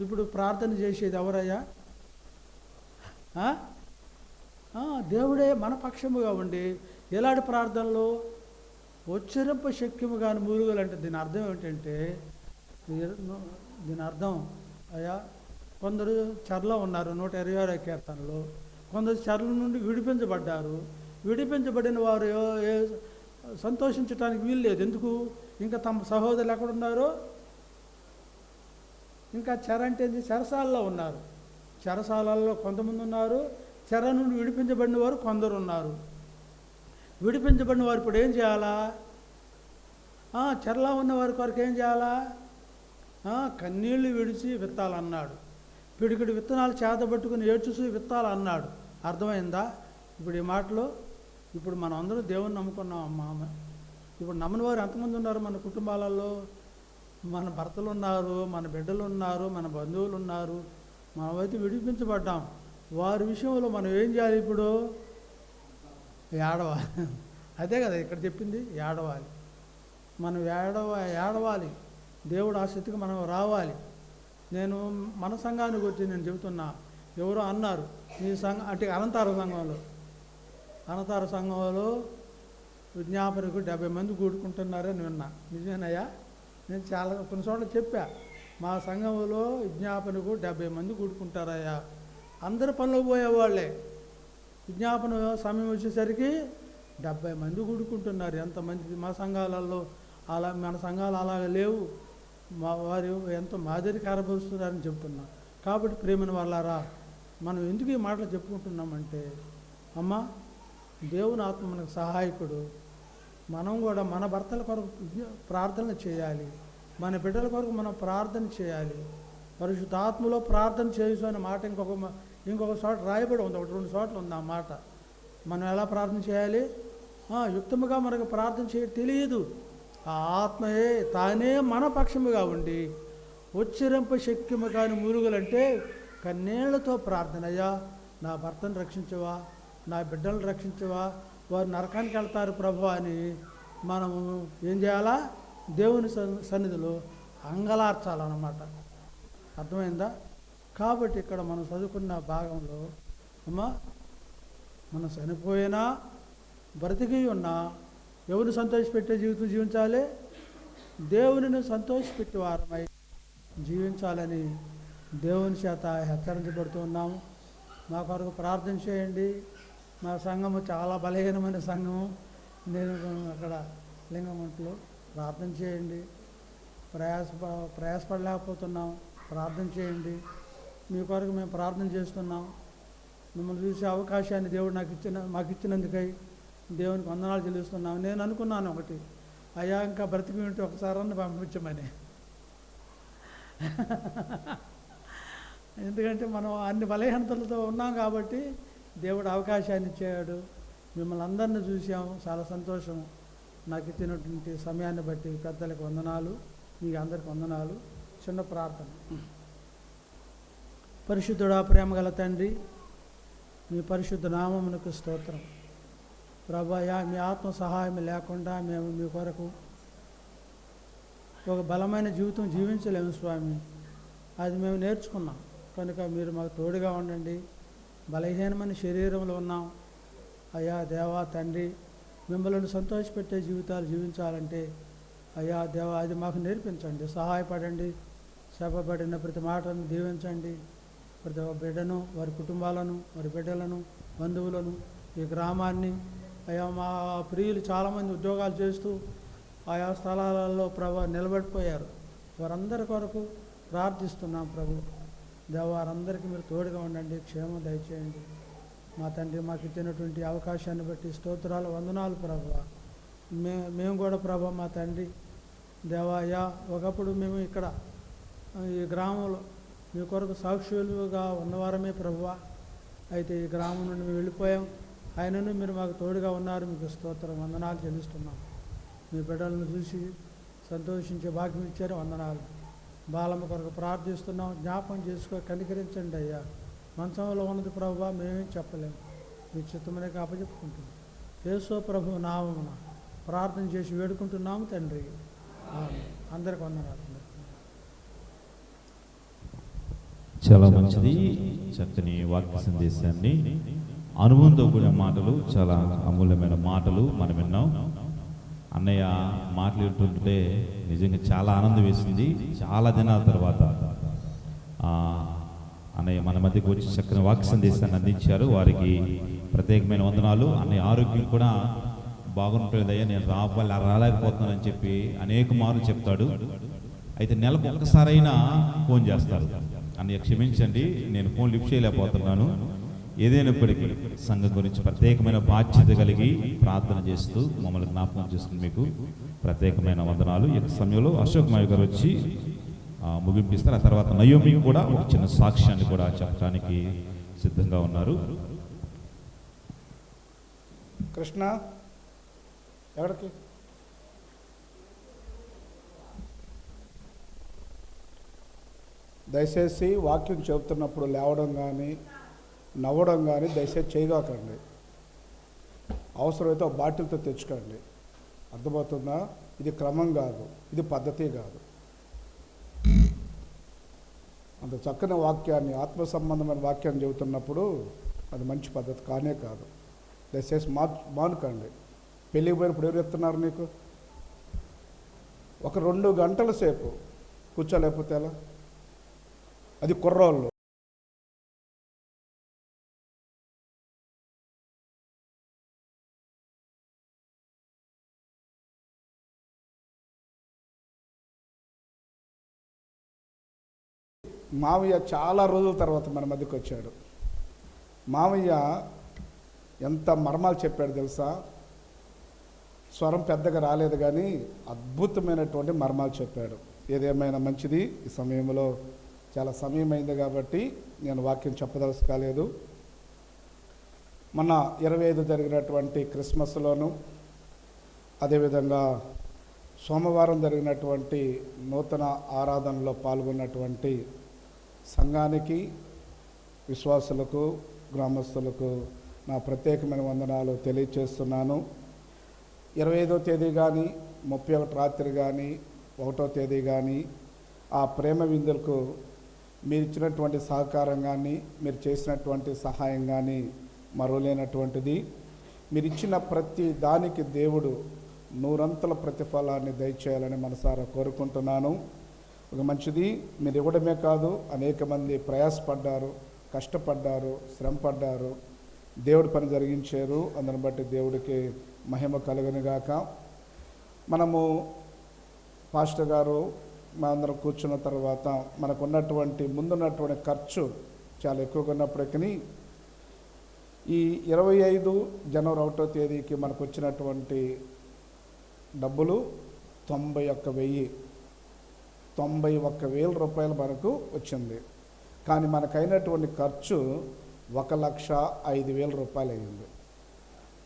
ఇప్పుడు ప్రార్థన చేసేది ఎవరయ్యా? దేవుడే మన పక్షముగా ఉండి ఎలాంటి ప్రార్థనలో ఉచ్చరింప శక్యము కాని మూలుగులు అంటే దీని అర్థం ఏమిటంటే, దీని అర్థం అయ్యా కొందరు చెరలో ఉన్నారు 126వ కీర్తనలో, కొందరు చెరల నుండి విడిపించబడ్డారు. విడిపించబడిన వారు సంతోషించడానికి వీలు లేదు. ఎందుకు? ఇంకా తమ సహోదరులు ఎక్కడున్నారు? ఇంకా చెర అంటే చెరసాలలో ఉన్నారు. చెరసాలలో కొంతమంది ఉన్నారు, చెర నుండి విడిపించబడిన వారు కొందరు ఉన్నారు. విడిపించబడిన వారు ఇప్పుడు ఏం చేయాలా? చెరలా ఉన్న వారి కొరకు ఏం చేయాలా? కన్నీళ్లు విడిచి విత్తాలన్నాడు. పిడికిడి విత్తనాలు చేతబట్టుకుని ఏడ్చుసి విత్తాలన్నాడు. అర్థమైందా ఇప్పుడు ఈ మాటలో? ఇప్పుడు మనం అందరం దేవుని నమ్ముకున్నాం అమ్మ. ఇప్పుడు నమ్మని వారు ఎంతమంది ఉన్నారు మన కుటుంబాలలో? మన భర్తలు ఉన్నారు, మన బిడ్డలు ఉన్నారు, మన బంధువులు ఉన్నారు. మనమైతే విడిపించబడ్డాం. వారి విషయంలో మనం ఏం చేయాలి? ఇప్పుడు ఏడవాలి. అదే కదా ఇక్కడ చెప్పింది, ఏడవాలి. మనం ఏడవాలి. దేవుడు ఆ స్థితికి మనం రావాలి. నేను మన సంఘానికి వచ్చి నేను చెబుతున్నా, ఎవరో అన్నారు మీ సంఘం అంటే అనంతార సంఘంలో విజ్ఞాపనకు 70 మంది కూడుకుంటున్నారని విన్నా. నిజమేనయ్యా? నేను చాలా కొన్ని చోట్ల చెప్పా, మా సంఘంలో విజ్ఞాపనకు 70 మంది కూడుకుంటారయ్యా. అందరు పనులకు పోయేవాళ్ళే. విజ్ఞాపన సమయం వచ్చేసరికి 70 మంది కూడుకుంటున్నారు. ఎంతమంది మా సంఘాలలో మన సంఘాలు అలాగ లేవు. వారు ఎంతో మాదిరి కనబరుస్తున్నారని చెప్తున్నా. కాబట్టి ప్రేమను వాళ్ళారా, మనం ఎందుకు ఈ మాటలు చెప్పుకుంటున్నామంటే, అమ్మ దేవుని ఆత్మ మనకు సహాయకుడు. మనం కూడా మన భర్తల కొరకు ప్రార్థన చేయాలి, మన బిడ్డల కొరకు మనం ప్రార్థన చేయాలి. పరిశుద్ధాత్మలో ప్రార్థన చేయొచ్చు అనే మాట ఇంకొక చోట రాయబడి ఉంది, 1-2 చోట్ల ఉంది ఆ మాట. మనం ఎలా ప్రార్థన చేయాలి? యుక్తముగా మనకు ప్రార్థన చేయడం తెలియదు. ఆ ఆత్మయే తానే మన పక్షముగా ఉండి ఉచ్చరింప శక్యము కాని మూలుగులంటే కన్నీళ్లతో ప్రార్థన, అయ్యా నా భర్తను రక్షించవా, నా బిడ్డలను రక్షించవా, వారు నరకానికి వెళ్తారు ప్రభు అని మనము ఏం చేయాలా? దేవుని సన్నిధిలో అంగలార్చాలన్నమాట. అర్థమైందా? కాబట్టి ఇక్కడ మనం చదువుకున్న భాగంలో అమ్మా, మనం చనిపోయినా బ్రతికి ఉన్నా ఎవరిని సంతోషపెట్టే జీవితం జీవించాలి? దేవునిని సంతోషపెట్టే వారమై జీవించాలని దేవుని చేత హెచ్చరించబడుతూ ఉన్నాము. మా కొరకు ప్రార్థన చేయండి. మా సంఘము చాలా బలహీనమైన సంఘము. నేను అక్కడ లింగమంటలో ప్రార్థన చేయండి. ప్రయాసపడలేకపోతున్నాం, ప్రార్థన చేయండి. మీ కొరకు మేము ప్రార్థన చేస్తున్నాం. మిమ్మల్ని చూసే అవకాశాన్ని దేవుడు మాకు ఇచ్చినందుకై దేవునికి వందనాలు చెల్లిస్తున్నాం. నేను అనుకున్నాను ఒకటి, అయ్యా ఇంకా బ్రతికి ఉంటే ఒకసారి పంపించమని. ఎందుకంటే మనం అన్ని బలహీనతలతో ఉన్నాం కాబట్టి దేవుడు అవకాశాన్ని ఇచ్చాడు. మిమ్మల్ని అందరినీ చూసాము, చాలా సంతోషం. నాకు ఇచ్చినటువంటి సమయాన్ని బట్టి పెద్దలకు వందనాలు, మీకు అందరికి వందనాలు. చిన్న ప్రార్థన. పరిశుద్ధుడా, ప్రేమగల తండ్రి, మీ పరిశుద్ధ నామమునకు స్తోత్రం. ప్రభువా, మీ ఆత్మ సహాయం లేకుండా మేము మీ కొరకు ఒక బలమైన జీవితం జీవించలేము స్వామి. అది మేము నేర్చుకున్నాం కనుక మీరు మాకు తోడుగా ఉండండి. బలహీనమైన శరీరంలో ఉన్నాం అయ్యా దేవా తండ్రి. మిమ్మల్ని సంతోషపెట్టే జీవితాలు జీవించాలంటే అయ్యా దేవా అది మాకు నేర్పించండి, సహాయపడండి. చెప్పబడిన ప్రతి మాటను దీవించండి. ప్రతి ఒక్క బిడ్డను, వారి కుటుంబాలను, వారి బిడ్డలను, బంధువులను, ఈ గ్రామాన్ని అయ్యా మా ప్రియులు చాలామంది ఉద్యోగాలు చేస్తూ ఆయా స్థలాలలో ప్రభు నిలబడిపోయారు. వారందరి కొరకు ప్రార్థిస్తున్నాం ప్రభు. దేవ వారందరికీ మీరు తోడుగా ఉండండి, క్షేమం దయచేయండి. మా తండ్రి మాకు ఇచ్చినటువంటి అవకాశాన్ని బట్టి స్తోత్రాలు, వందనాలు ప్రభు. మేము కూడా ప్రభు మా తండ్రి దేవయ్యా ఒకప్పుడు మేము ఇక్కడ ఈ గ్రామంలో మీ కొరకు సాక్షులుగా ఉన్నవారమే ప్రభువ. అయితే ఈ గ్రామం నుండి మేము వెళ్ళిపోయాం, ఆయనను మీరు మాకు తోడుగా ఉన్నారు. మీకు స్తోత్రం, వందనాలు చెల్లిస్తున్నాం. మీ బిడ్డలను చూసి సంతోషించే భాగ్యం ఇచ్చారు, వందనాలు. బాలమ్మ కొరకు ప్రార్థిస్తున్నాం, జ్ఞాపకం చేసుకో, కనికరించండి అయ్యా. మంచంలో ఉన్నది ప్రభువా, మేమేం చెప్పలేము, మీ చిత్తమనే అప్పచెప్పుకుంటున్నాం. యేసు ప్రభు నామమున ప్రార్థన చేసి వేడుకుంటున్నాము తండ్రి. అందరికి వందనాలు. చాలా మంచిది, చక్కని వాక్య సందేశాన్ని, అనుభవంతో కూడిన మాటలు, చాలా అమూల్యమైన మాటలు మనం విన్నాం. అన్నయ్య మాట్లాడుతుంటే నిజంగా చాలా ఆనందం వేసింది. చాలా దినాల తర్వాత అన్నయ్య మన మధ్యకు వచ్చి చక్కని వాక్య సందేశాన్ని అందించారు. వారికి ప్రత్యేకమైన వందనాలు. అన్నయ్య ఆరోగ్యం కూడా బాగుంటుందయ్యా, నేను రాలేకపోతున్నానని చెప్పి అనేక మార్లు చెప్తాడు. అయితే నెలకు ఒక్కసారైనా ఫోన్ చేస్తారు, అన్నయ్య క్షమించండి నేను ఫోన్ లిఫ్ట్ చేయలేకపోతున్నాను. ఏదైనప్పటికీ సంఘం గురించి ప్రత్యేకమైన బాధ్యత కలిగి ప్రార్థన చేస్తూ మమ్మల్ని జ్ఞాపకం చేసుకుని మీకు ప్రత్యేకమైన వందనాలు. ఈ సమయంలో అశోక్ మాయ గారు వచ్చి ముగింపిస్తారు. ఆ తర్వాత నయోమి కూడా ఒక చిన్న సాక్ష్యాన్ని కూడా చెప్పడానికి సిద్ధంగా ఉన్నారు. కృష్ణ ఎవరికి దయచేసి వాక్యం చెబుతున్నప్పుడు లేవడం కానీ నవ్వడం కానీ దయచేసి చేయగాకండి. అవసరమైతే ఒక బాటిల్తో తెచ్చుకోండి. అర్థమవుతుందా? ఇది క్రమం కాదు, ఇది పద్ధతి కాదు. అంత చక్కని వాక్యాన్ని, ఆత్మ సంబంధమైన వాక్యాన్ని చెబుతున్నప్పుడు అది మంచి పద్ధతి కానే కాదు. దయచేసి మానుకోండి. పెళ్ళికి పోయినప్పుడు ఎవరు చెప్తున్నారు నీకు? ఒక 2 గంటల సేపు కూర్చోలేకపోతే ఎలా? అది కుర్రోళ్ళు. మామయ్య చాలా రోజుల తర్వాత మన మధ్యకి వచ్చాడు. మామయ్య ఎంత మర్మాలు చెప్పాడు తెలుసా? స్వరం పెద్దగా రాలేదు కానీ అద్భుతమైనటువంటి మర్మాలు చెప్పాడు. ఏదేమైనా మంచిది. ఈ సమయంలో చాలా సమయం అయింది కాబట్టి నేను వాక్యం చెప్పదలుచుకోలేదు. మన 25 జరిగినటువంటి క్రిస్మస్లోను అదేవిధంగా సోమవారం జరిగినటువంటి నూతన ఆరాధనలో పాల్గొన్నటువంటి సంఘానికి, విశ్వాసులకు, గ్రామస్తులకు నా ప్రత్యేకమైన వందనాలు తెలియచేస్తున్నాను. 25వ తేదీ కానీ, 31 రాత్రి కానీ, 1వ తేదీ కానీ ఆ ప్రేమ విందులకు మీరు ఇచ్చినటువంటి సహకారం కానీ, మీరు చేసినటువంటి సహాయం కానీ మరువలేనటువంటిది. మీరు ఇచ్చిన ప్రతి దానికి దేవుడు 100 ప్రతిఫలాన్ని దయచేయాలని మనసారా కోరుకుంటున్నాను. ఒక మంచిది, మీరు ఇవ్వడమే కాదు, అనేక మంది ప్రయాసపడ్డారు, కష్టపడ్డారు, శ్రమపడ్డారు, దేవుడి పని జరిగించారు. అందుని బట్టి దేవుడికి మహిమ కలుగునుగాక. మనము పాస్టర్ గారు మా అందరం కూర్చున్న తర్వాత మనకున్నటువంటి ముందున్నటువంటి ఖర్చు చాలా ఎక్కువగా ఉన్నప్పటికీ ఈ 25 జనవరి 1వ తేదీకి మనకు వచ్చినటువంటి డబ్బులు 91,000 రూపాయలు మనకు వచ్చింది. కానీ మనకైనటువంటి ఖర్చు 1,05,000 రూపాయలు అయింది.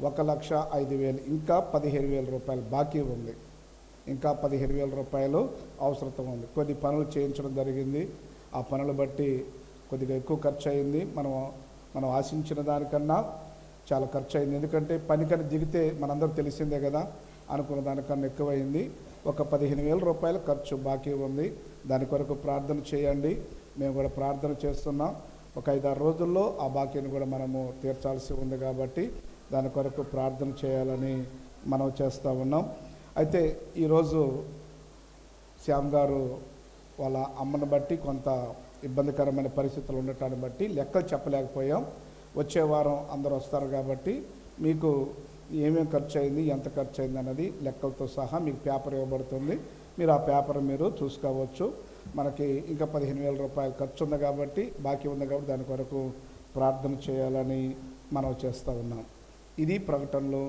1,05,000, ఇంకా 15,000 రూపాయలు బాకీ ఉంది. ఇంకా 15,000 రూపాయలు అవసరం ఉంది. కొద్ది పనులు చేయించడం జరిగింది. ఆ పనులు బట్టి కొద్దిగా ఎక్కువ ఖర్చు అయింది. మనం ఆశించిన దానికన్నా చాలా ఖర్చు అయింది. ఎందుకంటే పనికని దిగితే మనందరూ తెలిసిందే కదా, అనుకున్న దానికన్నా ఎక్కువైంది. ఒక 15,000 రూపాయలు ఖర్చు బాకీ ఉంది. దాని కొరకు ప్రార్థన చేయండి. మేము కూడా ప్రార్థన చేస్తున్నాం. ఒక 5-6 రోజుల్లో ఆ బాకీని కూడా మనము తీర్చాల్సి ఉంది కాబట్టి దాని కొరకు ప్రార్థన చేయాలని మనం చేస్తూ ఉన్నాం. అయితే ఈరోజు శ్యామ్ గారు వాళ్ళ అమ్మను బట్టి కొంత ఇబ్బందికరమైన పరిస్థితులు ఉండటాన్ని బట్టి లెక్కలు చెప్పలేకపోయాం. వచ్చే వారం అందరూ వస్తారు కాబట్టి మీకు ఏమేమి ఖర్చు అయింది, ఎంత ఖర్చు అయింది అన్నది లెక్కలతో సహా మీకు పేపర్ ఇవ్వబడుతుంది. మీరు ఆ పేపర్ మీరు చూసుకోవచ్చు. మనకి ఇంకా 15,000 రూపాయలు ఖర్చు ఉంది కాబట్టి, బాకీ ఉంది కాబట్టి దాని కొరకు ప్రార్థన చేయాలని మనం చేస్తూ ఉన్నాం. ఇది ప్రకటనలు.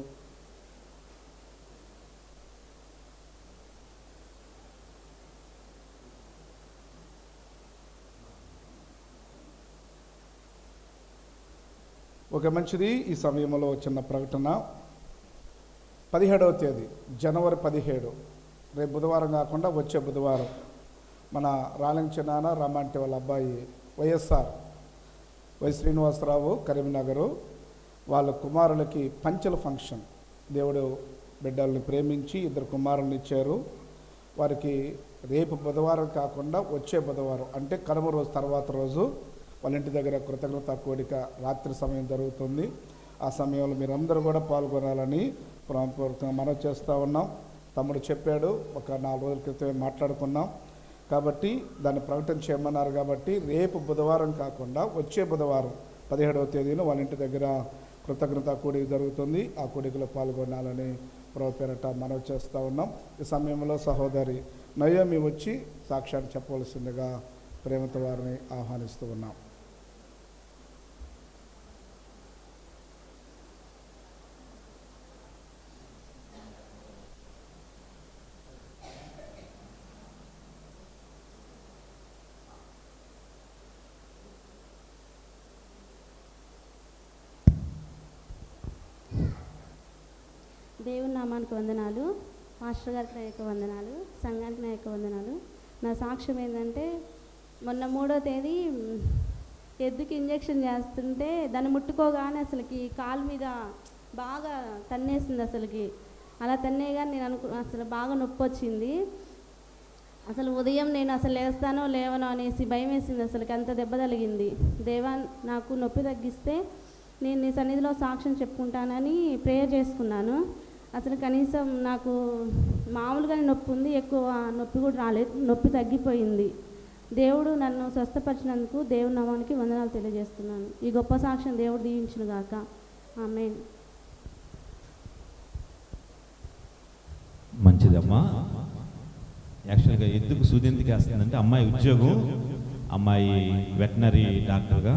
ఒక మంచిది, ఈ సమయంలో చిన్న ప్రకటన. 17వ తేదీ జనవరి 17, రేపు బుధవారం కాకుండా వచ్చే బుధవారం మన రాలించనాన రమ్మంటే వాళ్ళ అబ్బాయి వైఎస్ఆర్ వై శ్రీనివాసరావు కరీంనగరు వాళ్ళ కుమారులకి పంచెల ఫంక్షన్. దేవుడు బిడ్డల్ని ప్రేమించి 2 కుమారులను ఇచ్చారు. వారికి రేపు బుధవారం కాకుండా వచ్చే బుధవారం అంటే కనుమ రోజు తర్వాత రోజు వాళ్ళ ఇంటి దగ్గర కృతజ్ఞత కోడిక రాత్రి సమయం జరుగుతుంది. ఆ సమయంలో మీరందరూ కూడా పాల్గొనాలని ప్రాంపూర్వకంగా మనం చేస్తూ ఉన్నాం. తమ్ముడు చెప్పాడు, ఒక 4 రోజుల క్రితమే మాట్లాడుకున్నాం కాబట్టి దాన్ని ప్రకటన చేయమన్నారు. కాబట్టి రేపు బుధవారం కాకుండా వచ్చే బుధవారం 17వ తేదీన వాళ్ళ ఇంటి దగ్గర కృతజ్ఞత కూడిక జరుగుతుంది. ఆ కూడికలో పాల్గొనాలని ప్రభు పేరట మనం చేస్తూ ఉన్నాం. ఈ సమయంలో సహోదరి నయోమి వచ్చి సాక్ష్యాన్ని చెప్పవలసిందిగా ప్రేమతో వారిని ఆహ్వానిస్తూ ఉన్నాం. దేవుని నామానికి వందనాలు, మాస్టర్ గారికి నా యొక్క వందనాలు, సంఘానికి నా యొక్క వందనాలు. నా సాక్ష్యం ఏంటంటే, మొన్న 3వ తేదీ ఎద్దుకి ఇంజెక్షన్ చేస్తుంటే దాన్ని ముట్టుకోగానే అసలుకి కాలు మీద బాగా తన్నేసింది. అసలుకి అలా తన్నేగానే నేను అసలు బాగా నొప్పి వచ్చింది. అసలు ఉదయం నేను అసలు లేస్తానో లేవనో అనేసి భయం వేసింది. అసలుకి అంత దెబ్బ తగిలింది. దేవా, నాకు నొప్పి తగ్గిస్తే నేను నీ సన్నిధిలో సాక్ష్యం చెప్పుకుంటానని ప్రేయర్ చేసుకున్నాను. అసలు కనీసం నాకు మామూలుగానే నొప్పి ఉంది, ఎక్కువ నొప్పి కూడా రాలేదు, నొప్పి తగ్గిపోయింది. దేవుడు నన్ను స్వస్థపరిచినందుకు దేవుని నామానికి వందనాలు తెలియజేస్తున్నాను. ఈ గొప్ప సాక్ష్యం దేవుడు దీవించును గాక. ఆమేన్. మంచిదమ్మా. యాక్చువల్గా ఎందుకు సూది ఎందుకు వేస్తుందంటే, అమ్మాయి ఉద్యోగం, అమ్మాయి వెటనరీ డాక్టర్గా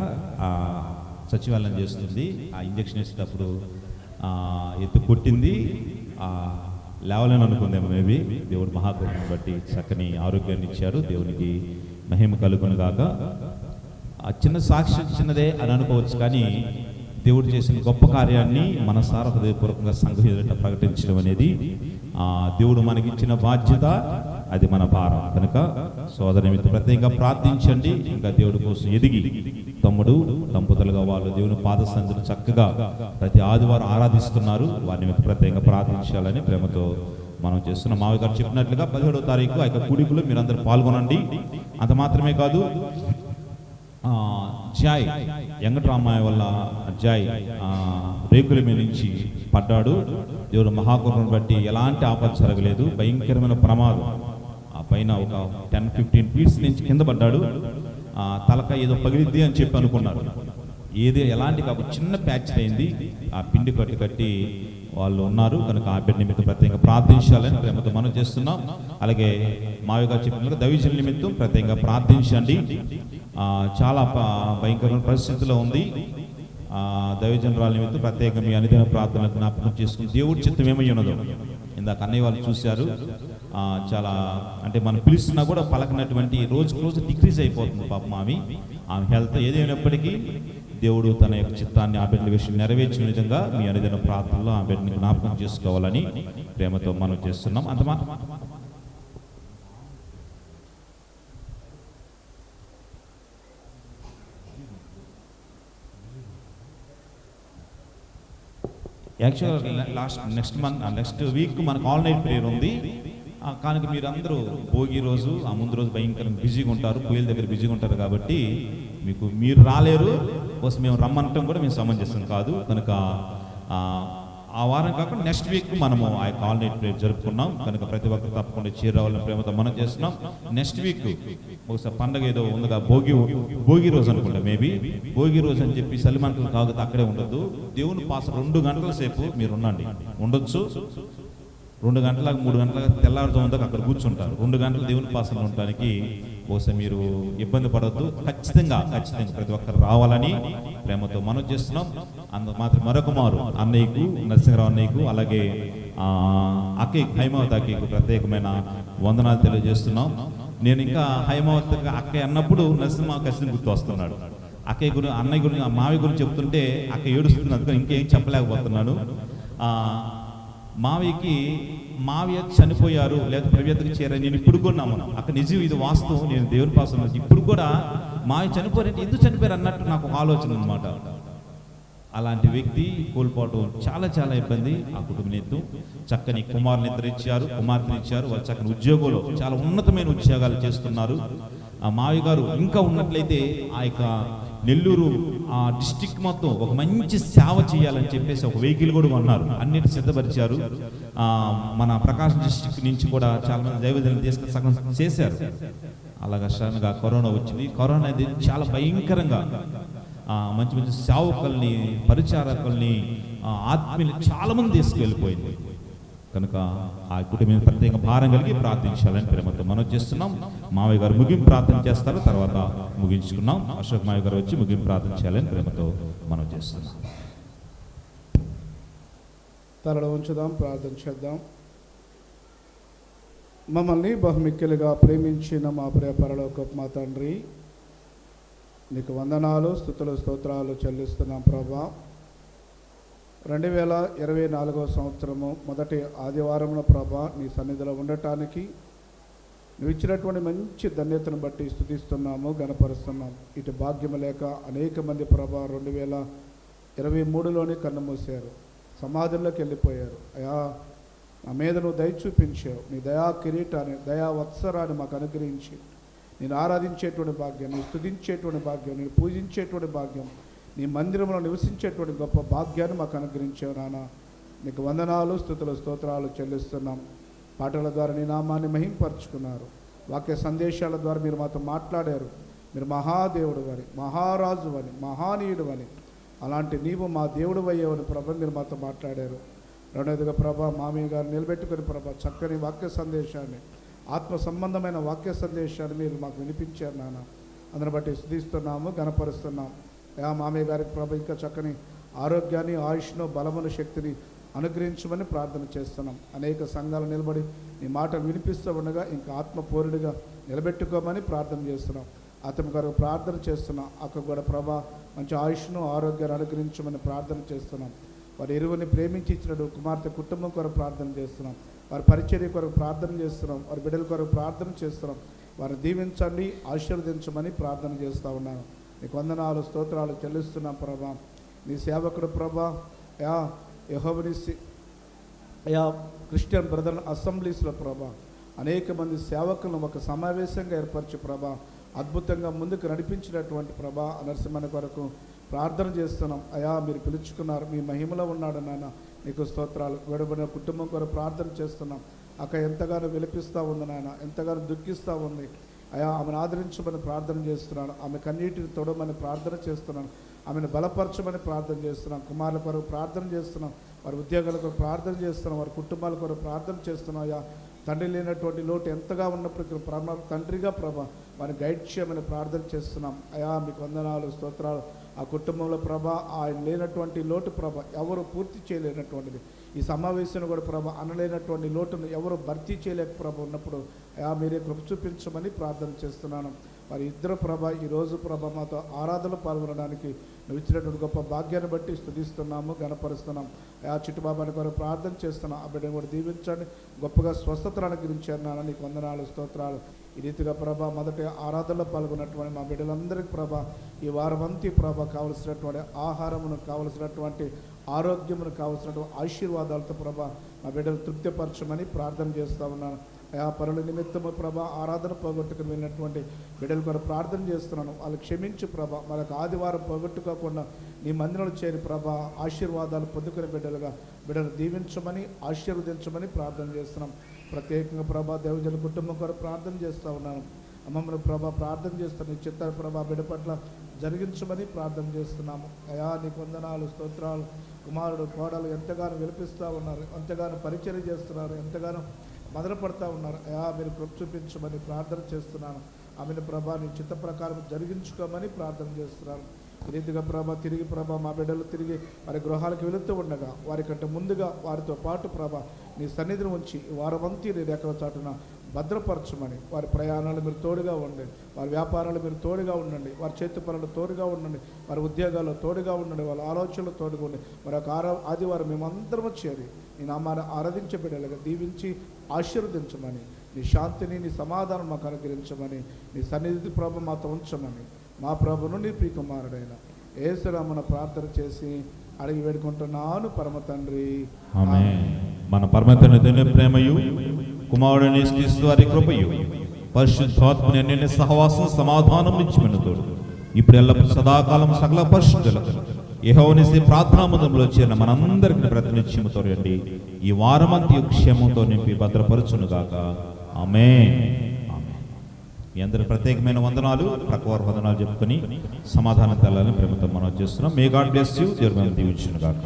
సచివాలయం చేస్తుంది. ఆ ఇంజక్షన్ వేసేటప్పుడు ఎత్తు కొట్టింది, లేవలేని అనుకుందేమో మేబీ. దేవుడు మహాకృపను బట్టి చక్కని ఆరోగ్యాన్ని ఇచ్చారు. దేవునికి మహిమ కలుగును గాక. ఆ చిన్న సాక్ష్యం చిన్నదే అని అనుకోవచ్చు, కానీ దేవుడు చేసిన గొప్ప కార్యాన్ని మనసారా హృదయపూర్వకంగా సంఘ ఎదుట ప్రకటించడం అనేది దేవుడు మనకిచ్చిన బాధ్యత, అది మన భారం. కనుక సోదర నిమిత్తం ప్రత్యేకంగా ప్రార్థించండి. ఇంకా దేవుడి కోసం ఎదిగి తమ్ముడు దంపతులుగా వాళ్ళు దేవుని పాద సన్నిధిని చక్కగా ప్రతి ఆదివారం ఆరాధిస్తున్నారు. వారి నిమిత్తం ప్రత్యేకంగా ప్రార్థించాలని ప్రేమతో మనం చేస్తున్నాం. మావి గారు చెప్పినట్లుగా 17వ తారీఖు ఆ యొక్క కూడికలో మీరందరూ పాల్గొనండి. అంత మాత్రమే కాదు, జాయ్ వెంకటరామయ్య వల్ల జాయ్ రేకుల మీద నుంచి పడ్డాడు. దేవుడు మహాకరుణను బట్టి ఎలాంటి ఆపద జరగలేదు. భయంకరమైన ప్రమాదం. ఆ పైన ఒక 10-15 ఫీట్స్ నుంచి కింద పడ్డాడు. తలక ఏదో పగిలిద్ది అని చెప్పి అనుకున్నారు. ఎలాంటి కాదు, చిన్న ప్యాచ్ అయింది. ఆ పిండి కట్టి వాళ్ళు ఉన్నారు. కనుక ఆ బిడ్డ నిమిత్తం ప్రత్యేకంగా ప్రార్థించాలని ప్రేమతో మనం చేస్తున్నాం. అలాగే మావిగా చెప్పినట్లుగా దైవజనుల నిమిత్తం ప్రత్యేకంగా ప్రార్థించండి. చాలా భయంకరమైన పరిస్థితిలో ఉంది. దైవజనురాల నిమిత్తం ప్రత్యేకంగా మీ అనుదిన ప్రార్థనలు జ్ఞాపకం చేసుకుని దేవుడి చిత్తం ఏమై ఉన్నదో ఇందాక అన్నయ్య వాళ్ళు చూశారు. చాలా అంటే మనం పిలుస్తున్నా కూడా పలకనటువంటి రోజుకు రోజు డిక్రీజ్ అయిపోతుంది పాపం. ఆమె హెల్త్ ఏదైనప్పటికీ దేవుడు తన యొక్క చిత్తాన్ని ఆ బిడ్డ విషయం నెరవేర్చిన విధంగా మీ అనుదిన ప్రార్థనలో ఆ బిడ్డని జ్ఞాపకం చేసుకోవాలని ప్రేమతో మనం చేస్తున్నాం. అంతమా యాక్చువల్గా నెక్స్ట్ వీక్ మనకు ఆల్ నైట్ ప్రేయర్ ఉంది. కానీ మీరందరూ భోగి రోజు ఆ ముందు రోజు భయంకరంగా బిజీగా ఉంటారు, పూయల దగ్గర బిజీగా ఉంటారు. కాబట్టి మీరు రాలేరు కోసం మేము రమ్మంటాం కూడా మేము సమంజసం కాదు. కనుక ఆ వారం కాకుండా నెక్స్ట్ వీక్ మనము ఆ యొక్క ఆల్ నైట్ ప్రేయర్ జరుపుకున్నాం. కనుక ప్రతి ఒక్కరు తప్పకుండా చేరావాలని ప్రేమతో మనం చేస్తున్నాం. నెక్స్ట్ వీక్ ఒకసారి పండగ ఏదో ఉందిగా, భోగి రోజు అనుకుంటా, మేబీ భోగి రోజు అని చెప్పి సలిమంటలు కాకపోతే అక్కడే ఉండదు. దేవుని పాస 2 గంటల సేపు మీరు ఉండండి, ఉండొచ్చు. 2 గంటలకు 3 గంటలకు తెల్లారుజాము దాకా అక్కడ కూర్చుంటారు. 2 గంటలు దేవుని పాసనలో ఉండడానికి బహుశా మీరు ఇబ్బంది పడవద్దు. ఖచ్చితంగా ప్రతి ఒక్కరు రావాలని ప్రేమతో మనం చేస్తున్నాం. మాత్రం మరొక మారు అన్నయ్యకు, నరసింహరావు అన్నయ్యకు, అలాగే అక్కయ్యకు, హైమావతి అక్కయ్యకు ప్రత్యేకమైన వందనాలు తెలియజేస్తున్నాం. నేను ఇంకా హైమావతి అక్కయ్య అన్నప్పుడు నరసింహ కసిని గుర్తు వస్తున్నాడు. అక్కయ్య గురించి, అన్నయ్య గురించి, మావి గురించి చెప్తుంటే అక్క ఏడుస్తుంది. అందుకని ఇంకేం చెప్పలేకపోతున్నాను. మావయ్య చనిపోయారు లేదా ప్రవ్యతకు చేరారు. నేను ఇప్పుడు కూడా నమ్మను. అక్కడ నిజం, ఇది వాస్తవం. నేను దేవుని పాసన ఇప్పుడు కూడా మావయ్య చనిపోయారంటే ఎందుకు చనిపోయారు అన్నట్టు నాకు ఒక ఆలోచన అనమాట. అలాంటి వ్యక్తి కోల్పోవడం చాలా ఇబ్బంది. ఆ కుటుంబం చక్కని కుమార్తెని ఇచ్చారు. వాళ్ళు చక్కని ఉద్యోగంలో చాలా ఉన్నతమైన ఉద్యోగాలు చేస్తున్నారు. ఆ మావయ్య గారు ఇంకా ఉన్నట్లయితే ఆ యొక్క నెల్లూరు ఆ డిస్టిక్ మొత్తం ఒక మంచి సేవ చేయాలని చెప్పేసి ఒక వెహికల్ కూడా ఉన్నారు, అన్నిటి సిద్ధపరిచారు. మన ప్రకాశం డిస్టిక్ నుంచి కూడా చాలా మంది దైవజనులు తీసుకుని సగం చేశారు. అలాగా సడన్గా కరోనా వచ్చింది. కరోనా అనేది చాలా భయంకరంగా మంచి సేవకుల్ని, పరిచారకుల్ని, ఆత్మీయులు చాలా మంది తీసుకెళ్ళిపోయింది. కనుక ఆ కుటుంబం ప్రత్యేక భారం కలిగి ప్రార్థించాలని ప్రేమతో మనం చేస్తున్నాం. మావయ్య గారు ముగింపు ప్రార్థన చేస్తారు, తర్వాత ముగించుకున్నాం. అశోక్ మావయ్య గారు వచ్చి ముగింపు ప్రార్థన చేయాలని ప్రేమతో మనం చేస్తున్నాం. తలలో ఉంచుదాం, ప్రార్థన చేద్దాం. మమ్మల్ని బహుమిక్కిలుగా ప్రేమించిన మా ప్రియ పరలోకపు మా తండ్రి, నీకు వందనాలు, స్తుతులు, స్తోత్రాలు చెల్లిస్తున్నాం ప్రభా. 2024వ సంవత్సరము మొదటి ఆదివారంలో ప్రభా నీ సన్నిధిలో ఉండటానికి నువ్వు ఇచ్చినటువంటి మంచి ధన్యతను బట్టి స్తుతిస్తున్నాము, గణపరుస్తున్నాం. ఇటు భాగ్యం లేక అనేక మంది ప్రభా 2023లోనే కన్నుమూసారు, సమాధుల్లోకి వెళ్ళిపోయారు. అయా, నా మీద నువ్వు దయ చూపించావు. నీ దయా కిరీటాన్ని, దయా వత్సరాన్ని మాకు అనుగ్రహించి నేను ఆరాధించేటువంటి భాగ్యం, నేను స్తుతించేటువంటి భాగ్యం, నేను పూజించేటువంటి భాగ్యం, నీ మందిరంలో నివసించేటువంటి గొప్ప భాగ్యాన్ని మాకు అనుగ్రహించావు నాన్న. నీకు వందనాలు, స్తుతులు, స్తోత్రాలు చెల్లిస్తున్నాం. పాటల ద్వారా నీ నామాన్ని మహింపరుచుకున్నారు. వాక్య సందేశాల ద్వారా మీరు మాతో మాట్లాడారు. మీరు మహాదేవుడు అని, మహారాజు అని, మహానీయుడు అని, అలాంటి నీవు మా దేవుడు అయ్యేవని ప్రభ మీరు మాతో మాట్లాడారు. రెండవదిగా ప్రభ మామయ్య గారు నిలబెట్టుకుని ప్రభ చక్కని వాక్య సందేశాన్ని, ఆత్మ సంబంధమైన వాక్య సందేశాన్ని మీరు మాకు వినిపించారు నాన్న. అందుని బట్టి స్తుతిస్తున్నాము, గణపరుస్తున్నాం. మామయ్య గారికి ప్రభ ఇంకా చక్కని ఆరోగ్యాన్ని, ఆయుష్ను, బలమును, శక్తిని అనుగ్రహించమని ప్రార్థన చేస్తున్నాం. అనేక సంఘాలు నిలబడి నీ మాటలు వినిపిస్తూ ఉండగా ఇంకా ఆత్మపూర్ణుడిగా నిలబెట్టుకోమని ప్రార్థన చేస్తున్నాం. అతని గారు ప్రార్థన చేస్తున్నాం. అక్కడ కూడా ప్రభ మంచి ఆయుష్ను, ఆరోగ్యాన్ని అనుగ్రహించమని ప్రార్థన చేస్తున్నాం. వారి ఇరువుని ప్రేమించి ఇచ్చినట్టు కుమార్తె కుటుంబం కొరకు ప్రార్థన చేస్తున్నాం. వారి పరిచర్య కొరకు ప్రార్థన చేస్తున్నాం, వారి బిడ్డల కొరకు ప్రార్థన చేస్తున్నాం. వారిని దీవించండి, ఆశీర్వదించమని ప్రార్థన చేస్తూ ఉన్నాను. నీకు వందనాలు, స్తోత్రాలు చెల్లిస్తున్నాం ప్రభా. నీ సేవకుడు ప్రభా యెహోవాని క్రిస్టియన్ బ్రదర్ అసెంబ్లీస్లో ప్రభా అనేక మంది సేవకులను ఒక సమావేశంగా ఏర్పరిచి ప్రభా అద్భుతంగా ముందుకు నడిపించినటువంటి ప్రభా నరసింహన కొరకు ప్రార్థన చేస్తున్నాం. అయా మీరు పిలుచుకున్నారు, మీ మహిమలో ఉన్నాడు నాన్న, నీకు స్తోత్రాలు. విడబడిన కుటుంబం కొరకు ప్రార్థన చేస్తున్నాం. అక్క ఎంతగానో విలపిస్తూ ఉంది నాయన, ఎంతగానో దుఃఖిస్తూ ఉంది. అయా ఆమెను ఆదరించమని ప్రార్థన చేస్తున్నాను, ఆమె కన్నీటిని తొడమని ప్రార్థన చేస్తున్నాను, ఆమెను బలపరచమని ప్రార్థన చేస్తున్నాం. కుమారుల కొరకు ప్రార్థన చేస్తున్నాం, వారి ఉద్యోగాల కొరకు ప్రార్థన చేస్తున్నాం, వారి కుటుంబాల కొరకు ప్రార్థన చేస్తున్నాం. అయ్యా తండ్రి లేనటువంటి లోటు ఎంతగా ఉన్నప్పటికీ తండ్రిగా ప్రభా వారిని గైడ్ చేయమని ప్రార్థన చేస్తున్నాం. అయా మీకు వందనాలు, స్తోత్రాలు. ఆ కుటుంబంలో ప్రభా ఆయన లేనటువంటి లోటు ప్రభ ఎవరు పూర్తి చేయలేనటువంటిది. ఈ సమావేశంలో కూడా ప్రభ అనలేనటువంటి లోటును ఎవరు భర్తీ చేయలేక ప్రభ ఉన్నప్పుడు అయా మీరే కృప చూపించమని ప్రార్థన చేస్తున్నాను. వారి ఇద్దరు ప్రభ ఈరోజు ప్రభ మాతో ఆరాధనలో పాల్గొనడానికి నువ్వు ఇచ్చినటువంటి గొప్ప భాగ్యాన్ని బట్టి స్తుతిస్తున్నాము, గణపరుస్తున్నాం. ఆ చిట్టుబాబాని కొరకు ప్రార్థన చేస్తున్నాం. ఆ బిడ్డను కూడా దీవించండి, గొప్పగా స్వస్థతను అనుగ్రహించారు. నీకు వందనాలు, స్తోత్రాలు. ఈ రీతిగా ప్రభ మొదటి ఆరాధనలో పాల్గొన్నటువంటి మా బిడ్డలందరికీ ప్రభ ఈ వారమంతి ప్రభ కావలసినటువంటి ఆహారమును, కావలసినటువంటి ఆరోగ్యమును, కావలసినటువంటి ఆశీర్వాదాలతో ప్రభ మా బిడ్డలు తృప్తిపరచమని ప్రార్థన చేస్తూ ఉన్నాను. ఆ పరుల నిమిత్తము ప్రభ ఆరాధన పోగొట్టుకుని వెళ్ళినటువంటి బిడ్డల కొరకు ప్రార్థన చేస్తున్నాను. వాళ్ళు క్షమించు ప్రభ, మనకు ఆదివారం పోగొట్టుకోకుండా నీ మందిరంలో చేరి ప్రభ ఆశీర్వాదాలు పొందుకునే బిడ్డలు దీవించమని, ఆశీర్వదించమని ప్రార్థన చేస్తున్నాం. ప్రత్యేకంగా ప్రభా దేవజన కుటుంబం కొరకు ప్రార్థన చేస్తూ ఉన్నాను. అమ్మమ్మను ప్రభా ప్రార్థన చేస్తాను, నీ చిత్త ప్రభా బిడ్డ పట్ల జరిగించమని ప్రార్థన చేస్తున్నాము. అయా నీకు వందనాలు, స్తోత్రాలు. కుమారుడు కోడలు ఎంతగానో విలిపిస్తూ ఉన్నారు, ఎంతగానో పరిచర్య చేస్తున్నారు, ఎంతగానో మొదలుపడతా ఉన్నారు. అయా మీరు కృప చూపించమని ప్రార్థన చేస్తున్నాను. ఆమెను ప్రభా నీ చిత్త ప్రకారం జరిగించుకోమని ప్రార్థన చేస్తున్నాను. ఈ రీతిగా ప్రభా తిరిగి ప్రభా మా బిడ్డలు తిరిగి వారి గృహాలకు వెళుతూ ఉండగా వారికంటే ముందుగా వారితో పాటు ప్రభా నీ సన్నిధిని ఉంచి వారమంతి నీ రేఖల చాటున భద్రపరచమని, వారి ప్రయాణాలు మీరు తోడుగా ఉండండి, వారి వ్యాపారాలు మీరు తోడుగా ఉండండి, వారి చేతి పనులు తోడుగా ఉండండి, వారి ఉద్యోగాల్లో తోడుగా ఉండండి, వాళ్ళ ఆలోచనలు తోడుగా ఉండండి. మరొక ఆదివారం మేమందరము చేరి నీ నామాన్ని ఆరాధించే బిడ్డలుగా దీవించి ఆశీర్వదించమని, నీ శాంతిని, నీ సమాధానం మాకు అనుగ్రహించమని, నీ సన్నిధి ప్రభు మాతో ఉంచమని మా ప్రభును నీ ప్రియకుమారుడైన యేసునామమున ప్రార్థన చేసి అడిగి వేడుకుంటున్నాను పరమ తండ్రి. ఆమేన్. మన పరమ తండ్రి ప్రేమయు కుమారుడైన యేసుక్రీస్తు వారి కృపయు పరిశుద్ధాత్మని అన్యోన్య సహవాసం సమాధానం నిత్యమైన తోడు ఇప్పుడు ఎల్లప్పుడూ సదాకాలం సకల పరిశుద్ధులకు యెహోవాని ప్రార్థనా మందిరంలో చేరిన మనందరికీ ప్రతినిత్యముతో రండి ఈ వారమంతి క్షేమంతో నింపి భద్రపరచునుగాక. ఆమేన్. మీ అందరి ప్రత్యేకమైన వందనాలు, ప్రకవారు వందనాలు చెప్పుకొని సమాధానం తెల్లని ప్రేమతో మనం చేస్తున్నాం. May God bless you. దేవుడు మిమ్మల్ని దీవించునుగాక.